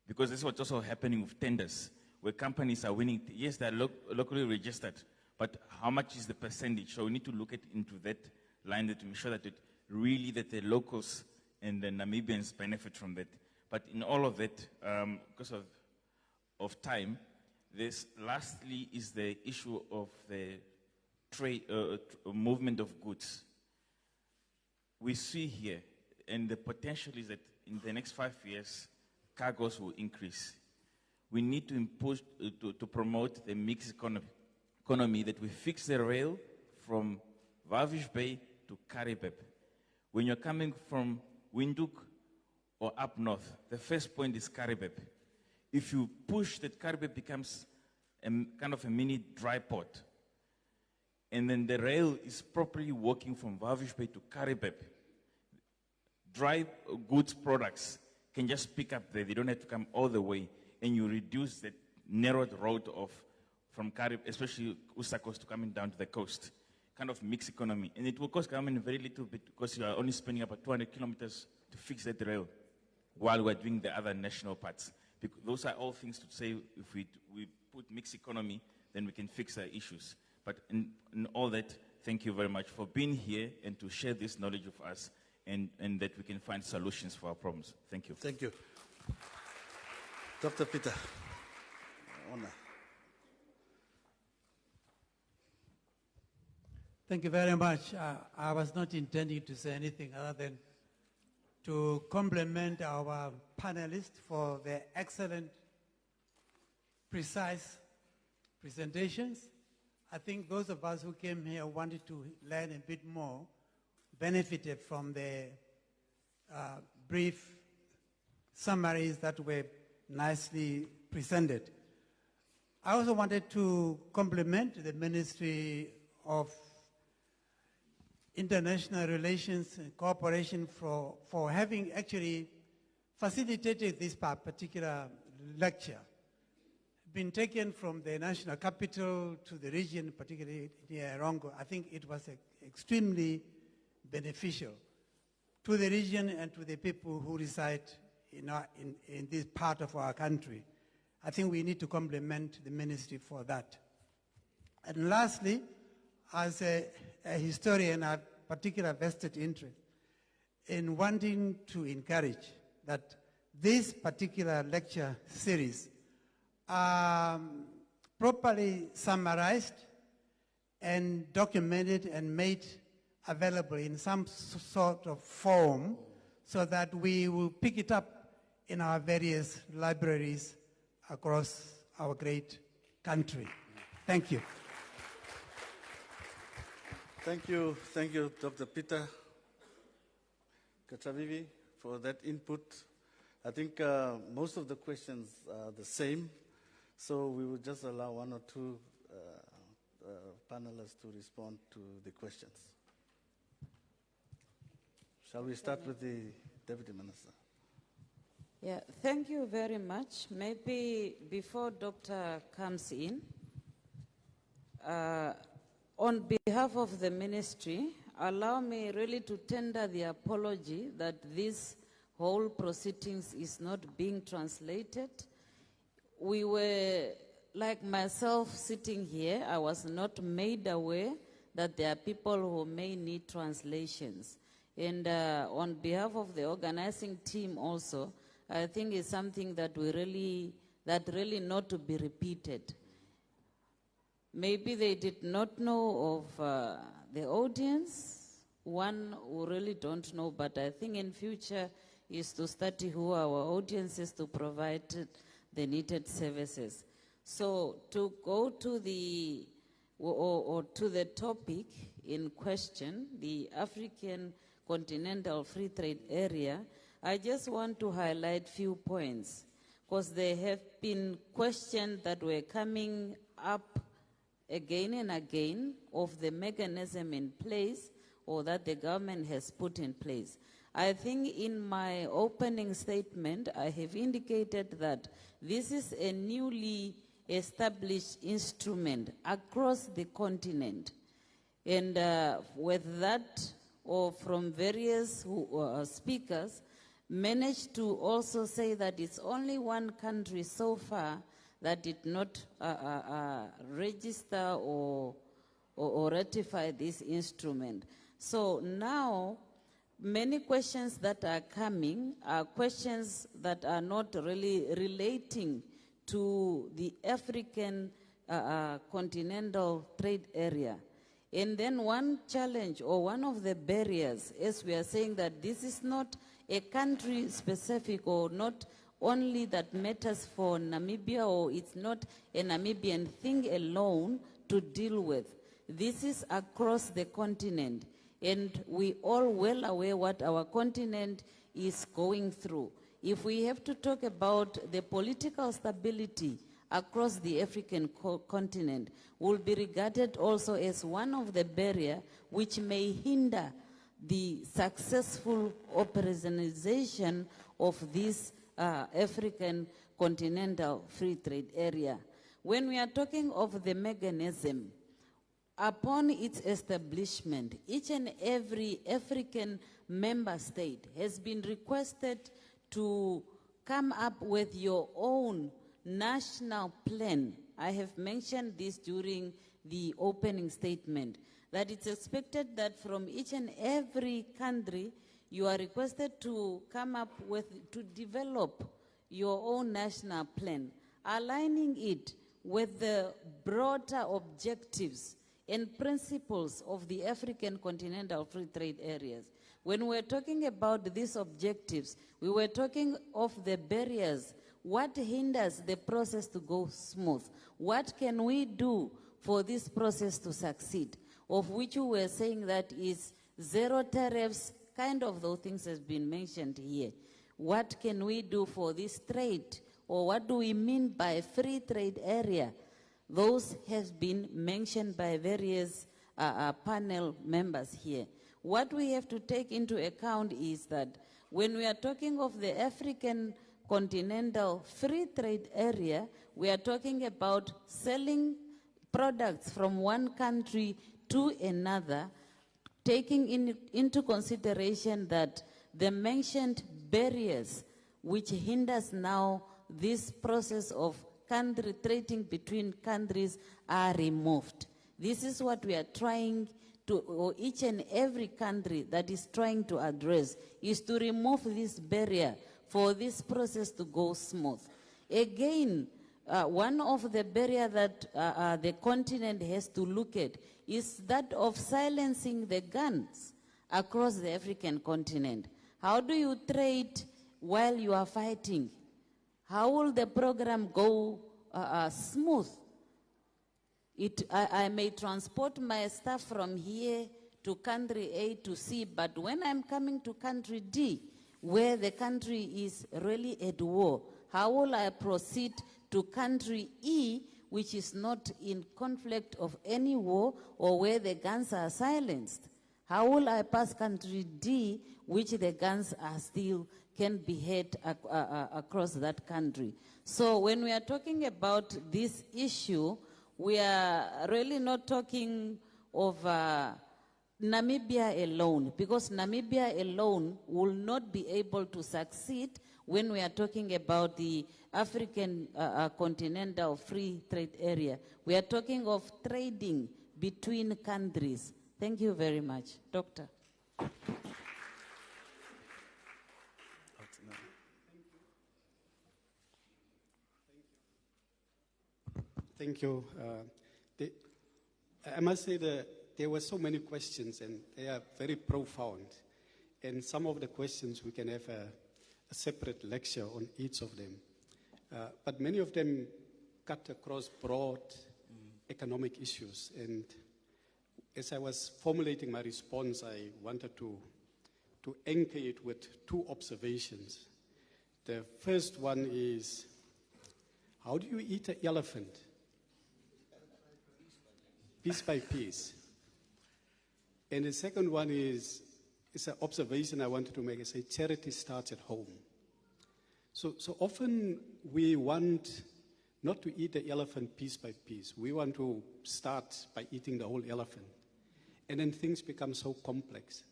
Because this is what's also happening with tenders, where companies are winning. Yes, they are locally registered, but how much is the percentage? So we need to look into that line to make sure that that the locals and the Namibians benefit from that. But in all of that, because of time, this lastly is the issue of the trade movement of goods. We see here, and the potential is that in the next 5 years, cargoes will increase. We need to promote the mixed economy that we fix the rail from Walvis Bay to Gurirab. When you're coming from Windhoek or up north, the first point is Gurirab. If you push that, Gurirab becomes kind of a mini dry port. And then the rail is properly working from Walvis Bay to Gurirab. Dry goods products can just pick up there. They don't have to come all the way. And you reduce the narrowed road from Gurirab, especially Usa Coast, to coming down to the coast. Kind of mixed economy. And it will cost government very little bit because you are only spending about 200 kilometers to fix that rail while we're doing the other national parts. Because those are all things to say if we put mixed economy, then we can fix our issues. But in all that, thank you very much for being here and to share this knowledge with us and that we can find solutions for our problems. Thank you. Thank you. Dr. Peter. Honor. Thank you very much. I was not intending to say anything other than to compliment our panelists for their excellent, precise presentations. I think those of us who came here wanted to learn a bit more, benefited from the brief summaries that were nicely presented. I also wanted to compliment the Ministry of International Relations and Cooperation for having actually facilitated this particular lecture. Been taken from the national capital to the region, particularly near Erongo. I think it was extremely beneficial to the region and to the people who reside in this part of our country. I think we need to compliment the ministry for that. And lastly, as a historian, I have particular vested interest in wanting to encourage that this particular lecture series properly summarized and documented and made available in some sort of form so that we will pick it up in our various libraries across our great country. Thank you. Thank you, Dr. Peter Kachavivi, for that input. I think most of the questions are the same, so we will just allow one or two panelists to respond to the questions. Shall we start with the Deputy Minister? Yeah, thank you very much. Maybe before Doctor comes in, on behalf of the ministry, allow me really to tender the apology that this whole proceedings is not being translated. We were, like myself sitting here, I was not made aware that there are people who may need translations. And on behalf of the organizing team also, I think it's something that really not to be repeated. Maybe they did not know of the audience, one who really don't know, but I think in future is to study who our audience is to provide the needed services. So to go to the, or to the topic in question, the African Continental Free Trade Area, I just want to highlight few points because there have been questions that were coming up again and again of the mechanism in place or that the government has put in place. I think in my opening statement, I have indicated that this is a newly established instrument across the continent. And with that, or from various speakers, managed to also say that it's only one country so far that did not register or ratify this instrument. So now, many questions that are coming are questions that are not really relating to the African Continental Trade Area. And then one challenge or one of the barriers is we are saying that this is not a country specific or not only that matters for Namibia, or it's not a Namibian thing alone to deal with. This is across the continent, and we all well aware what our continent is going through. If we have to talk about the political stability across the African continent, will be regarded also as one of the barriers which may hinder the successful operationalization of this African Continental Free Trade Area. When we are talking of the mechanism, upon its establishment, each and every African member state has been requested to come up with your own national plan. I have mentioned this during the opening statement, that it's expected that from each and every country, you are requested to come up with, to develop your own national plan, aligning it with the broader objectives and principles of the African Continental Free Trade Areas. When we're talking about these objectives, we were talking of the barriers. What hinders the process to go smooth? What can we do for this process to succeed? Of which we were saying that is zero tariffs, kind of those things has been mentioned here. What can we do for this trade? Or what do we mean by free trade area? Those have been mentioned by various panel members here. What we have to take into account is that when we are talking of the African Continental Free Trade Area, we are talking about selling products from one country to another, taking into consideration that the mentioned barriers which hinders now this process of country trading between countries are removed. This is what we are trying to, or each and every country that is trying to address, is to remove this barrier for this process to go smooth. Again, one of the barriers that the continent has to look at is that of silencing the guns across the African continent. How do you trade while you are fighting? How will the program go smooth? I may transport my stuff from here to country A to C, but when I'm coming to country D, where the country is really at war, how will I proceed to country E, which is not in conflict of any war or where the guns are silenced? How will I pass country D, which the guns are still can be heard across that country? So when we are talking about this issue, we are really not talking of Namibia alone, because Namibia alone will not be able to succeed when we are talking about the African Continental Free Trade Area. We are talking of trading between countries. Thank you very much. Doctor. Thank you. I must say that there were so many questions, and they are very profound. And some of the questions, we can have a separate lecture on each of them. But many of them cut across broad economic issues. And as I was formulating my response, I wanted to anchor it with two observations. The first one is, how do you eat an elephant? Piece by piece. And the second one is an observation I wanted to make. I say charity starts at home. So often we want not to eat the elephant piece by piece. We want to start by eating the whole elephant. And then things become so complex.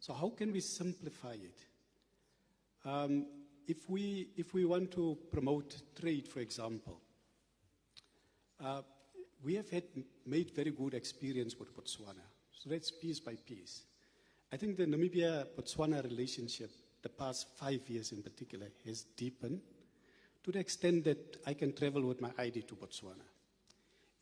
So how can we simplify it? If we want to promote trade, for example, we have made very good experience with Botswana. So that's piece by piece. I think the Namibia-Botswana relationship, the past 5 years in particular, has deepened to the extent that I can travel with my ID to Botswana.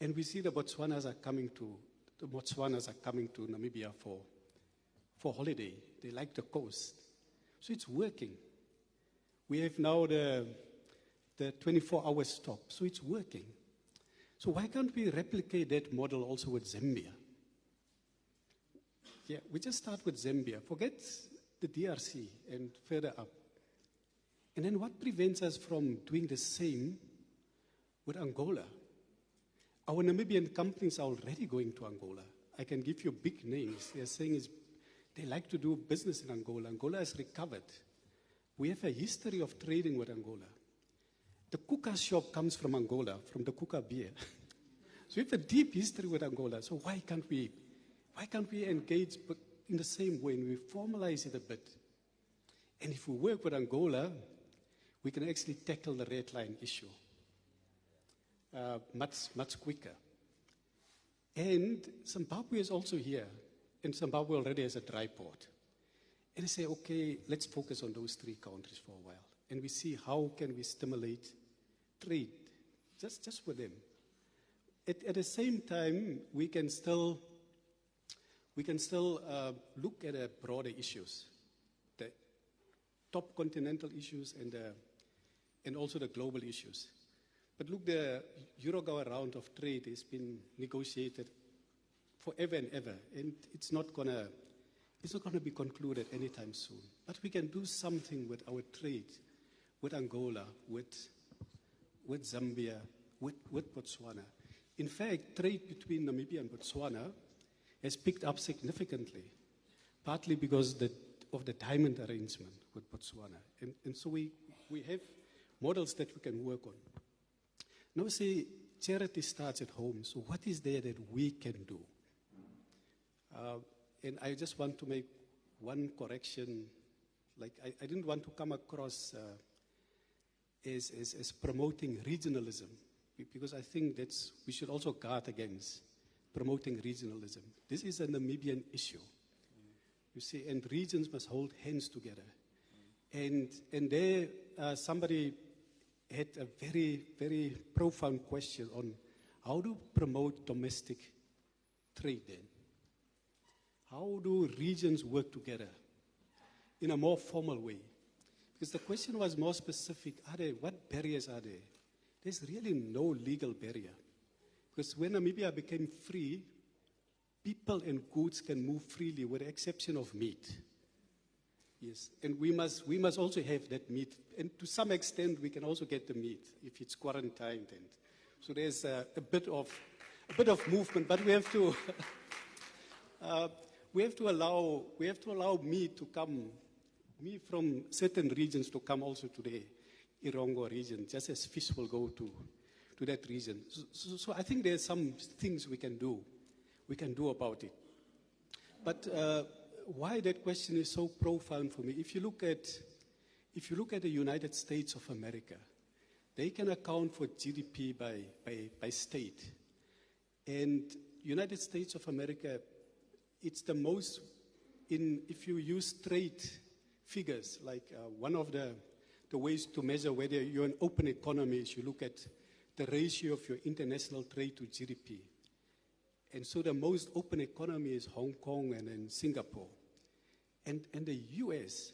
And we see the Botswanas are coming to Namibia for holiday. They like the coast. So it's working. We have now the 24-hour stop. So it's working. So why can't we replicate that model also with Zambia? Yeah, we just start with Zambia. Forget the DRC and further up. And then what prevents us from doing the same with Angola? Our Namibian companies are already going to Angola. I can give you big names. They're saying they like to do business in Angola. Angola has recovered. We have a history of trading with Angola. The Kuka shop comes from Angola, from the Kuka beer. So we have a deep history with Angola. So why can't we engage in the same way and we formalize it a bit? And if we work with Angola, we can actually tackle the red line issue much quicker. And Zimbabwe is also here, and Zimbabwe already has a dry port. And I say, okay, let's focus on those three countries for a while. And we see how can we stimulate trade, just with them. At the same time, we can still look at the broader issues, the top continental issues and also the global issues. But look, the Erongo round of trade has been negotiated forever and ever, and it's not gonna be concluded anytime soon. But we can do something with our trade, with Angola, with Zambia, with Botswana. In fact, trade between Namibia and Botswana has picked up significantly, partly because of the diamond arrangement with Botswana. And so we have models that we can work on. Now, say, charity starts at home. So what is there that we can do? And I just want to make one correction. Like, I didn't want to come across as promoting regionalism, because I think we should also guard against promoting regionalism. This is a Namibian issue, you see, and regions must hold hands together. And there, somebody had a very, very profound question on how to promote domestic trade then. How do regions work together in a more formal way? Because the question was more specific. What barriers are there? There's really no legal barrier. Because when Namibia became free, people and goods can move freely with the exception of meat. Yes, and we must also have that meat. And to some extent, we can also get the meat if it's quarantined. And so there's a bit of movement, but we have to allow meat to come, meat from certain regions to come also to the Erongo region, just as fish will go to that region. So I think there's some things we can do about it. But why that question is so profound for me, if you look at the United States of America, they can account for GDP by state. And United States of America, it's the most, if you use trade figures, like one of the ways to measure whether you're an open economy is you look at the ratio of your international trade to GDP. And so the most open economy is Hong Kong and then Singapore. And the US,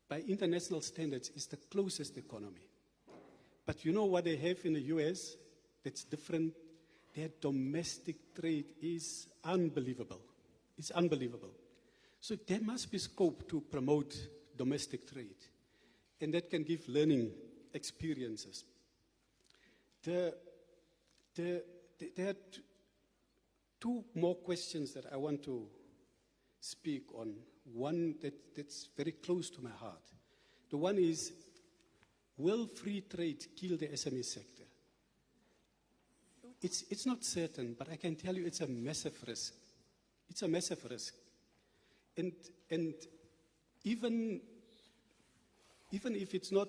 by international standards, is the closest economy. But you know what they have in the US that's different? Their domestic trade is unbelievable. It's unbelievable. So there must be scope to promote domestic trade. And that can give learning experiences. There are two more questions that I want to speak on. One that's very close to my heart. The one is, will free trade kill the SME sector? It's not certain, but I can tell you it's a massive risk. It's a massive risk. And even if it's not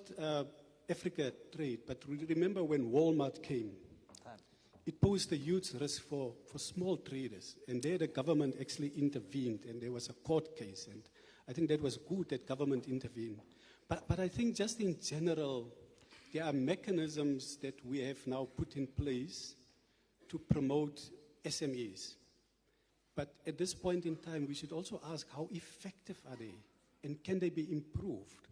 Africa trade, but remember when Walmart came, it posed a huge risk for small traders. And there the government actually intervened, and there was a court case. And I think that was good that government intervened. But I think just in general, there are mechanisms that we have now put in place to promote SMEs. But at this point in time, we should also ask how effective are they, and can they be improved?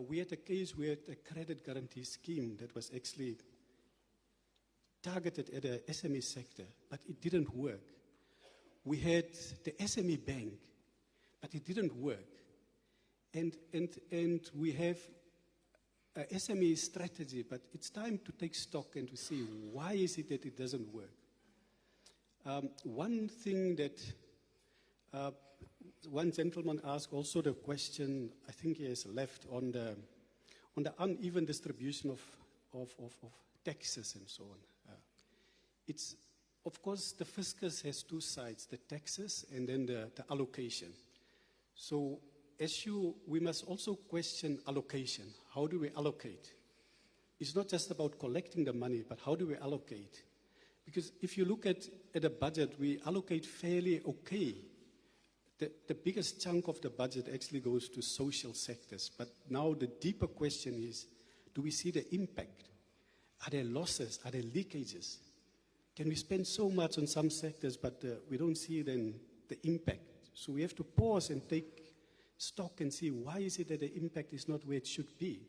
We had a case where a credit guarantee scheme that was actually targeted at the SME sector, but it didn't work. We had the SME bank, but it didn't work. And we have a SME strategy, but it's time to take stock and to see why is it that it doesn't work. One thing that one gentleman asked also the question, I think he has left, on the uneven distribution of taxes and so on. It's, of course, the fiscus has two sides, the taxes and then the allocation. So we must also question allocation. How do we allocate? It's not just about collecting the money, but how do we allocate? Because if you look at a budget, we allocate fairly okay. The biggest chunk of the budget actually goes to social sectors. But now the deeper question is, do we see the impact? Are there losses? Are there leakages? Can we spend so much on some sectors, but we don't see then the impact? So we have to pause and take stock and see why is it that the impact is not where it should be.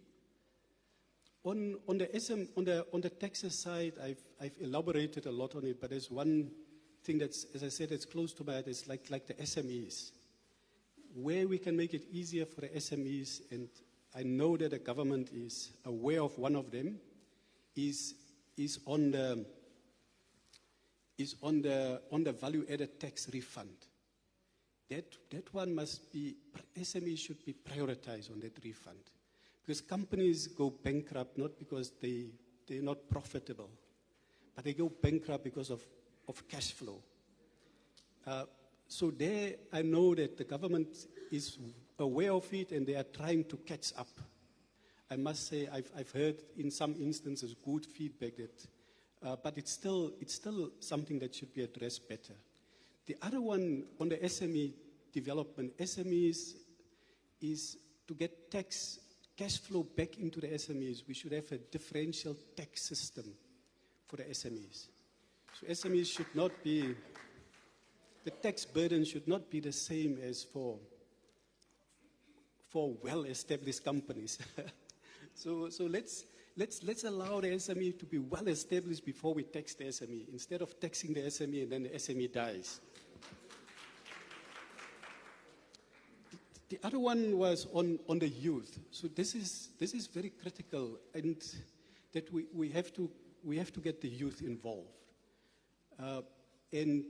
On the taxes side, I've elaborated a lot on it, but there's one thing that's, as I said, it's close to my heart. It's like the SMEs, where we can make it easier for the SMEs, and I know that the government is aware of one of them, is on the value-added tax refund. That one must be, SMEs should be prioritized on that refund. Because companies go bankrupt not because they're not profitable, but they go bankrupt because of cash flow. So there, I know that the government is aware of it and they are trying to catch up. I must say, I've heard in some instances good feedback that, but it's still something that should be addressed better. The other one on the SME development, SMEs is to get cash flow back into the SMEs. We should have a differential tax system for the SMEs. So SMEs should not be, the tax burden should not be the same as for well-established companies. So let's allow the SME to be well-established before we tax the SME, instead of taxing the SME and then the SME dies. The other one was on the youth. So this is very critical, and that we have to get the youth involved. And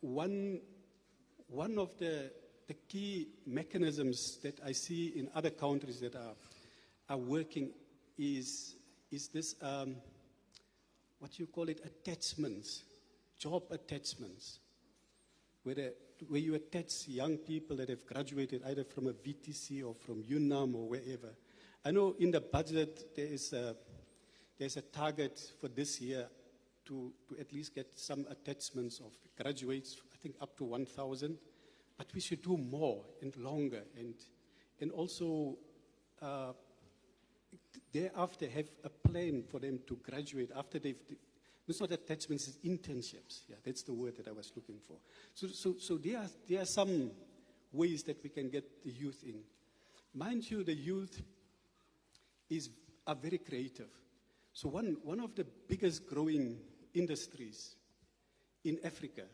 one of the key mechanisms that I see in other countries that are working is this what you call it, attachments, job attachments, where you attach young people that have graduated either from a VTC or from UNAM or wherever. I know in the budget there's a target for this year to at least get some attachments of graduates, I think up to 1,000, but we should do more and longer, and also thereafter have a plan for them to graduate after it's not attachments, it's internships. Yeah, that's the word that I was looking for. So there are some ways that we can get the youth in. Mind you, the youth are very creative. So one of the biggest growing industries in Africa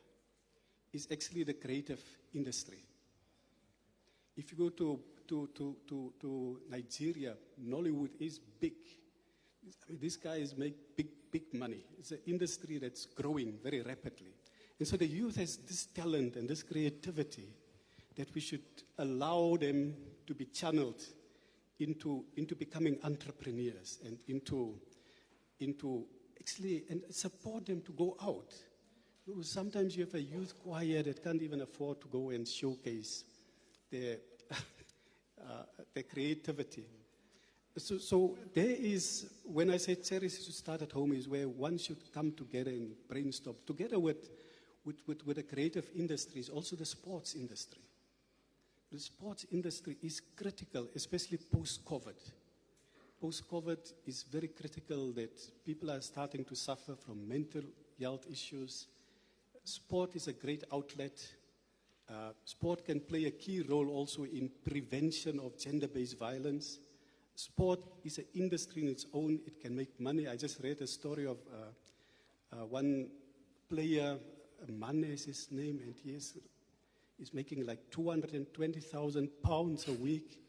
is actually the creative industry. If you go to Nigeria, Nollywood is big. I mean, these guys make big money. It's an industry that's growing very rapidly. And so the youth has this talent and this creativity that we should allow them to be channeled into becoming entrepreneurs and into actually, and support them to go out. You know, sometimes you have a youth choir that can't even afford to go and showcase their creativity. So there is, when I say charities to start at home, is where one should come together and brainstorm, together with the creative industries, also the sports industry. The sports industry is critical, especially post-COVID. Post-COVID is very critical that people are starting to suffer from mental health issues. Sport is a great outlet. Sport can play a key role also in prevention of gender-based violence. Sport is an industry in its own. It can make money. I just read a story of one player, Mane is his name, and he's making like 220,000 pounds a week.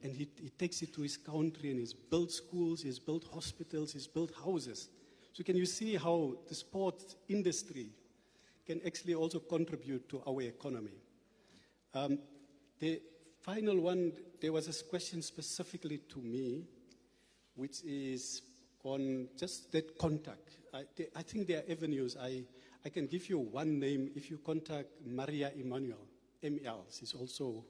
And he takes it to his country, and he's built schools, he's built hospitals, he's built houses. So can you see how the sports industry can actually also contribute to our economy? The final one, there was a question specifically to me, which is on just that contact. I think there are avenues. I can give you one name. If you contact Maria Emmanuel, ML, she's also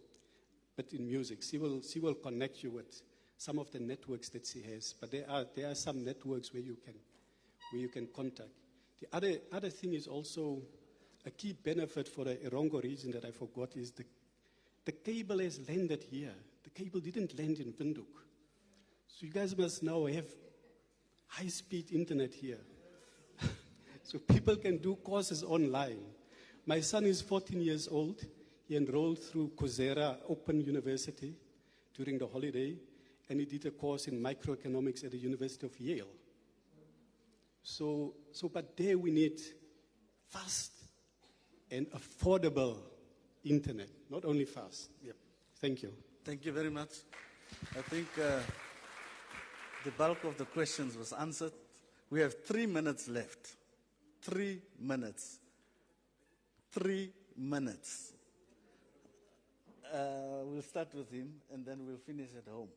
but in music. She will connect you with some of the networks that she has. But there are some networks where you can contact. The other thing is also a key benefit for the Erongo region that I forgot is the cable has landed here. The cable didn't land in Windhoek. So you guys must now have high-speed internet here. So people can do courses online. My son is 14 years old. He enrolled through Coursera Open University during the holiday, and he did a course in microeconomics at the University of Yale. But there we need fast and affordable internet, not only fast. Yep. Thank you. Thank you very much. I think the bulk of the questions was answered. We have 3 minutes left. 3 minutes. 3 minutes. We'll start with him, and then we'll finish at home.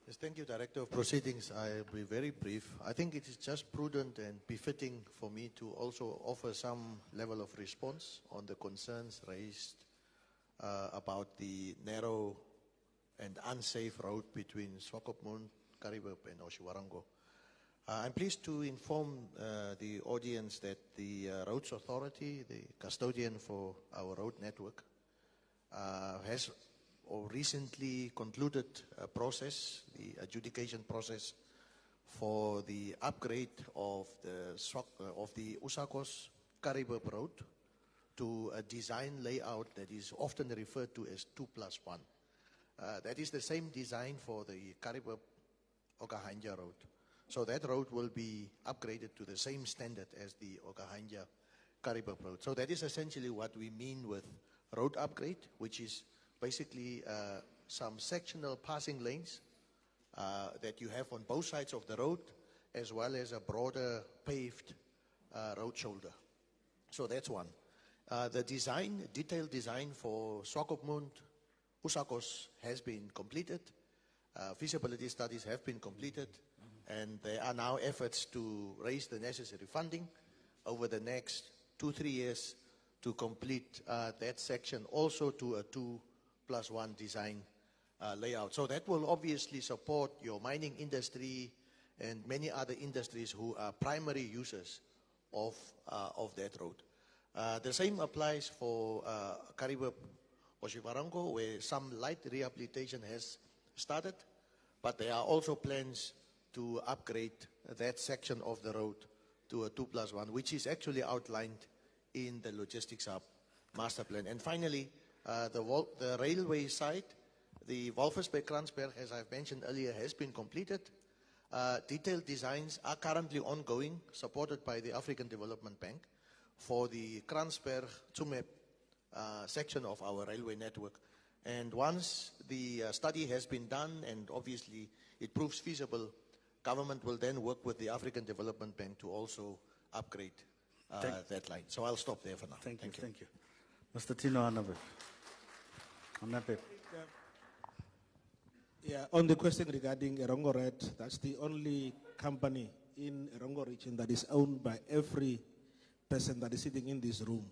Yes, thank you, Director of Proceedings. I'll be very brief. I think it is just prudent and befitting for me to also offer some level of response on the concerns raised about the narrow and unsafe road between Swakopmund, Gurirab, and Erongo. I'm pleased to inform the audience that the Roads Authority, the custodian for our road network, has recently concluded a process, the adjudication process, for the upgrade of the Usakos Gurirab road to a design layout that is often referred to as 2+1. That is the same design for the Gurirab Okahanja road. So that road will be upgraded to the same standard as the Okahanja Gurirab road. So that is essentially what we mean with road upgrade, which is basically some sectional passing lanes that you have on both sides of the road, as well as a broader paved road shoulder. So that's one. The design, detailed design for Swakopmund, Usakos has been completed. Feasibility studies have been completed, and there are now efforts to raise the necessary funding over the next 2-3 years to complete that section also to a 2+1 design layout. So that will obviously support your mining industry and many other industries who are primary users of that road. The same applies for Gurirab Erongo, where some light rehabilitation has started, but there are also plans to upgrade that section of the road to a 2+1, which is actually outlined in the logistics hub master plan. And finally, the railway side, the Walvisbay-Kransberg, as I've mentioned earlier, has been completed. Detailed designs are currently ongoing, supported by the African Development Bank, for the Kransberg-Tsumeb section of our railway network. And once the study has been done and obviously it proves feasible, government will then work with the African Development Bank to also upgrade that line. So I'll stop there for now. Thank you. Mr. Tino Anabe. Yeah, on the question regarding Erongo Red, that's the only company in Erongo region that is owned by every person that is sitting in this room.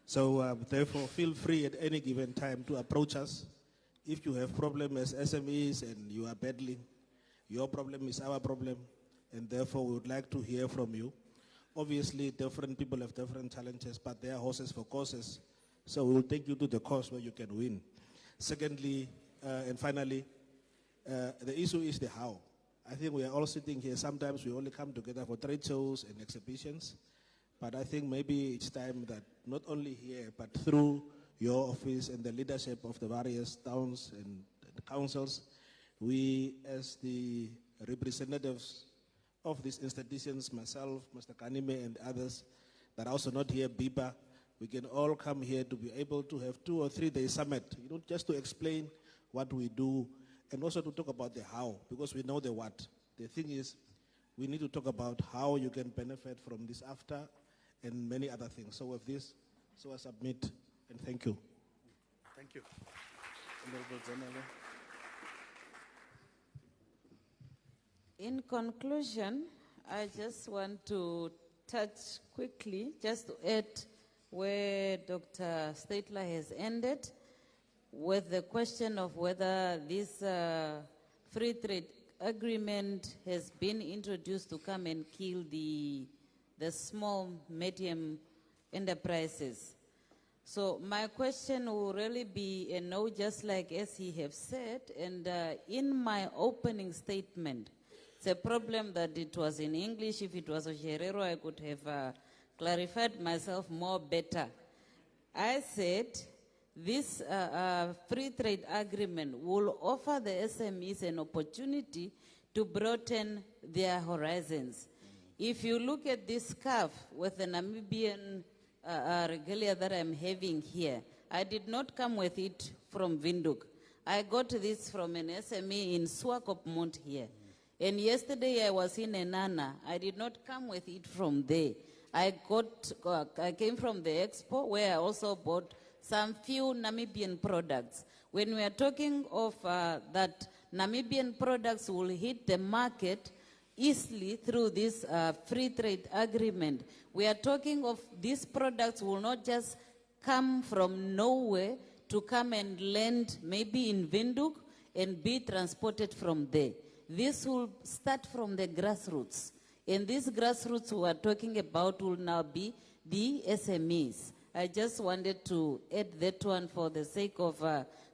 So therefore, feel free at any given time to approach us. If you have problems as SMEs and you are battling, your problem is our problem, and therefore we would like to hear from you. Obviously, different people have different challenges, but they are horses for courses. So we will take you to the course where you can win. Secondly, and finally, the issue is the how. I think we are all sitting here. Sometimes we only come together for trade shows and exhibitions. But I think maybe it's time that not only here, but through your office and the leadership of the various towns and the councils, we as the representatives of these institutions, myself, Mr. Kanime, and others that are also not here, Biba, we can all come here to be able to have 2 or 3 day summit, just to explain what we do and also to talk about the how, because we know the what. The thing is, we need to talk about how you can benefit from this after and many other things. So with this, I submit and thank you. Thank you. Honorable General. In conclusion, I just want to touch quickly, just to add where Dr. Statler has ended, with the question of whether this free trade agreement has been introduced to come and kill the small, medium enterprises. So my question will really be a no, just like as he have said, and in my opening statement, it's a problem that it was in English. If it was Osherero, I could have clarified myself more better. I said this free trade agreement will offer the SMEs an opportunity to broaden their horizons. If you look at this scarf with the Namibian regalia that I'm having here, I did not come with it from Windhoek. I got this from an SME in Swakopmund here. And yesterday I was in Enana. I did not come with it from there. I came from the expo where I also bought some few Namibian products. When we are talking of that Namibian products will hit the market easily through this free trade agreement, we are talking of these products will not just come from nowhere to come and land maybe in Windhoek and be transported from there. This will start from the grassroots. And these grassroots we are talking about will now be the SMEs. I just wanted to add that one for the sake of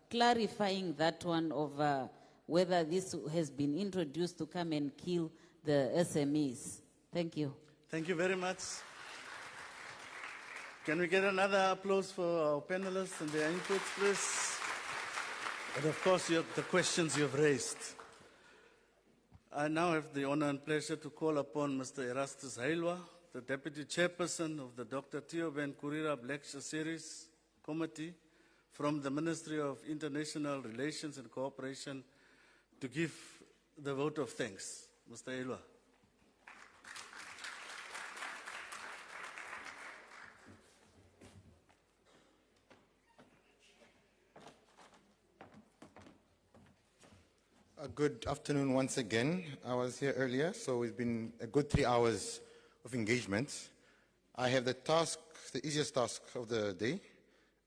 clarifying that one of whether this has been introduced to come and kill the SMEs. Thank you. Thank you very much. Can we get another applause for our panelists and their inputs, please? And of course, the questions you've raised. I now have the honor and pleasure to call upon Mr. Erastus Hailwa, the Deputy Chairperson of the Dr. Theo Gurirab Lecture Series Committee from the Ministry of International Relations and Cooperation, to give the vote of thanks. Mr. Hailwa. Good afternoon once again. I was here earlier, so it's been a good 3 hours of engagement. I have the easiest task of the day,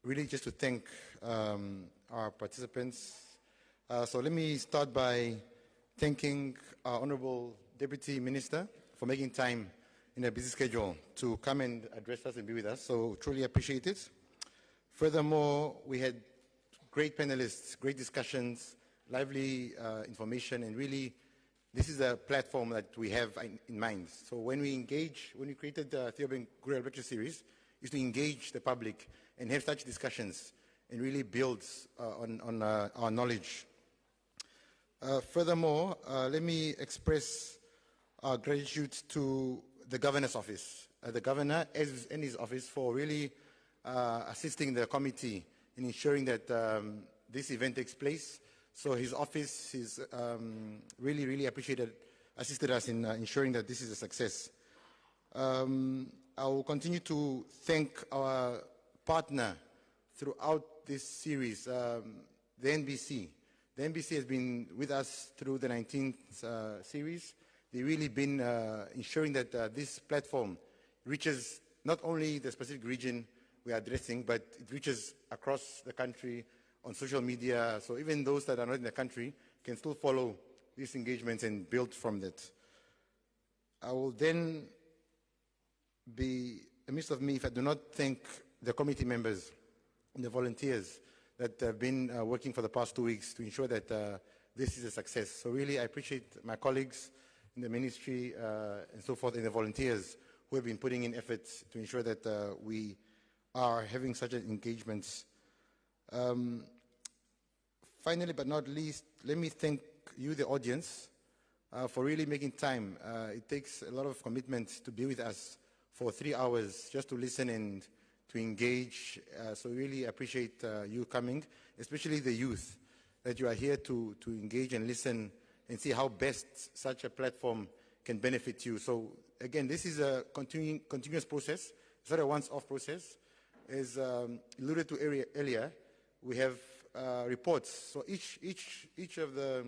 really just to thank our participants. So let me start by thanking our Honorable Deputy Minister for making time in a busy schedule to come and address us and be with us, so truly appreciate it. Furthermore, we had great panelists, great discussions, lively information, and really this is a platform that we have in mind. So when we created the Theo Gurirab Lecture Series, is to engage the public and have such discussions and really build on our knowledge. Furthermore, let me express our gratitude to the Governor's Office, the Governor and his office for really assisting the committee in ensuring that this event takes place. So his office is really assisted us in ensuring that this is a success. I will continue to thank our partner throughout this series, the NBC. The NBC has been with us through the 19th series. They've really been ensuring that this platform reaches not only the specific region we are addressing, but it reaches across the country on social media, so even those that are not in the country can still follow these engagements and build from that. I will then be amiss of me if I do not thank the committee members and the volunteers that have been working for the past 2 weeks to ensure that this is a success. So really I appreciate my colleagues in the ministry and so forth, and the volunteers who have been putting in efforts to ensure that we are having such an engagement. Finally, but not least, let me thank you, the audience, for really making time. It takes a lot of commitment to be with us for 3 hours just to listen and to engage. So really appreciate you coming, especially the youth, that you are here to engage and listen and see how best such a platform can benefit you. So again, this is a continuous process. It's not a once-off process. As alluded to earlier, we have reports. So each of the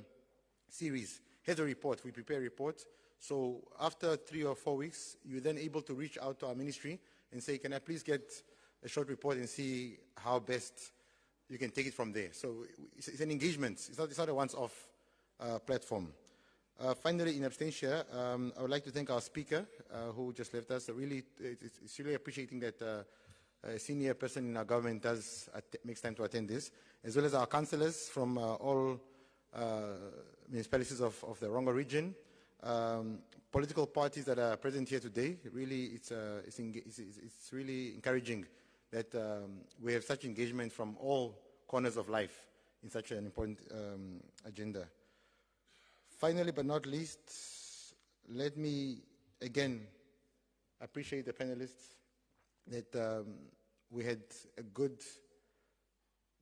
series has a report. We prepare a report. So after 3 or 4 weeks, you're then able to reach out to our ministry and say, can I please get a short report and see how best you can take it from there. So it's an engagement. It's not a once-off platform. Finally, in absentia, I would like to thank our speaker who just left us. It's really appreciating that a senior person in our government makes time to attend this, as well as our councillors from all municipalities of the Erongo region, political parties that are present here today. Really, it's really encouraging that we have such engagement from all corners of life in such an important agenda. Finally, but not least, let me again appreciate the panelists that we had a good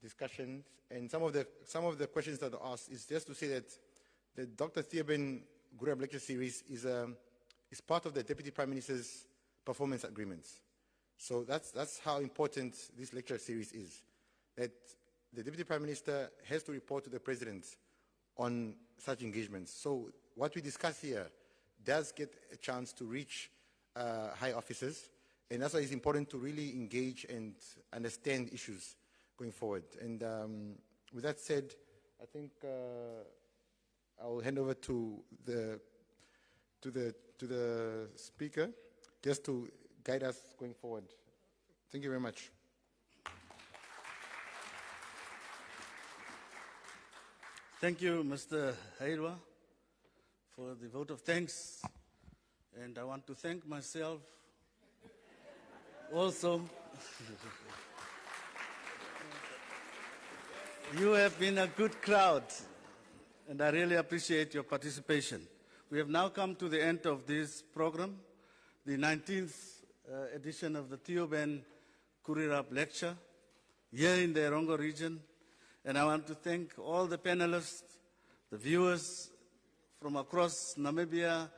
discussion, and some of the questions that are asked is just to say that the Dr. Theo Gurirab lecture series is part of the Deputy Prime Minister's performance agreements. So that's how important this lecture series is. That the Deputy Prime Minister has to report to the President on such engagements. So what we discuss here does get a chance to reach high officers, and that's why it's important to really engage and understand issues going forward. And with that said, I think I'll hand over to the speaker just to guide us going forward. Thank you very much. Thank you, Mr. Hairwa, for the vote of thanks. And I want to thank myself also. You have been a good crowd, and I really appreciate your participation. We have now come to the end of this program, the 19th edition of the Theo Gurirab lecture here in the Erongo region. And I want to thank all the panelists, the viewers from across Namibia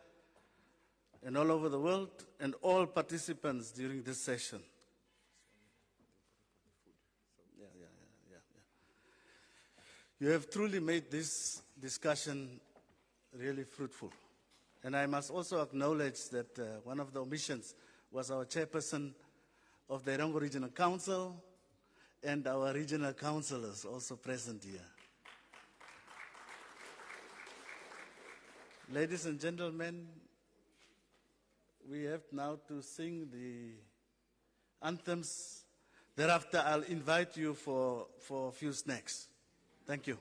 and all over the world, and all participants during this session. You have truly made this discussion really fruitful. And I must also acknowledge that one of the omissions was our chairperson of the Erongo Regional Council and our regional councillors also present here. Ladies and gentlemen, we have now to sing the anthems. Thereafter, I'll invite you for a few snacks. Thank you.